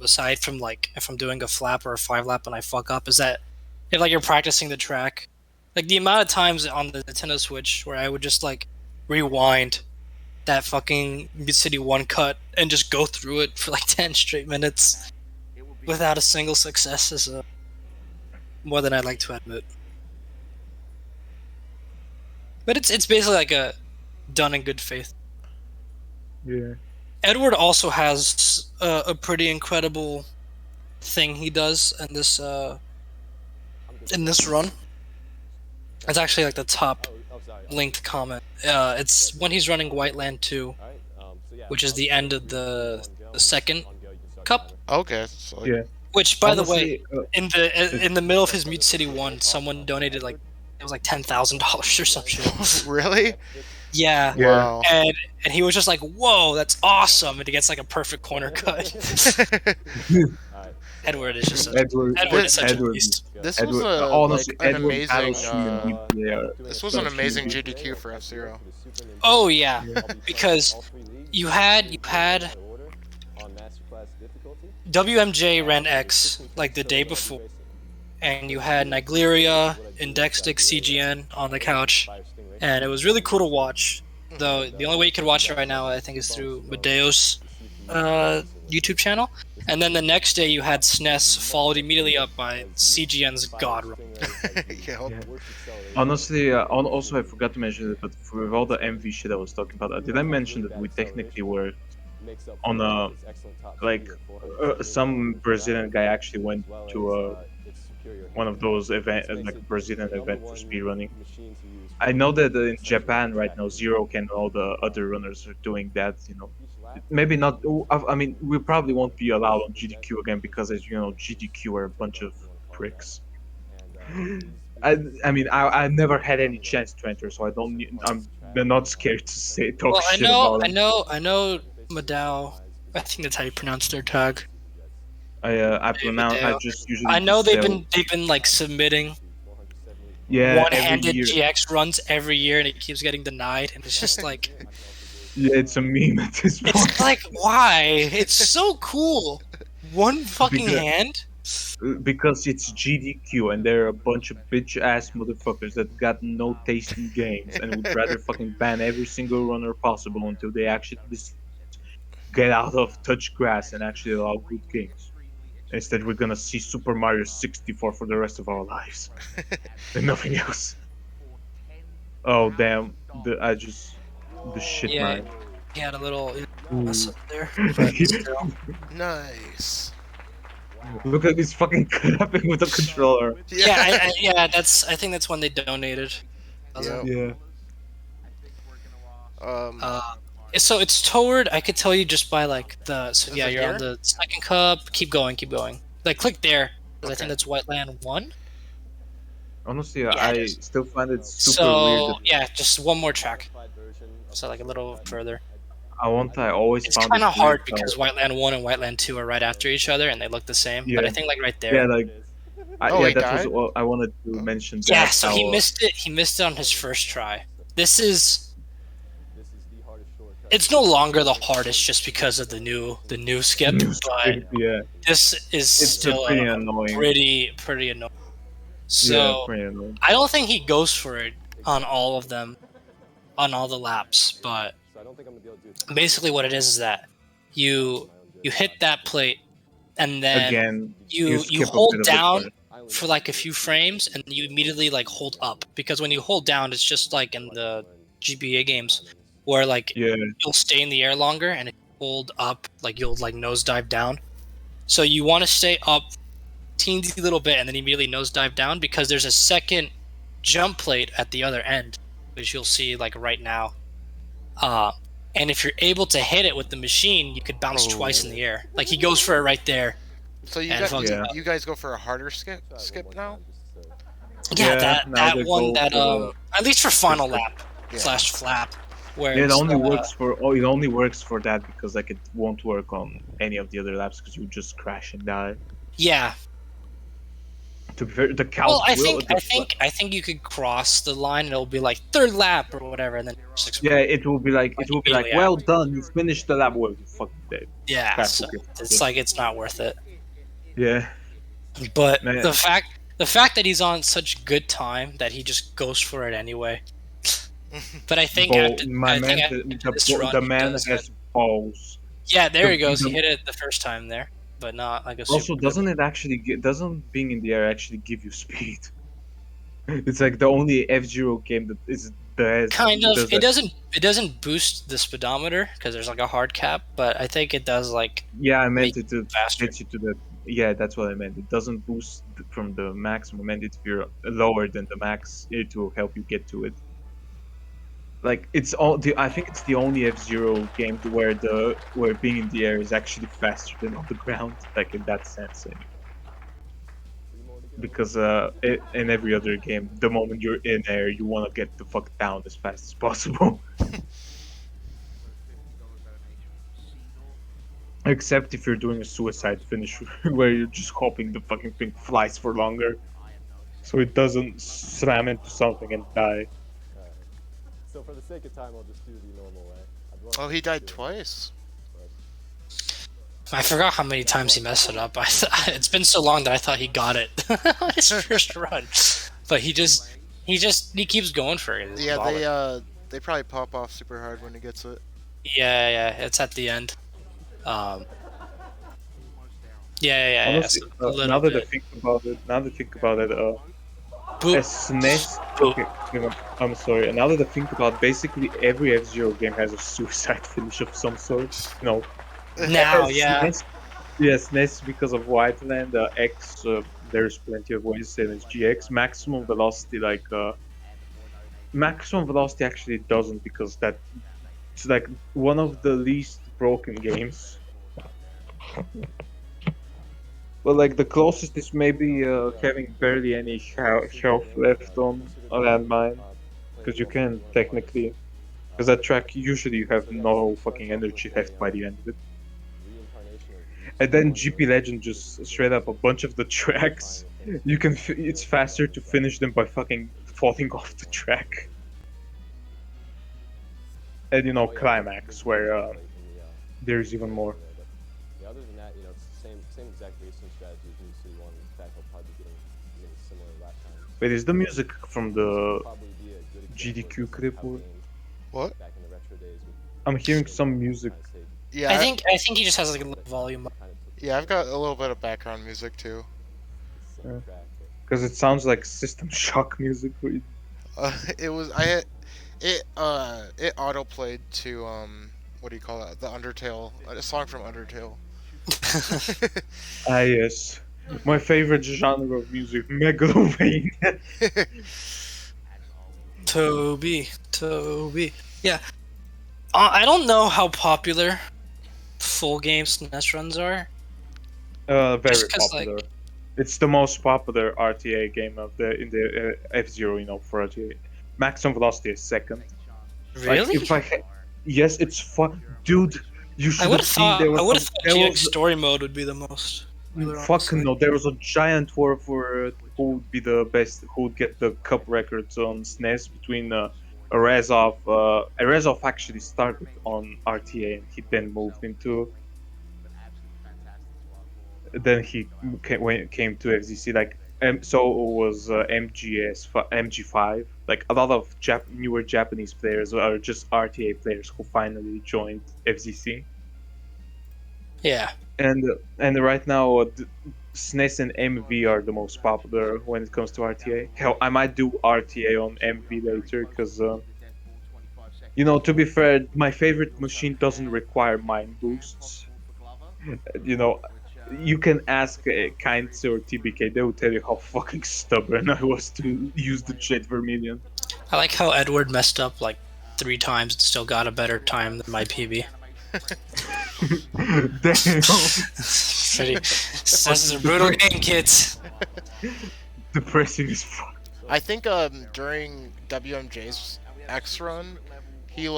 aside from like if I'm doing a flap or a 5-lap and I fuck up, is that if like you're practicing the track, like the amount of times on the Nintendo Switch where I would just like rewind that fucking Mid City 1 cut and just go through it for like 10 straight minutes without a single success is more than I'd like to admit. But it's basically like a done in good faith. Yeah. Edward also has a pretty incredible thing he does in this run. It's actually like the top linked comment. It's when he's running Whiteland 2, which is the end of the second cup. okay, so Yeah. Which, by the way, Honestly, in the middle of his Mute City 1, someone donated like it was like $10,000 or some shit. really? Yeah. Yeah. Wow. And he was just like, "Whoa, that's awesome!" And he gets like a perfect corner cut. Edward is just Edward is such a Edward- beast. This was Edward, a honestly, like, an Edward amazing. Battleshoe and DPR. This was an amazing GDQ for F-Zero. Oh yeah, because you had WMJ ran X like the day before, and you had Nigleria, Indextic, CGN on the couch, and it was really cool to watch. Though the only way you could watch it right now, I think, is through Medeo's YouTube channel. And then the next day you had SNES, followed immediately up by CGN's God Run. Yeah. Honestly, also I forgot to mention it, but with all the MV shit I was talking about, did I mention that we technically were on a some Brazilian guy actually went to one of those like Brazilian event for speedrunning. I know that in Japan right now, Zero and all the other runners are doing that. Maybe not. I mean, we probably won't be allowed on GDQ again because, as you know, GDQ are a bunch of pricks. I mean, I never had any chance to enter, so I'm not scared to say talk Well, shit about I know, Madao. I think that's how you pronounce their tag. I just usually. I know just they've been like submitting yeah, one-handed every year. GX runs every year, and it keeps getting denied, and it's just like. Yeah, it's a meme at this point. It's like, why? It's so cool. One fucking Because- hand? Because it's GDQ and they're a bunch of bitch ass motherfuckers that got no taste in games and would rather fucking ban every single runner possible until they actually get out of touch grass and actually allow good games. Instead, we're gonna see Super Mario 64 for the rest of our lives and nothing else. Oh damn! The shit Yeah, man. he had a little Ooh. mess up there, but still. Nice. Look at this fucking clapping with the controller. Yeah, I think that's when they donated. Yep. Yeah. Uh, so it's toward. I could tell you just by like the. So Is yeah, it you're on here? the second cup. Keep going, keep going. Like click there. 'Cause I Okay. think that's Whiteland 1. Honestly, Yeah, it I is. still find it super weird So that yeah, just one more track. So like a little further. I always It's found kind it of weird hard how- because Whiteland 1 and Whiteland 2 are right after each other and they look the same. But I Yeah. think like right Yeah, there. like Oh, yeah, he that was died? what I wanted to mention. Yeah, That so how, he missed it. He missed it on his first try. This is. It's no longer the hardest just because of the new skip, but yeah, this is it's still pretty annoying. pretty annoying. Yeah, So pretty annoying. I don't think he goes for it on all of them, on all the laps. But basically, what it is that you hit that plate, and then Again, you skip a hold bit of the down part. for like a few frames, and you immediately like hold up because when you hold down, it's just like in the GBA games where like Yeah, you'll stay in the air longer, and if you hold up, like you'll like nosedive down. So you want to stay up teensy little bit and then immediately nosedive down because there's a second jump plate at the other end, which you'll see like right now. And if you're able to hit it with the machine, you could bounce twice in the air. Like he goes for it right there. So you And guys, fucking- you guys go for a harder skip now? Yeah, Yeah, now that they one go that for at least for final the- lap Yeah. slash flap, where it it's, only works for it only works for that because like it won't work on any of the other laps because you just crash and die. yeah. To be fair, the count Well, I will. think you could cross the line and it'll be like third lap or whatever, and then just explode. Yeah, it will be like immediately well done, you finished the lap. Well, you fucking dead. Yeah, That's so okay. it's like it's not worth it. Yeah, But Man. the fact that he's on such good time that he just goes for it anyway. But I think Ball- after, my I think man, after this run, the he man does has it. balls. Yeah, there the- he goes. He the- hit it the first time there, but not like a Also, super. doesn't it actually doesn't being in the air actually give you speed? It's like the only F-Zero game that is Kind of. does It that. doesn't boost the speedometer because there's like a hard cap, but I think it does like Yeah, I meant make it to faster. get you to the. Yeah, that's what I meant. It doesn't boost from the maximum. I meant it if you're lower than the max, it will help you get to it. Like it's all. I think it's the only F-Zero game where being in the air is actually faster than on the ground. Like in that sense. Because in every other game, the moment you're in air, you want to get the fuck down as fast as possible. Except if you're doing a suicide finish where you're just hoping the fucking thing flies for longer, so it doesn't slam into something and die. So for the sake of time, I'll just do the normal way. Oh, he died twice. I forgot how many times he messed it up. It's been so long that I thought he got it on his first run, but he keeps going for it. It's Yeah, baller. they probably pop off super hard when he gets it. Yeah, it's at the end. Yeah. Honestly, So a little now that I bit. think about it, Boop. SNES. Boop. Okay, I'm sorry. Now that I think about it, basically every F-Zero game has a suicide finish of some sort. No. Now, yeah. SNES, yes, SNES because of Whiteland, X. There's plenty of ways, same as GX. Maximum velocity, maximum velocity actually doesn't because it's like one of the least broken games. But like the closest is maybe having barely any health left on a landmine, because you can technically, because that track usually you have no fucking energy left by the end of it. And then GP Legend just straight up a bunch of the tracks. You can it's faster to finish them by fucking falling off the track. And Climax where there's even more. Other than that, it's the same exact racing strategy as you, so you want in fact, I'll probably be getting similar lap times. Wait, is the music from the Probably be a good example GDQ of clip? how games What? back in the retro days would I'm hearing some music. Yeah, I think he just has like a little volume up. Yeah, I've got a little bit of background music too. Soundtrack. Because it sounds like System Shock music. It was it auto played to what do you call that? The Undertale, a song from Undertale. Ah, yes. My favorite genre of music, Megalovania. Toby. Yeah. I don't know how popular full game SNES runs are. Very Just 'cause, like- popular. It's the most popular RTA game of the F-Zero, for RTA. Maximum Velocity is second. Really? Yes, it's fun, dude. You should I would have have seen. thought There was GX story mode would be the most. fucking no. There was a giant war for who would be the best, who would get the cup records on SNES between Arezov. Arezov actually started on RTA and he then moved into. Then he came to FZC, so it was MG5. Like a lot of newer Japanese players are just RTA players who finally joined FZC. Yeah. And right now, SNES and MV are the most popular when it comes to RTA. Hell, I might do RTA on MV later because, to be fair, my favorite machine doesn't require mine boosts. You can ask Kinds or TBK, they will tell you how fucking stubborn I was to use the Jet Vermilion. I like how Edward messed up like 3 times and still got a better time than my PB. Damn. This is a brutal game, kids. Depressing as fuck. I think during WMJ's X run, he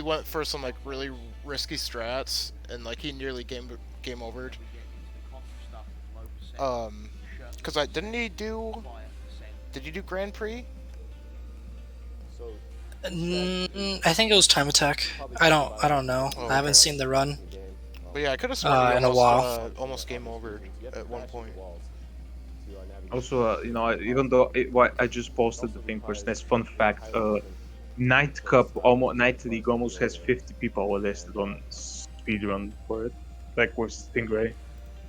went for some like really risky strats and like he nearly game overed. Cause did he do Grand Prix? So I think it was Time Attack. I don't know. Oh, I haven't okay. seen the run. the game. But yeah, I could have sworn he In a while. almost game overed You have to at one pass point. walls to navigate. Also, even though I just posted the thing for SNES, fun fact, Night League almost has 50 people listed on speedrun for it, like with Stingray.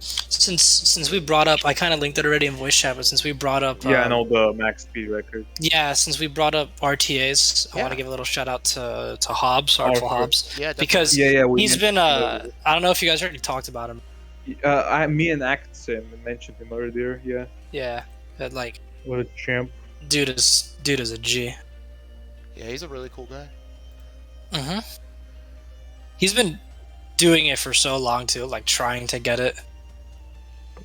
Since we brought up, I kind of linked it already in voice chat, but since we brought up, Yeah, I know the max speed record. yeah, since we brought up RTAs, I want Yeah. to give a little shout out to Hobbs, Artful Hobbs, Yeah, definitely. because We he's been mentioned I don't know if you guys already talked about him. me and Actsim mentioned him earlier. Yeah, Yeah, but like what a champ. dude is a G. Yeah, he's a really cool guy. Mm-hmm. He's been doing it for so long too, like trying to get it.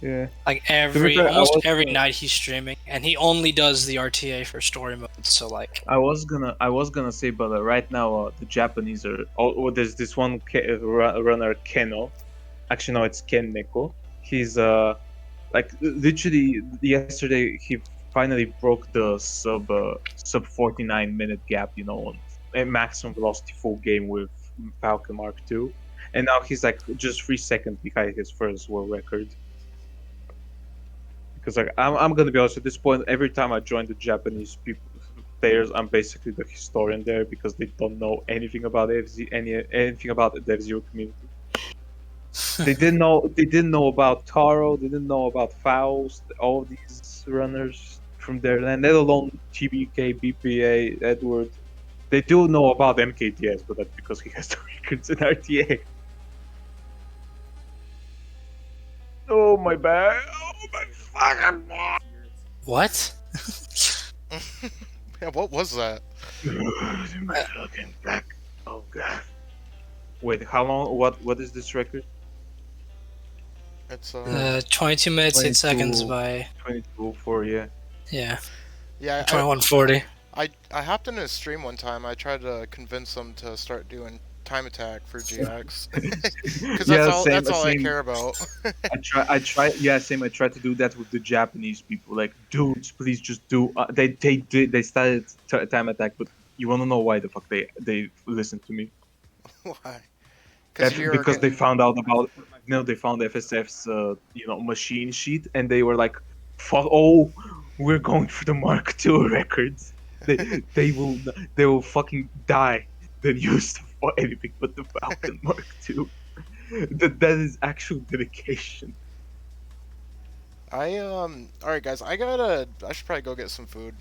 Yeah. Like fair, I almost was- every night he's streaming, and he only does the RTA for story mode. So like, I was gonna say, but right now the Japanese are. There's this one runner Keno. Actually, no, it's Ken Neko. He's literally yesterday he finally broke the sub 49-minute gap. On a maximum velocity full game with Falcon Mark II, and now he's like just 3 seconds behind his first world record. Because I'm gonna be honest, at this point, every time I join the Japanese players, I'm basically the historian there because they don't know anything about anything about the F-Zero community. They didn't know about Taro, they didn't know about Faust, all these runners from their land, let alone TBK, BPA, Edward. They do know about MKTS, but that's because he has the records in RTA. Oh my bad. Oh my fucking bad. what? Yeah, what was that? My fucking back. Oh god. Wait, how long? What is this record? It's 22 minutes 8 seconds 22. by 2204, yeah. yeah, yeah. 2140. I hopped into his stream one time. I tried to convince him to start doing Time Attack for GX because that's all I care about. I try. Yeah, same. I tried to do that with the Japanese people. Like, dudes, please just do. They started Time Attack, but you wanna know why the fuck they listened to me? Why? Because they found out about. They found FSF's machine sheet, and they were like, "Fuck! Oh, we're going for the Mark II records. They will fucking die than use for anything but the Falcon Mark II." That is actual dedication. Alright guys, I should probably go get some food.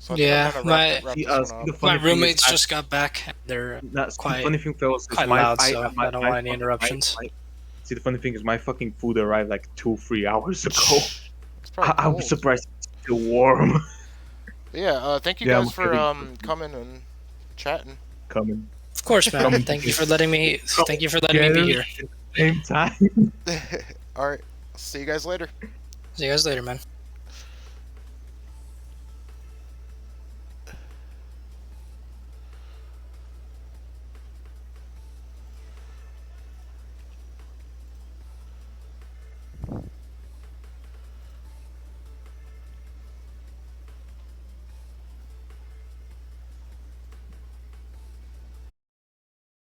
So I Yeah, think I'm gonna wrap See, this see, one the up. funny My thing is roommates I- just got back. And they're That's the quite funny thing, fellas. Is quite my, loud, so I don't want any fucking- interruptions. see, the funny thing is my fucking food arrived like 2-3 hours ago. It's probably I'm cold. surprised it's still warm. But yeah, thank you Yeah, guys I'm for kidding. coming and chatting. Coming. Of course, man. Thank you for letting me. Thank you for letting me be here. Same time. Alright, see you guys later. See you guys later, man.